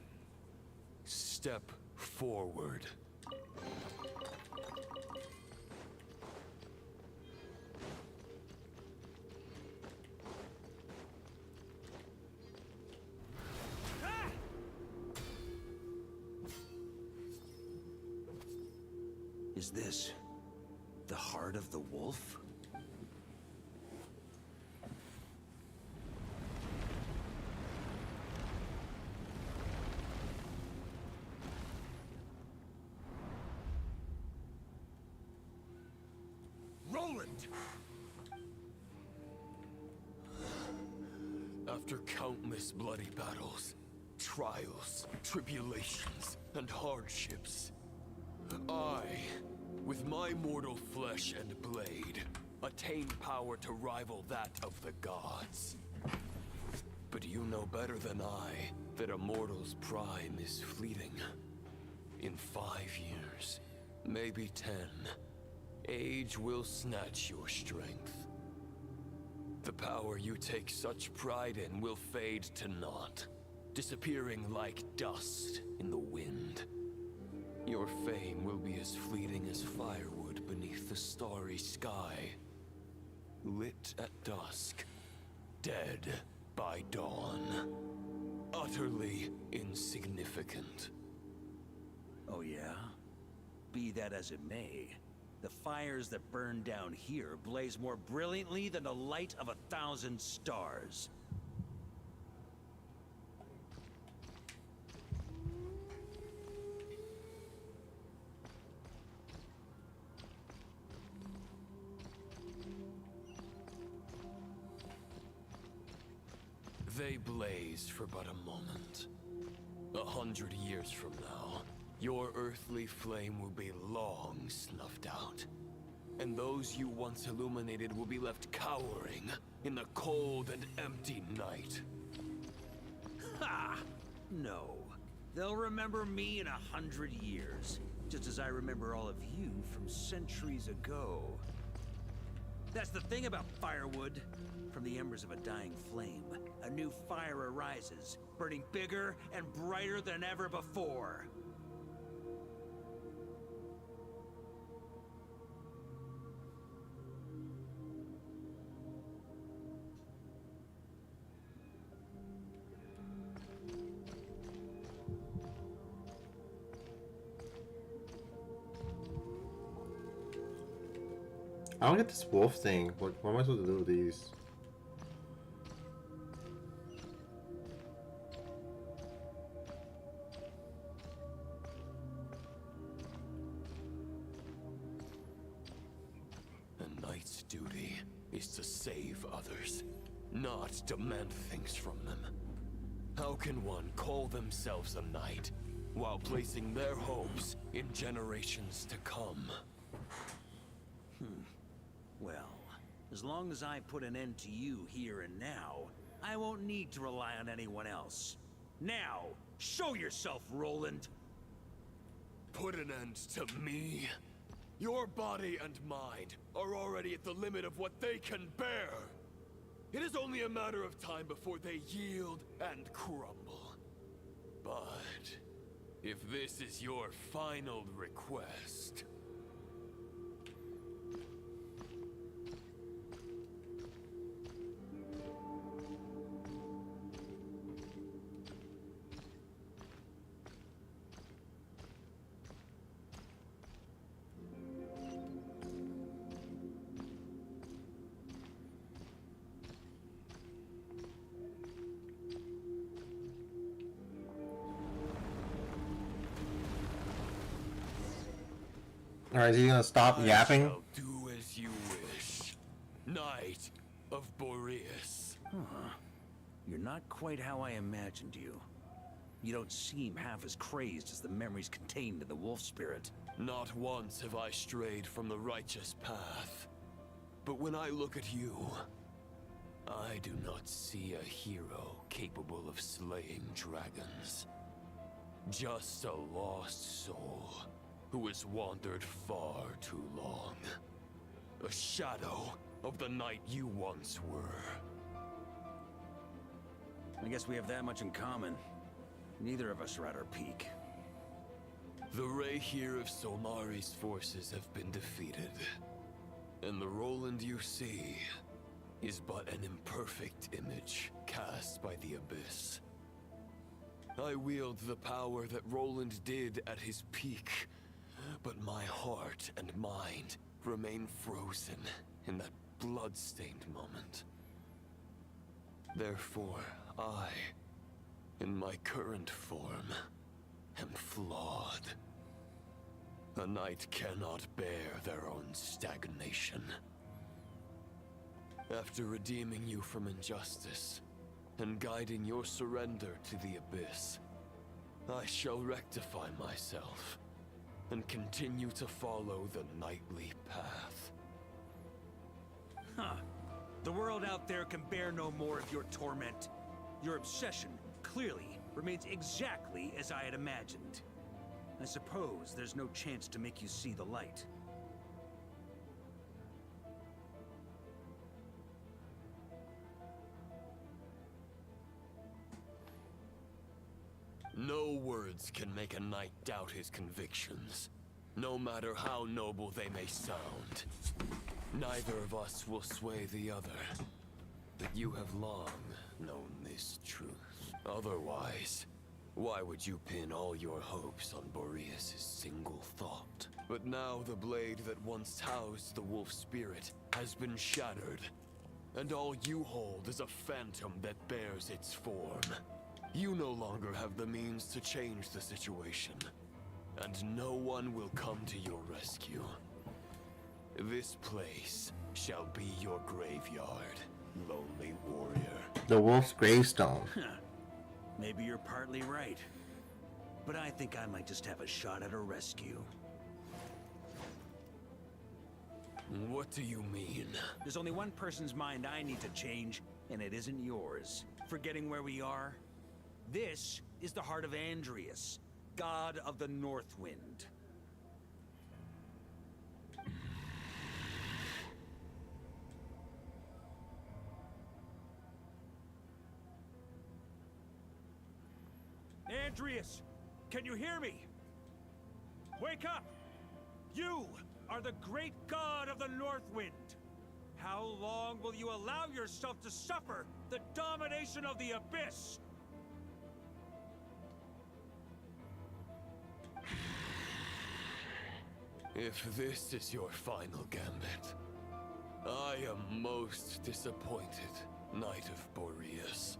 S11: Step forward.
S21: Is this the heart of the wolf?
S6: Roland!
S11: After countless bloody battles, trials, tribulations, and hardships, I, with my mortal flesh and blade, attained power to rival that of the gods. But you know better than I that a mortal's prime is fleeting. In 5 years, maybe 10, age will snatch your strength.
S6: The power you take such pride in will fade to naught, disappearing like dust in the wind. Your fame will be as fleeting as firewood beneath the starry sky, lit at dusk, dead by dawn, utterly insignificant.
S16: Oh yeah? Be that as it may, the fires that burn down here blaze more brilliantly than the light of 1,000 stars.
S6: They blaze for but a moment. 100 years from now, your earthly flame will be long snuffed out. And those you once illuminated will be left cowering in the cold and empty night.
S16: Ha! No. They'll remember me in 100 years, just as I remember all of you from centuries ago. That's the thing about firewood. From the embers of a dying flame, a new fire arises, burning bigger and brighter than ever before.
S1: I don't get this wolf thing. What am I supposed to do with these?
S6: A knight's duty is to save others, not demand things from them. How can one call themselves a knight while placing their hopes in generations to come?
S16: Well, as long as I put an end to you here and now, I won't need to rely on anyone else. Now, show yourself, Roland!
S6: Put an end to me? Your body and mind are already at the limit of what they can bear. It is only a matter of time before they yield and crumble. But if this is your final request...
S1: Alright, is he gonna stop yapping?
S6: Shall do as you wish, Knight of Boreas.
S16: Huh. You're not quite how I imagined you. You don't seem half as crazed as the memories contained in the wolf spirit.
S6: Not once have I strayed from the righteous path. But when I look at you, I do not see a hero capable of slaying dragons. Just a lost soul who has wandered far too long. A shadow of the knight you once were.
S16: I guess we have that much in common. Neither of us are at our peak.
S6: The Rayhir of Solmari's forces have been defeated. And the Roland you see is but an imperfect image cast by the Abyss. I wield the power that Roland did at his peak, but my heart and mind remain frozen in that blood-stained moment. Therefore, I, in my current form, am flawed. A knight cannot bear their own stagnation. After redeeming you from injustice, and guiding your surrender to the Abyss, I shall rectify myself, and continue to follow the knightly path.
S16: Huh. The world out there can bear no more of your torment. Your obsession, clearly, remains exactly as I had imagined. I suppose there's no chance to make you see the light.
S6: No words can make a knight doubt his convictions, no matter how noble they may sound. Neither of us will sway the other, but you have long known this truth. Otherwise, why would you pin all your hopes on Boreas' single thought? But now the blade that once housed the wolf spirit has been shattered, and all you hold is a phantom that bears its form. You no longer have the means to change the situation, and no one will come to your rescue. This place shall be your graveyard, lonely warrior.
S1: The wolf's gravestone.
S16: Maybe you're partly right, but I think I might just have a shot at a rescue.
S6: What do you mean?
S16: There's only one person's mind I need to change, and it isn't yours. Forgetting where we are? This is the heart of Andreas, god of the North Wind. Andreas, can you hear me? Wake up! You are the great god of the North Wind. How long will you allow yourself to suffer the domination of the Abyss?
S6: If this is your final gambit, I am most disappointed, Knight of Boreas.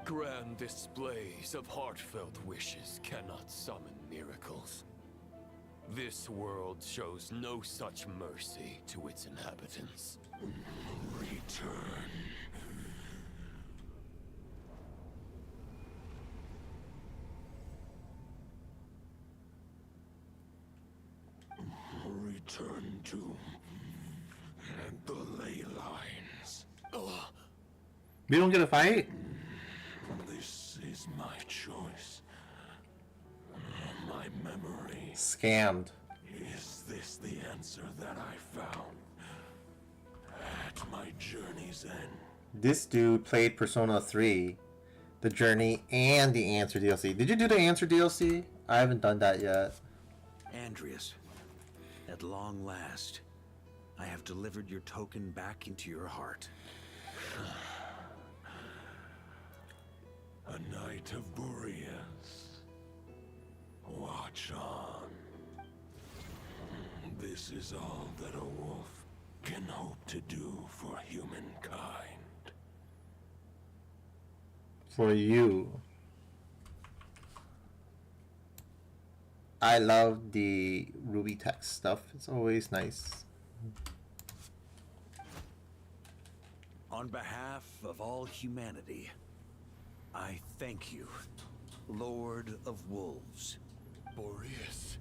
S6: Grand displays of heartfelt wishes cannot summon miracles. This world shows no such mercy to its inhabitants.
S11: Return. Return to the ley lines.
S1: We don't get a fight?
S11: This is my choice. My memory.
S1: Scammed.
S11: Is this the answer that I found at my journey's end?
S1: This dude played Persona 3, the Journey, and the Answer DLC. Did you do the Answer DLC? I haven't done that yet.
S16: Andreas, at long last, I have delivered your token back into your heart.
S11: A knight of Boreas. Watch on. This is all that a wolf can hope to do for humankind.
S1: For you. I love the Ruby text stuff. It's always nice.
S16: On behalf of all humanity, I thank you, Lord of Wolves.
S6: Boreas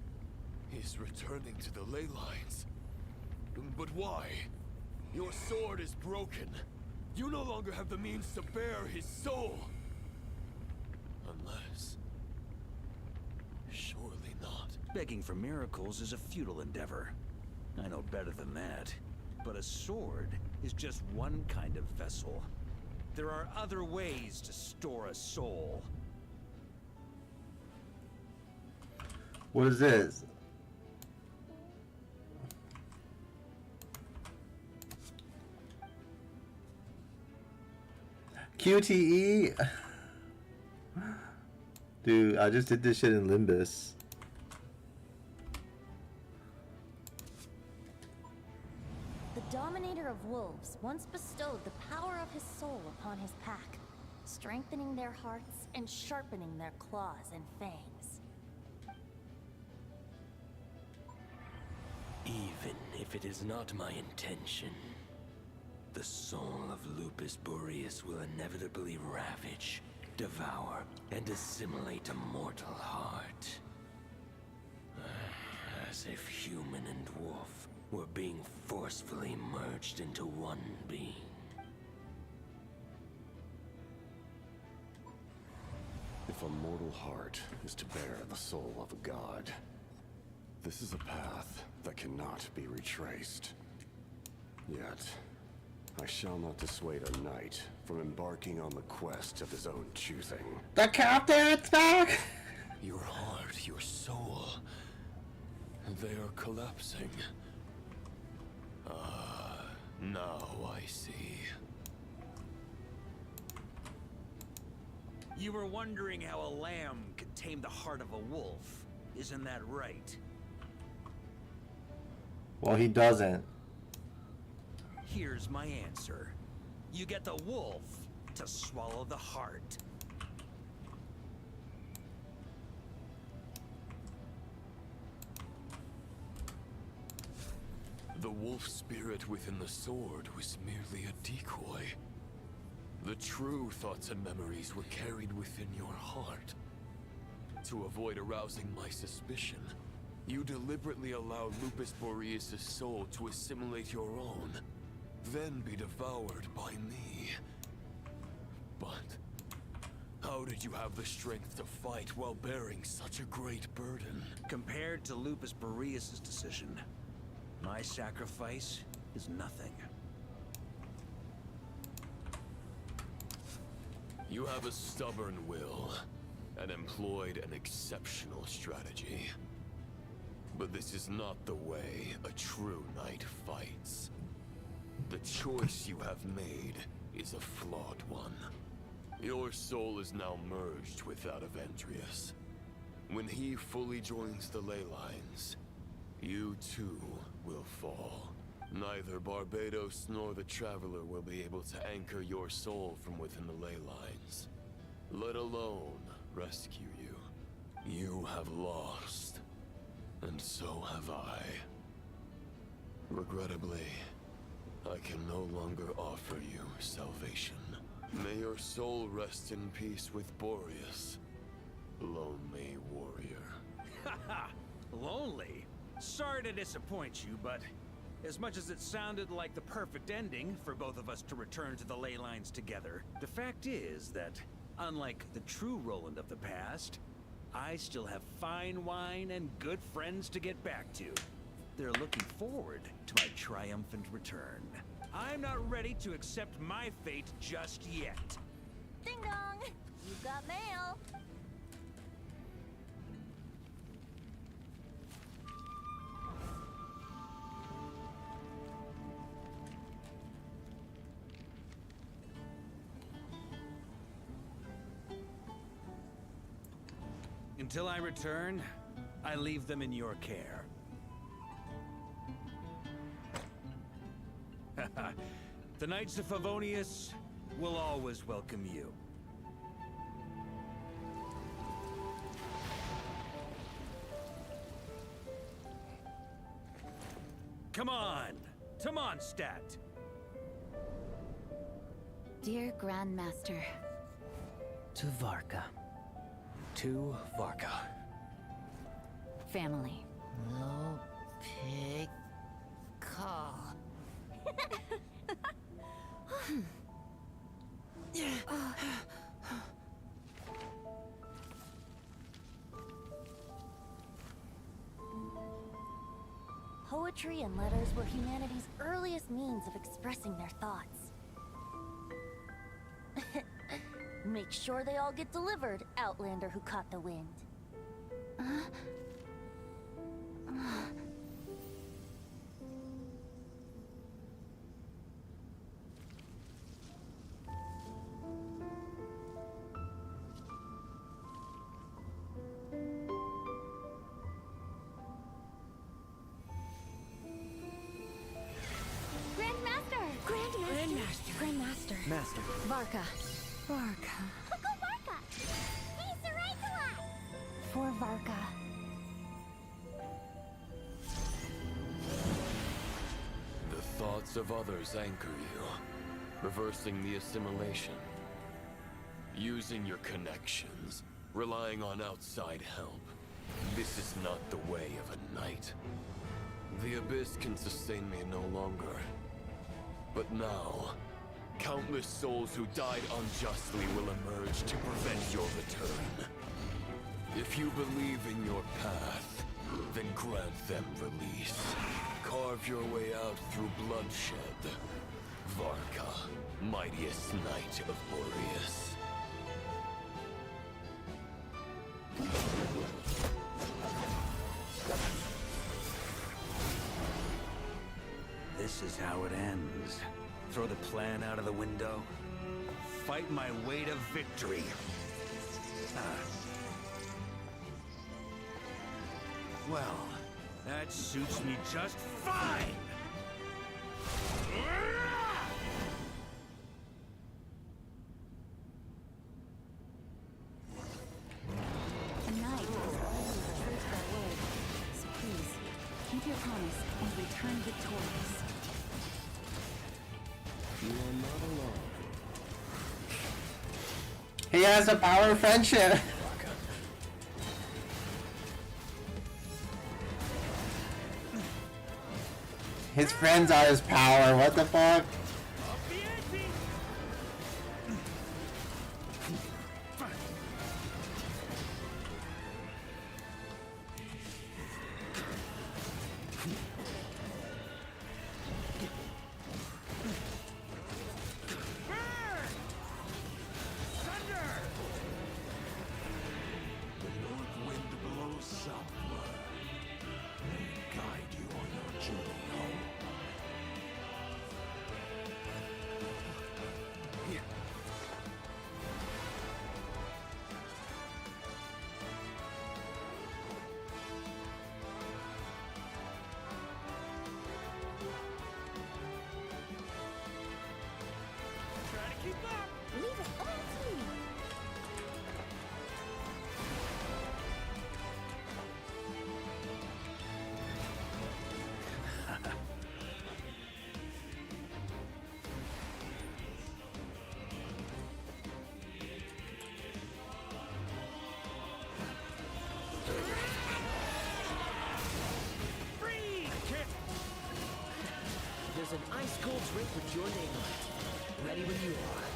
S6: is returning to the ley lines. But why? Your sword is broken. You no longer have the means to bear his soul. Unless... surely not.
S16: Begging for miracles is a futile endeavor. I know better than that. But a sword is just one kind of vessel. There are other ways to store a soul.
S1: What is this? QTE? Dude, I just did this shit in Limbus.
S12: The Dominator of Wolves once bestowed the power of his soul upon his pack, strengthening their hearts and sharpening their claws and fangs.
S9: Even if it is not my intention, the soul of Lupus Boreas will inevitably ravage, devour, and assimilate a mortal heart. As if human and wolf were being forcefully merged into one being.
S15: If a mortal heart is to bear the soul of a god, this is a path that cannot be retraced. Yet, I shall not dissuade a knight from embarking on the quest of his own choosing.
S1: The captain's back!
S6: Your heart, your soul, they are collapsing. Now I see.
S16: You were wondering how a lamb could tame the heart of a wolf, isn't that right?
S1: Well, he doesn't.
S16: Here's my answer. You get the wolf to swallow the heart.
S6: The wolf spirit within the sword was merely a decoy. The true thoughts and memories were carried within your heart. To avoid arousing my suspicion, you deliberately allowed Lupus Boreas' soul to assimilate your own, then be devoured by me. But how did you have the strength to fight while bearing such a great burden?
S16: Compared to Lupus Boreas' decision, my sacrifice is nothing.
S6: You have a stubborn will and employed an exceptional strategy. But this is not the way a true knight fights. The choice you have made is a flawed one. Your soul is now merged with that of Andreas. When he fully joins the ley lines, you too will fall. Neither Barbados nor the Traveler will be able to anchor your soul from within the ley lines, let alone rescue you. You have lost, and so have I. Regrettably, I can no longer offer you salvation. May your soul rest in peace with Boreas, lonely warrior.
S16: Haha! Lonely? Sorry to disappoint you, but as much as it sounded like the perfect ending for both of us to return to the ley lines together, the fact is that, unlike the true Roland of the past, I still have fine wine and good friends to get back to. They're looking forward to my triumphant return. I'm not ready to accept my fate just yet.
S3: Ding dong! You've got mail!
S16: Until I return, I leave them in your care. The Knights of Favonius will always welcome you. Come on! To Mondstadt!
S12: Dear Grandmaster.
S4: To Varka. To Varka.
S12: Family.
S4: No pig call.
S12: Poetry and letters were humanity's earliest means of expressing their thoughts. Make sure they all get delivered, Outlander who caught the wind.
S17: Grandmaster.
S24: Master.
S17: Varka.
S3: Go Varka! He's the right one!
S12: For Varka.
S6: The thoughts of others anchor you, reversing the assimilation. Using your connections, relying on outside help. This is not the way of a knight. The Abyss can sustain me no longer. But now, countless souls who died unjustly will emerge to prevent your return. If you believe in your path, then grant them release. Carve your way out through bloodshed. Varka, mightiest knight of Boreas.
S21: This is how it ends. Throw the plan out of the window. Fight my way to victory. Well, that suits me just fine!
S7: Tonight is always true to our word. So please, keep your promise and return victorious.
S15: You are not alone.
S1: He has the power of friendship. His friends are his power. What the fuck?
S3: Leave it all to me.
S4: There's an ice cold drink with your name on it. Ready when you are.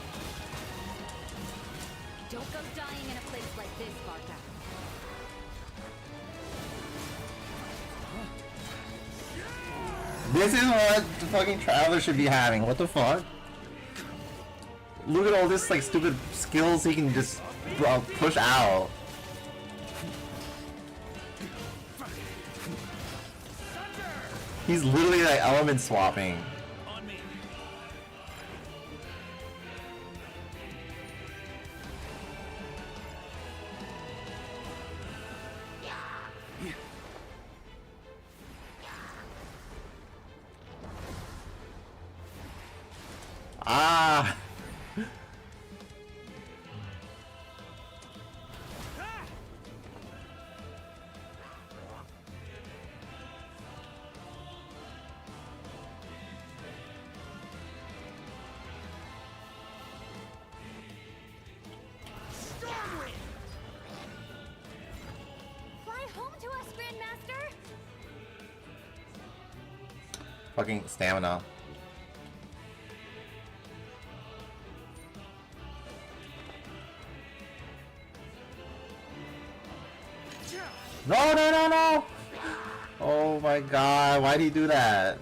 S7: Don't go dying in a place like this, Varka.
S1: This is what the fucking Traveler should be having. What the fuck? Look at all this like stupid skills he can just push out. He's literally like element swapping. Ah!
S3: Fly home to us, Grandmaster.
S1: Fucking stamina. No, no, no, no! Oh my god, why'd he do that?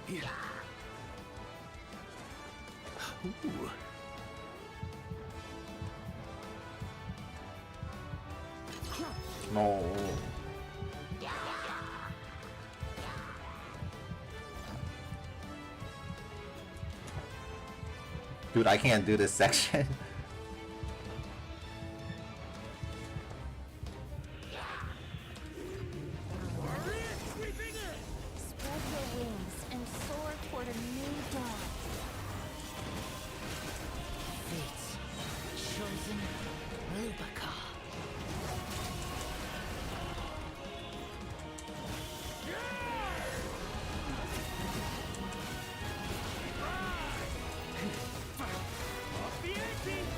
S1: No. Dude, I can't do this section.
S3: Spread your wings and soar toward a new dawn. Fate's chosen Rubicon.
S16: Off the 18!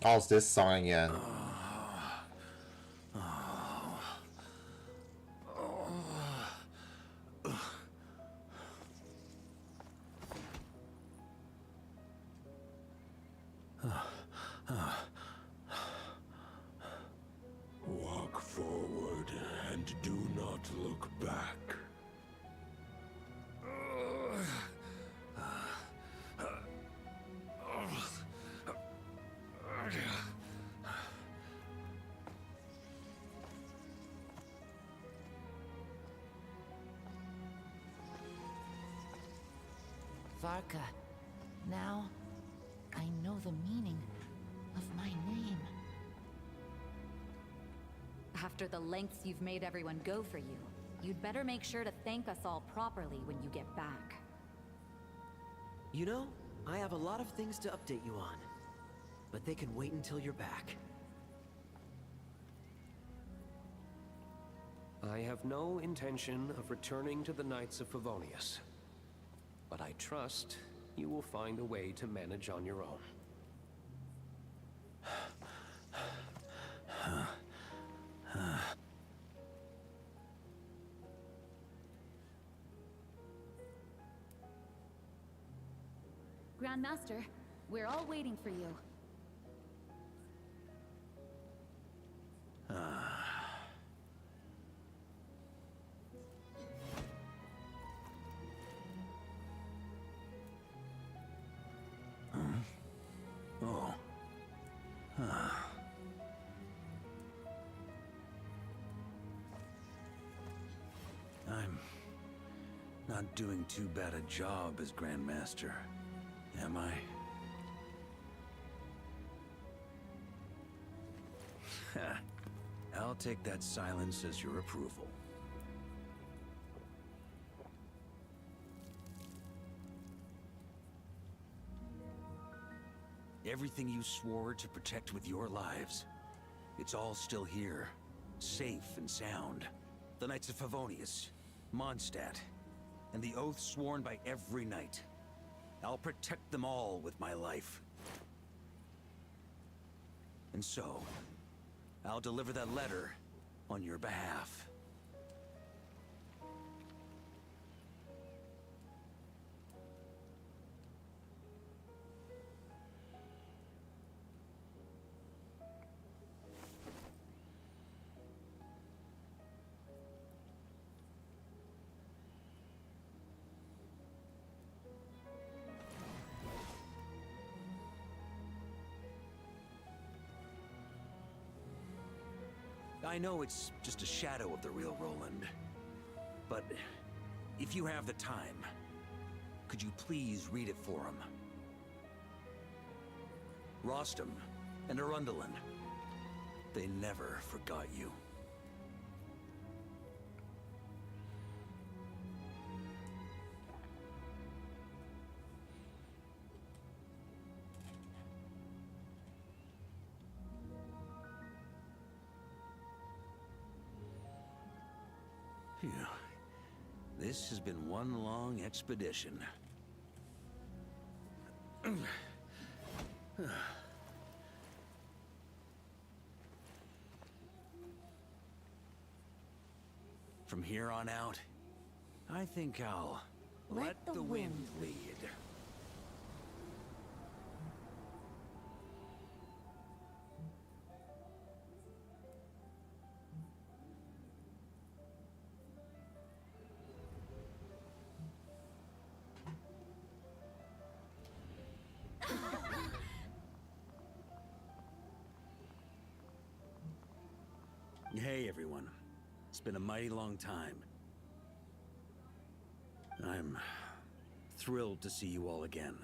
S1: Oh, it's this song again.
S11: Walk forward and do not look back.
S2: Varka, now I know the meaning of my name.
S7: After the lengths you've made everyone go for you, you'd better make sure to thank us all properly when you get back.
S14: You know, I have a lot of things to update you on, but they can wait until you're back.
S20: I have no intention of returning to the Knights of Favonius, but I trust you will find a way to manage on your own.
S7: Grandmaster, we're all waiting for you.
S21: Oh. I'm not doing too bad a job as Grandmaster, am I? I'll take that silence as your approval. Everything you swore to protect with your lives, it's all still here, safe and sound. The Knights of Favonius, Mondstadt, and the oath sworn by every knight. I'll protect them all with my life. And so, I'll deliver that letter on your behalf. I know it's just a shadow of the real Roland, but if you have the time, could you please read it for him? Rostam and Arundelen, they never forgot you. Phew. This has been one long expedition. From here on out, I think I'll let the wind lead. Hey everyone, it's been a mighty long time. I'm thrilled to see you all again.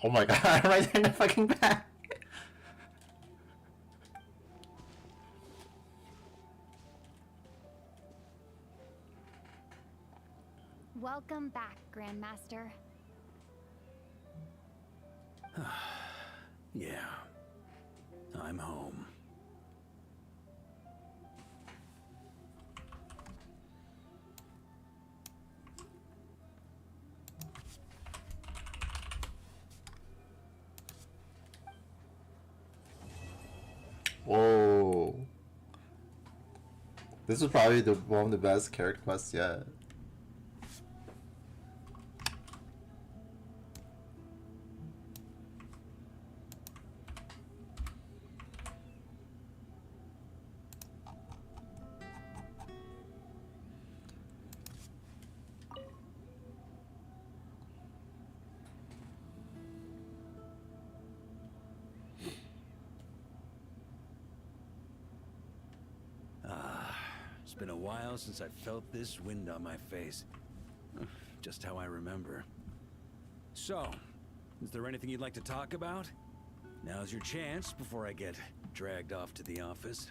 S1: Oh my god, right in the fucking back.
S3: Welcome back, Grandmaster.
S21: Yeah, I'm home.
S1: This is probably one of the best character quests yet.
S21: It's been a while since I felt this wind on my face. Just how I remember. So, is there anything you'd like to talk about? Now's your chance before I get dragged off to the office.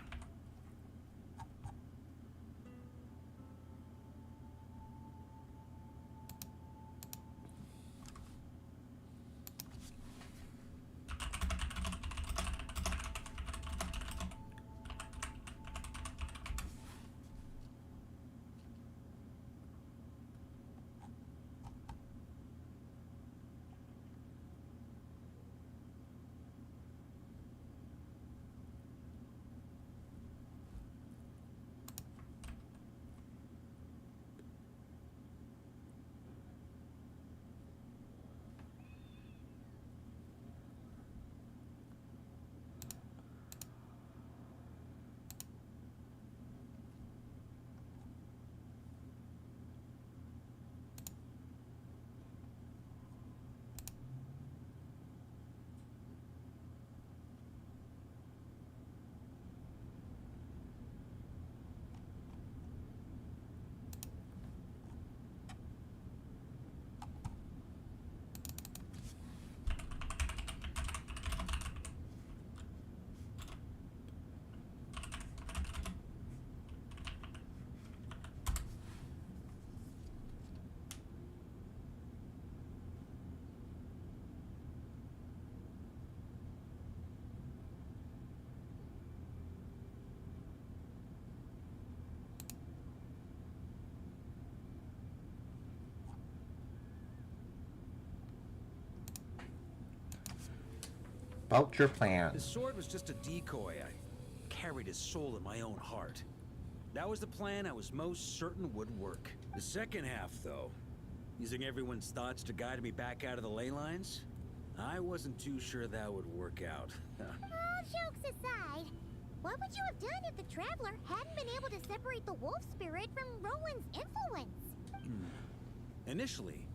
S1: About your plan.
S21: His sword was just a decoy. I carried his soul in my own heart. That was the plan I was most certain would work. The second half, though, using everyone's thoughts to guide me back out of the ley lines, I wasn't too sure that would work out.
S3: All jokes aside, what would you have done if the Traveler hadn't been able to separate the wolf spirit from Roland's influence?
S21: Initially,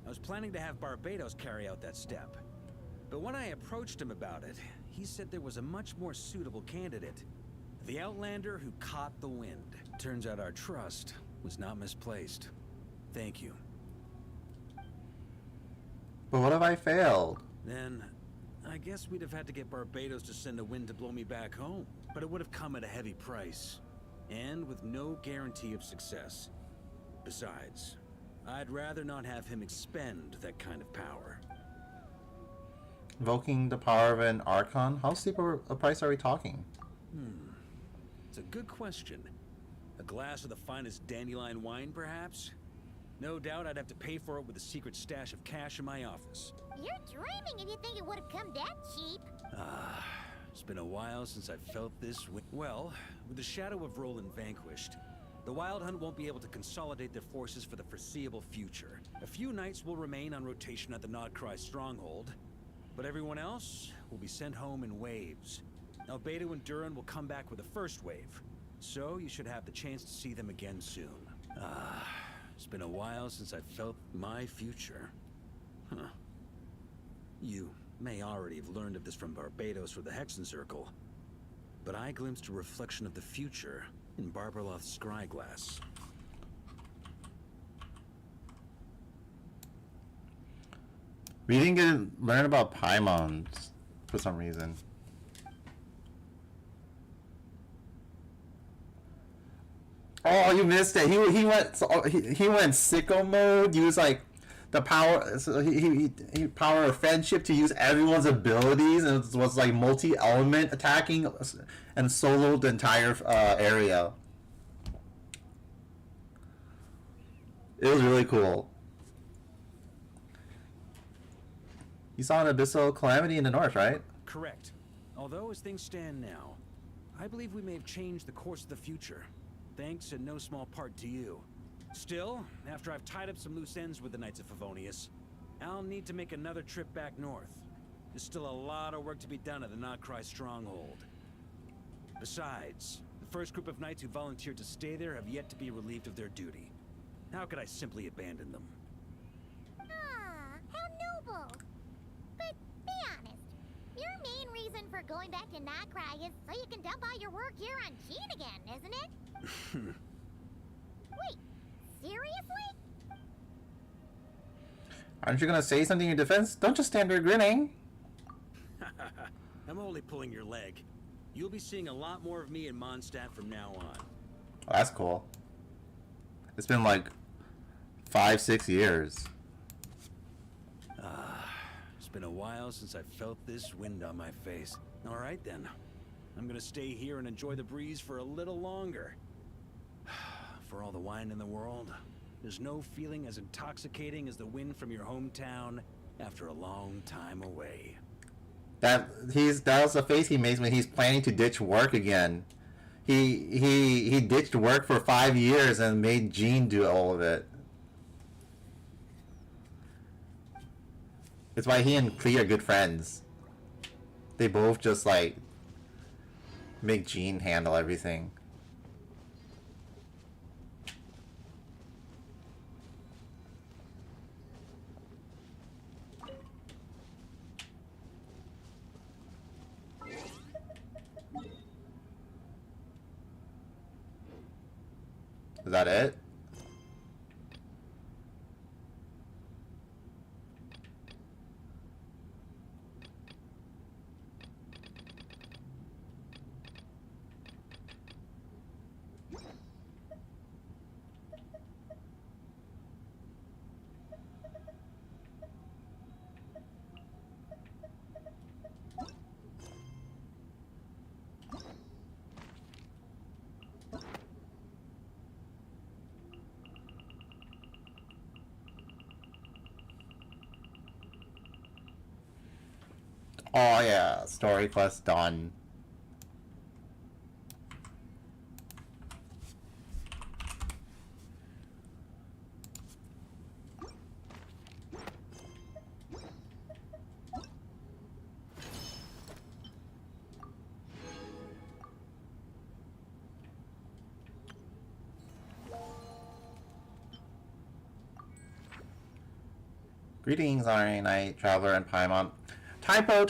S21: I was planning to have Barbados carry out that step. But when I approached him about it, he said there was a much more suitable candidate. The Outlander who caught the wind. Turns out our trust was not misplaced. Thank you.
S1: But what if I failed?
S21: Then, I guess we'd have had to get Barbados to send a wind to blow me back home. But it would have come at a heavy price. And with no guarantee of success. Besides, I'd rather not have him expend that kind of power.
S1: Invoking the power of an Archon? How steep a price are we talking?
S21: It's a good question. A glass of the finest dandelion wine, perhaps? No doubt I'd have to pay for it with a secret stash of cash in my office.
S3: You're dreaming if you think it would have come that cheap.
S21: It's been a while since I felt this way. Well, with the shadow of Roland vanquished, the Wild Hunt won't be able to consolidate their forces for the foreseeable future. A few knights will remain on rotation at the Nodcry stronghold, but everyone else will be sent home in waves. Albedo and Duran will come back with the first wave, so you should have the chance to see them again soon. It's been a while since I felt my future. You may already have learned of this from Barbados or the Hexen Circle, but I glimpsed a reflection of the future in Barbarloth's scryglass.
S1: We didn't get to learn about Paimons for some reason. Oh, you missed it. He went sicko mode. Used like the power. So he power of friendship to use everyone's abilities, and it was like multi-element attacking and soloed the entire area. It was really cool. You saw an abyssal calamity in the north, right?
S21: Correct. Although, as things stand now, I believe we may have changed the course of the future.
S16: Thanks in no small part to you. Still, after I've tied up some loose ends with the Knights of Favonius, I'll need to make another trip back north. There's still a lot of work to be done at the Notcry stronghold. Besides, the first group of knights who volunteered to stay there have yet to be relieved of their duty. How could I simply abandon them?
S3: Ah, how noble. But be honest, your main reason for going back to Notcry is so you can dump all your work here on Gene again, isn't it? Wait, seriously?
S1: Aren't you gonna say something in defense? Don't just stand there grinning.
S16: I'm only pulling your leg. You'll be seeing a lot more of me in Mondstadt from now on.
S1: Oh, that's cool. It's been like 5-6 years.
S16: It's been a while since I felt this wind on my face. All right then. I'm gonna stay here and enjoy the breeze for a little longer. For all the wine in the world, there's no feeling as intoxicating as the wind from your hometown after a long time away.
S1: That was the face he makes when he's planning to ditch work again. He ditched work for 5 years and made Gene do all of it. It's why he and Klee are good friends. They both just like make Gene handle everything. Is that it? Oh yeah, story quest done. Greetings, Honorary Knight, Traveler, and Paimon. Typo!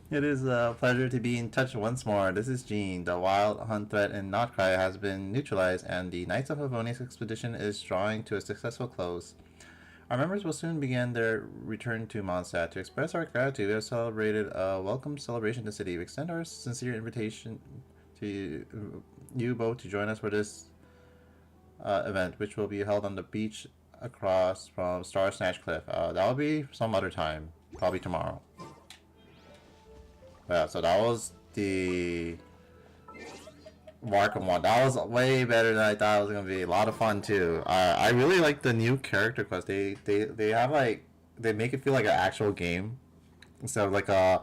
S1: It is a pleasure to be in touch once more. This is Gene. The wild hunt threat in Notcry has been neutralized, and the Knights of Favonius expedition is drawing to a successful close. Our members will soon begin their return to Mondstadt. To express our gratitude, we have celebrated a welcome celebration in the city. We extend our sincere invitation to you both to join us for this event, which will be held on the beach across from Star Snatch Cliff. That will be some other time, probably tomorrow. Yeah, so that was the Markham one. That was way better than I thought it was gonna be. A lot of fun too. I really like the new character quest. They have like, they make it feel like an actual game instead of like a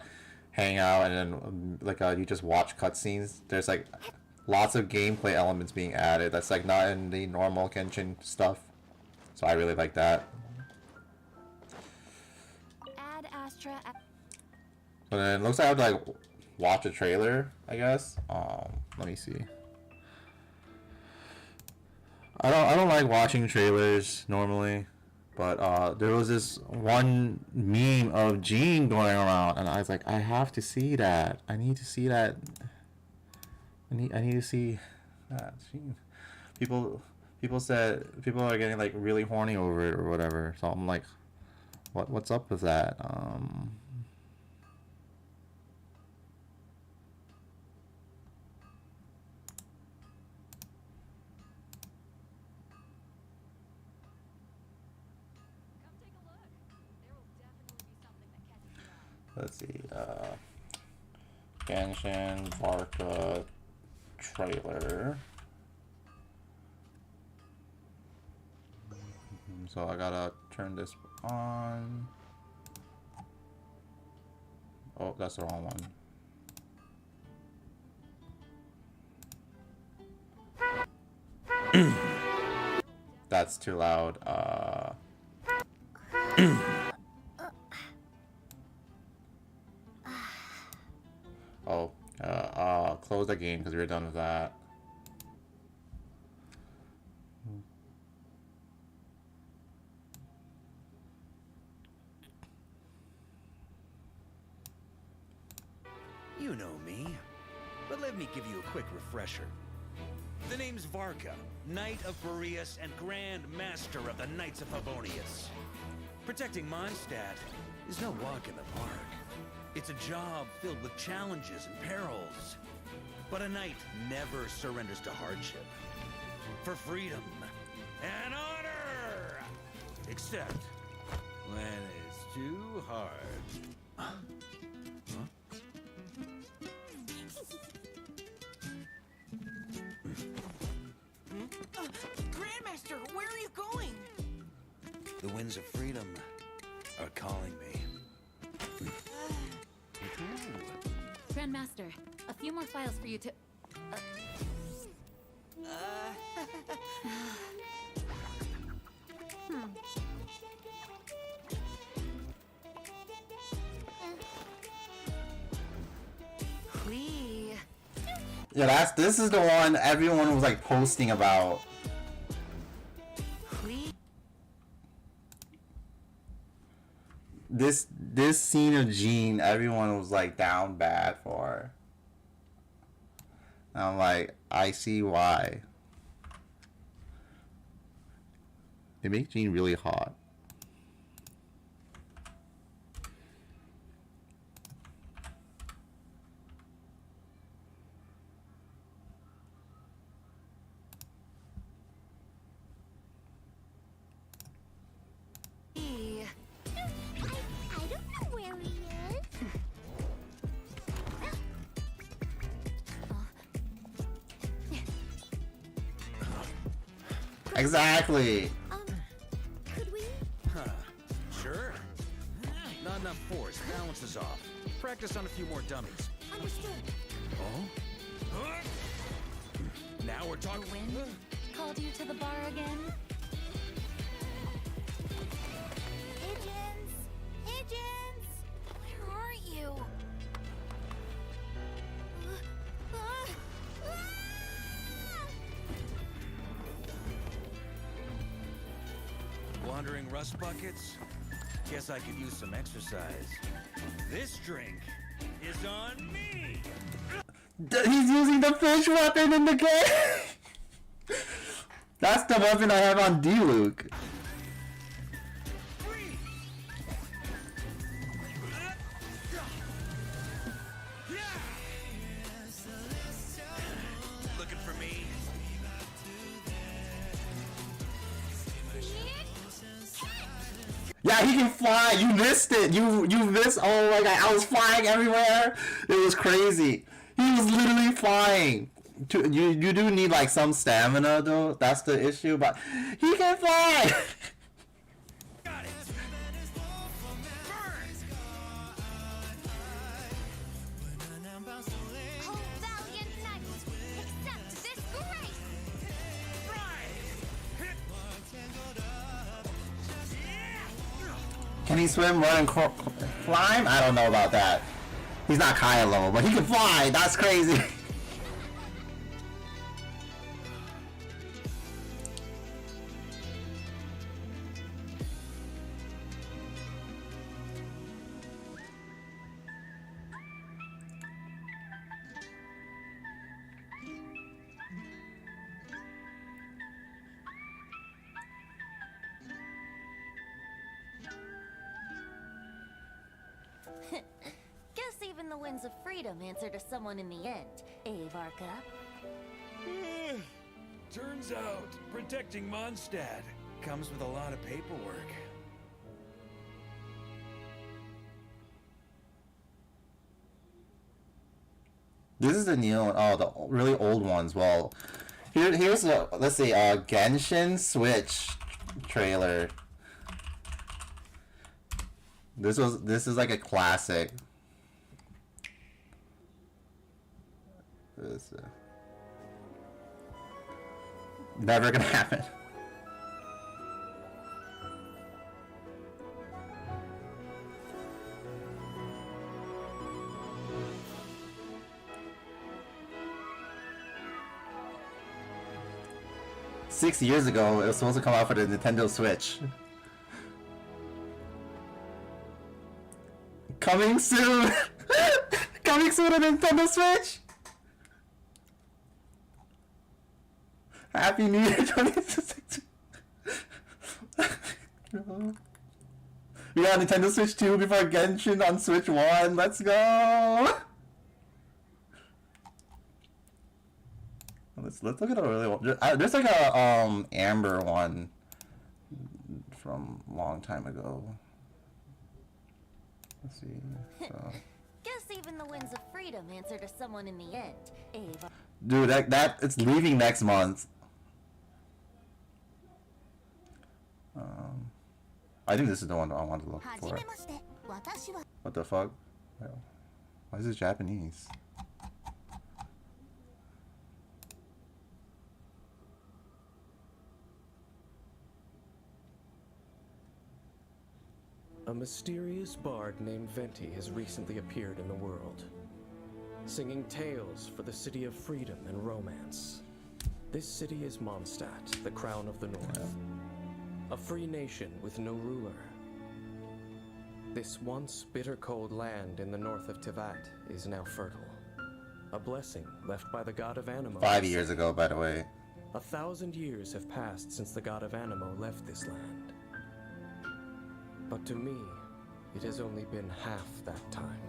S1: hangout and then like you just watch cutscenes. There's like lots of gameplay elements being added. That's like not in the normal Genshin stuff. So I really like that.
S7: Add Astra.
S1: So then it looks like I have to like watch a trailer, I guess. Let me see. I don't like watching trailers normally, but there was this one meme of Gene going around, and I was like, I have to see that. I need to see that. I need to see that. Gene. People are getting like really horny over it or whatever. So I'm like, what's up with that? Let's see, Genshin Barca trailer. So I gotta turn this on. Oh, that's the wrong one. That's too loud. Close the game because we're done with that.
S16: You know me, but let me give you a quick refresher. The name's Varka, Knight of Boreas and Grand Master of the Knights of Favonius. Protecting Mondstadt is no walk in the park. It's a job filled with challenges and perils. But a knight never surrenders to hardship. For freedom and honor! Except when it's too hard.
S4: Grandmaster, where are you going?
S16: The winds of freedom are calling me.
S7: Grandmaster, a few more files for you to...
S1: Yeah, this is the one everyone was like posting about. This scene of Jean, everyone was like down bad for. And I'm like, I see why. They make Jean really hot. Exactly.
S16: Could we? Huh. Sure. Not enough force. Balance is off. Practice on a few more dummies.
S12: Understood.
S16: Oh? Now we're talking.
S7: The wind called you to the bar again?
S3: Pigeons! Pigeons! Where are you?
S16: Wandering rust buckets? Guess I could use some exercise. This drink is on me!
S1: He's using the fish weapon in the game! That's the weapon I have on D-Luke.
S16: Looking for me?
S1: Yeah, he can fly. You missed it. You missed. Oh my god, I was flying everywhere. It was crazy. He was literally flying. You do need like some stamina though. That's the issue. But he can fly. Can he swim, run, and climb? I don't know about that. He's not Kylo, but he can fly. That's crazy.
S12: Guess even the winds of freedom answer to someone in the end, eh, Varka?
S16: Turns out, protecting Mondstadt comes with a lot of paperwork.
S1: This is the new, the really old ones. Well, here's the, let's see, Genshin Switch trailer. This is like a classic. Never gonna happen. $6 years ago, it was supposed to come out for the Nintendo Switch. Coming soon! Coming soon on Nintendo Switch! Happy New Year 2016! We got Nintendo Switch 2 before Genshin on Switch 1. Let's go! Let's look at a really old. There's like a Amber one from a long time ago. Let's see. So.
S3: Guess even the winds of freedom answer to someone in the end. Ava.
S1: Dude, that it's leaving next month. I think this is the one I want to look for. What the fuck? Why is this Japanese?
S22: A mysterious bard named Venti has recently appeared in the world, singing tales for the city of freedom and romance. This city is Mondstadt, the crown of the north. A free nation with no ruler. This once bitter cold land in the north of Tivat is now fertile. A blessing left by the god of Anemo.
S1: 5 years ago, by the way.
S22: 1,000 years have passed since the god of Anemo left this land. But to me, it has only been half that time.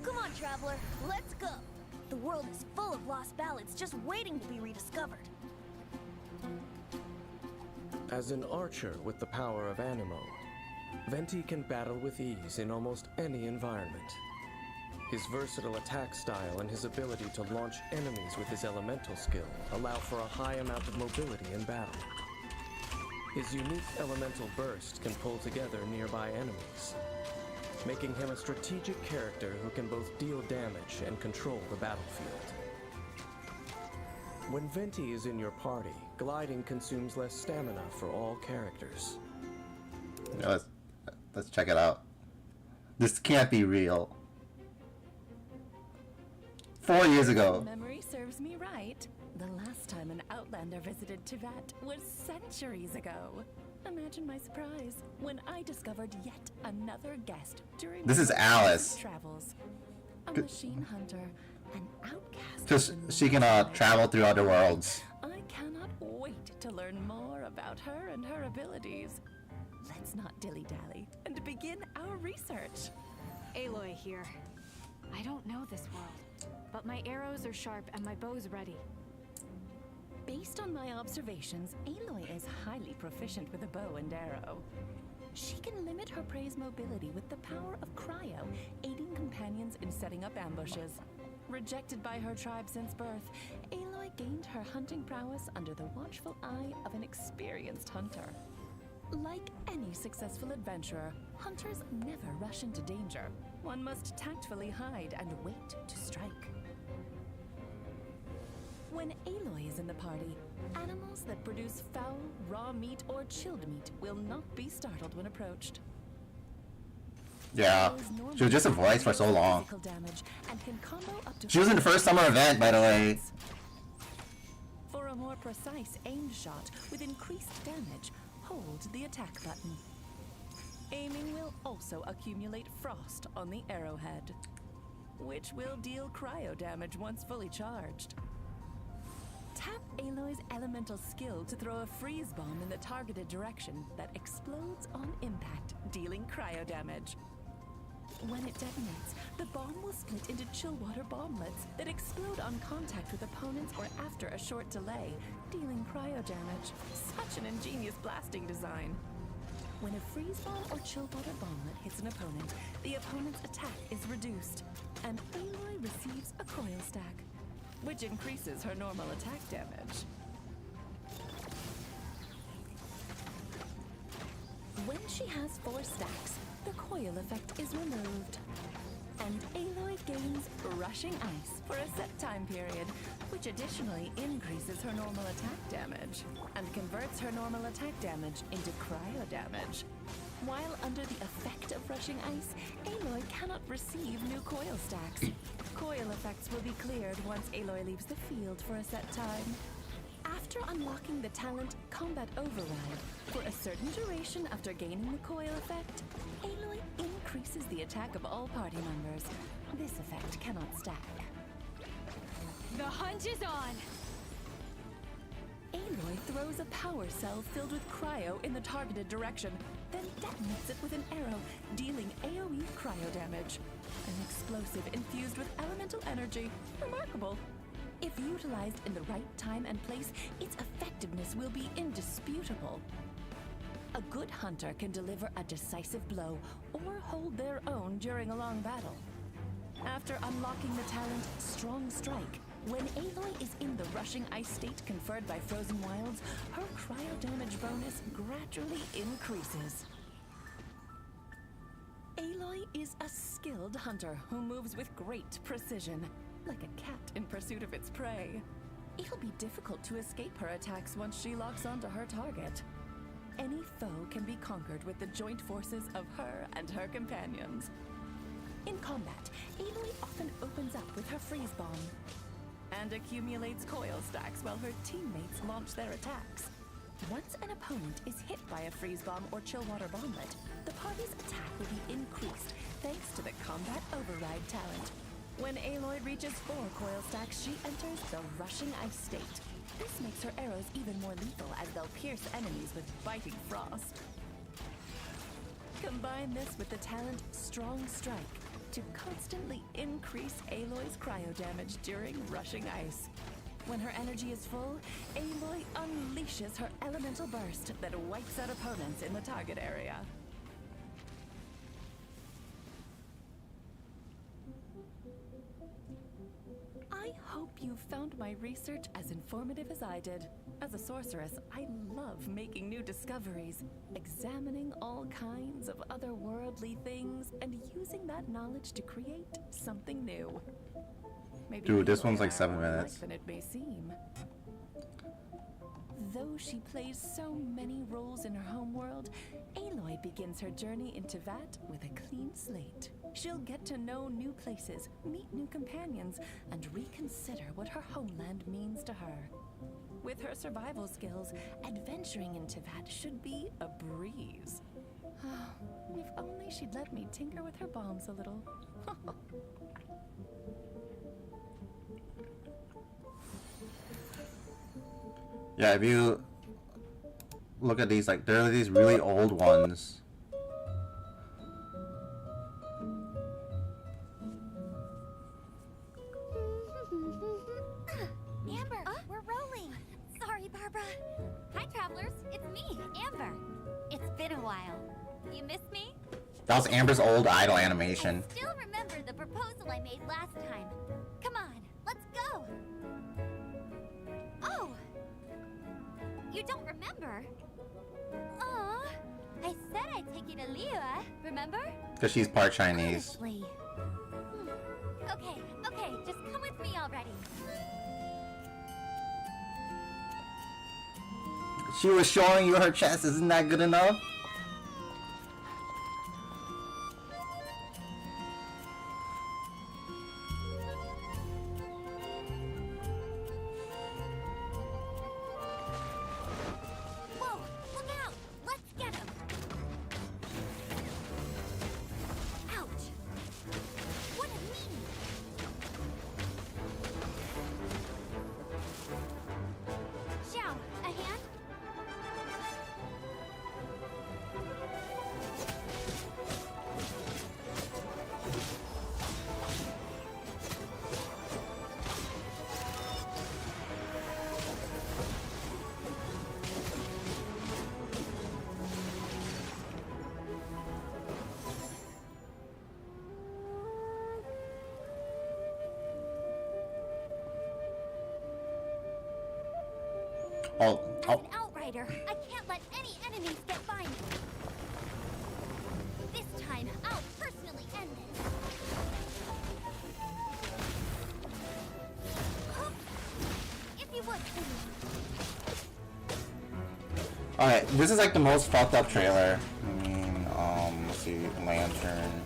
S3: Come on, traveler, let's go. The world is full of lost ballads just waiting to be rediscovered.
S22: As an archer with the power of Anemo, Venti can battle with ease in almost any environment. His versatile attack style and his ability to launch enemies with his elemental skill allow for a high amount of mobility in battle. His unique elemental burst can pull together nearby enemies, making him a strategic character who can both deal damage and control the battlefield. When Venti is in your party, gliding consumes less stamina for all characters.
S1: Yeah, let's check it out. This can't be real. 4 years ago.
S7: Memory serves me right. The last time an Outlander visited Tivat was centuries ago. Imagine my surprise when I discovered yet another guest during
S1: This is Alice.
S7: Travels. A machine hunter, an outcast.
S1: Just she can travel through other worlds.
S7: I cannot wait to learn more about her and her abilities. Let's not dilly-dally and begin our research.
S8: Aloy here. I don't know this world, but my arrows are sharp and my bow's ready.
S7: Based on my observations, Aloy is highly proficient with a bow and arrow. She can limit her prey's mobility with the power of cryo, aiding companions in setting up ambushes. Rejected by her tribe since birth, Aloy gained her hunting prowess under the watchful eye of an experienced hunter. Like any successful adventurer, hunters never rush into danger. One must tactfully hide and wait to strike. When Aloy is in the party, animals that produce foul, raw meat, or chilled meat will not be startled when approached.
S1: Yeah, she was just a voice for so long.
S7: And can combo up to
S1: She was in the first summer event, by the way.
S7: For a more precise aimed shot with increased damage, hold the attack button. Aiming will also accumulate frost on the arrowhead, which will deal cryo damage once fully charged. Tap Aloy's elemental skill to throw a freeze bomb in the targeted direction that explodes on impact, dealing cryo damage. When it detonates, the bomb will split into chill water bomblets that explode on contact with opponents or after a short delay, dealing cryo damage. Such an ingenious blasting design. When a freeze bomb or chill water bomblet hits an opponent, the opponent's attack is reduced, and Aloy receives a coil stack, which increases her normal attack damage. When she has 4 stacks, the coil effect is removed. And Aloy gains Rushing Ice for a set time period, which additionally increases her normal attack damage and converts her normal attack damage into cryo damage. While under the effect of Rushing Ice, Aloy cannot receive new coil stacks. Coil effects will be cleared once Aloy leaves the field for a set time. After unlocking the talent Combat Override, for a certain duration after gaining the coil effect, Aloy increases the attack of all party members. This effect cannot stack.
S8: The hunt is on!
S7: Aloy throws a power cell filled with cryo in the targeted direction, then detonates it with an arrow, dealing AoE cryo damage. An explosive infused with elemental energy. Remarkable. If utilized in the right time and place, its effectiveness will be indisputable. A good hunter can deliver a decisive blow or hold their own during a long battle. After unlocking the talent Strong Strike, when Aloy is in the Rushing Ice state conferred by Frozen Wilds, her cryo damage bonus gradually increases. Aloy is a skilled hunter who moves with great precision, like a cat in pursuit of its prey. It'll be difficult to escape her attacks once she locks onto her target. Any foe can be conquered with the joint forces of her and her companions. In combat, Aloy often opens up with her freeze bomb and accumulates coil stacks while her teammates launch their attacks. Once an opponent is hit by a freeze bomb or chill water bomblet, the party's attack will be increased thanks to the Combat Override talent. When Aloy reaches 4 coil stacks, she enters the Rushing Ice state. This makes her arrows even more lethal as they'll pierce enemies with biting frost. Combine this with the talent Strong Strike to constantly increase Aloy's cryo damage during Rushing Ice. When her energy is full, Aloy unleashes her elemental burst that wipes out opponents in the target area. I hope you found my research as informative as I did. As a sorceress, I love making new discoveries, examining all kinds of otherworldly things, and using that knowledge to create something new. Maybe
S1: Dude, this
S7: Aloy
S1: one's like
S7: are
S1: 7
S7: more
S1: minutes.
S7: alike than it may seem. Though she plays so many roles in her homeworld, Aloy begins her journey into Vat with a clean slate. She'll get to know new places, meet new companions, and reconsider what her homeland means to her. With her survival skills, adventuring into Vat should be a breeze. If only she'd let me tinker with her bombs a little.
S1: Yeah, if you look at these, like, there are these really old ones.
S3: Amber, we're rolling. Sorry, Barbara. Hi, travelers. It's me, Amber. It's been a while. You missed me?
S1: That was Amber's old idol animation.
S3: Still remember the proposal I made last time. Come on, let's go. Oh, you don't remember? Aw, I said I'd take you to Liyue, remember?
S1: Because she's part Chinese.
S3: Honestly. Okay, just come with me already.
S1: She was showing you her chest, isn't that good enough?
S3: Whoa, look out! Let's get him! Ouch! What a mean! Xiao, a hand?
S1: Oh,
S3: As an outrider, I can't let any enemies get by me. This time, I'll personally end this.
S1: Alright, this is like the most fucked up trailer. I mean, let's see, Lantern,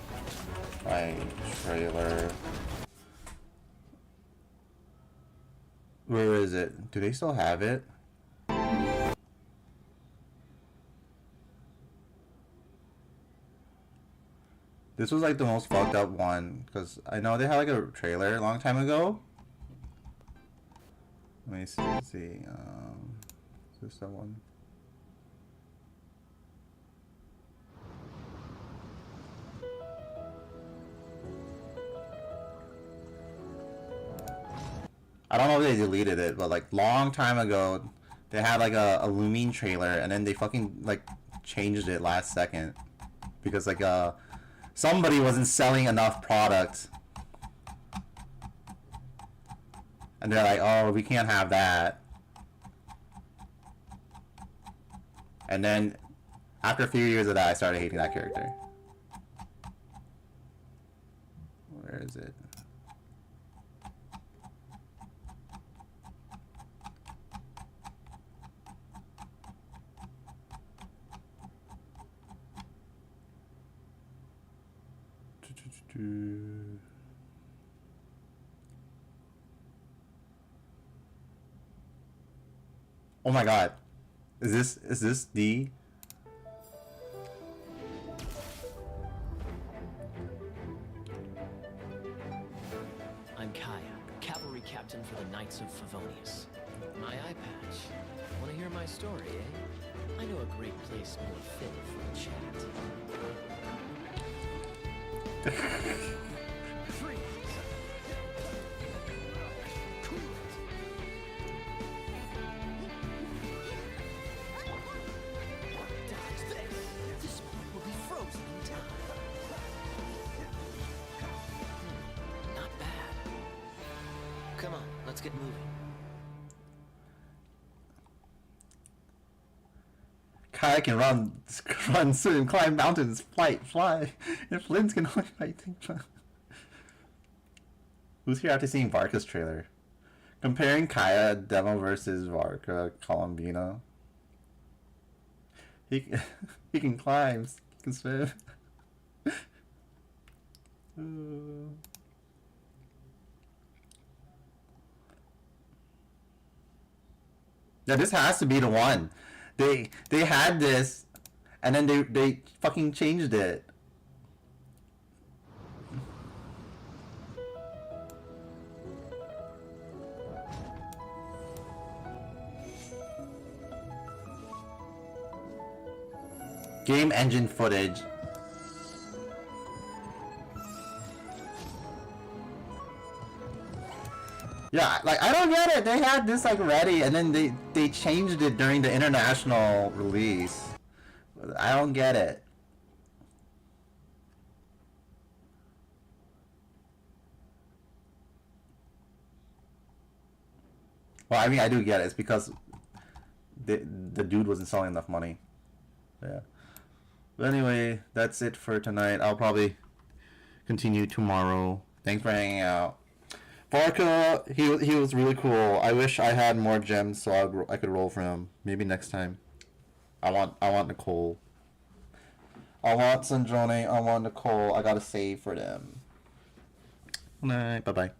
S1: right, trailer. Where is it? Do they still have it? This was like the most fucked up one, because I know they had like a trailer a long time ago. Let me see, let's see, is this that one? I don't know if they deleted it, but like long time ago, they had like a Lumine trailer, and then they fucking like changed it last second because like somebody wasn't selling enough product, and they're like, oh, we can't have that. And then after a few years of that, I started hating that character. Where is it? Oh my god. Is this the
S13: I'm Kaya, cavalry captain for the Knights of Favonius. My eye patch. Want to hear my story, eh? I know a great place more fit for a chat.
S14: This point will be frozen in time.
S13: Not bad. Come on, let's get moving.
S1: Kai can run, swim, climb mountains, fly. And Flynn's can only fight things. Who's here after seeing Varka's trailer? Comparing Kaya demo versus Varka Columbina. He can climb, he can swim. Yeah, this has to be the one. They had this, and then they fucking changed it. Game engine footage. Yeah, like I don't get it. They had this like ready, and then they changed it during the international release. I don't get it. Well, I mean, I do get it. It's because the dude wasn't selling enough money. Yeah. But anyway, that's it for tonight. I'll probably continue tomorrow. Thanks for hanging out. Varka, he was really cool. I wish I had more gems so I could roll for him. Maybe next time. I want Nicole. I want Sandrone. I want Nicole. I gotta save for them. Good night. Bye bye.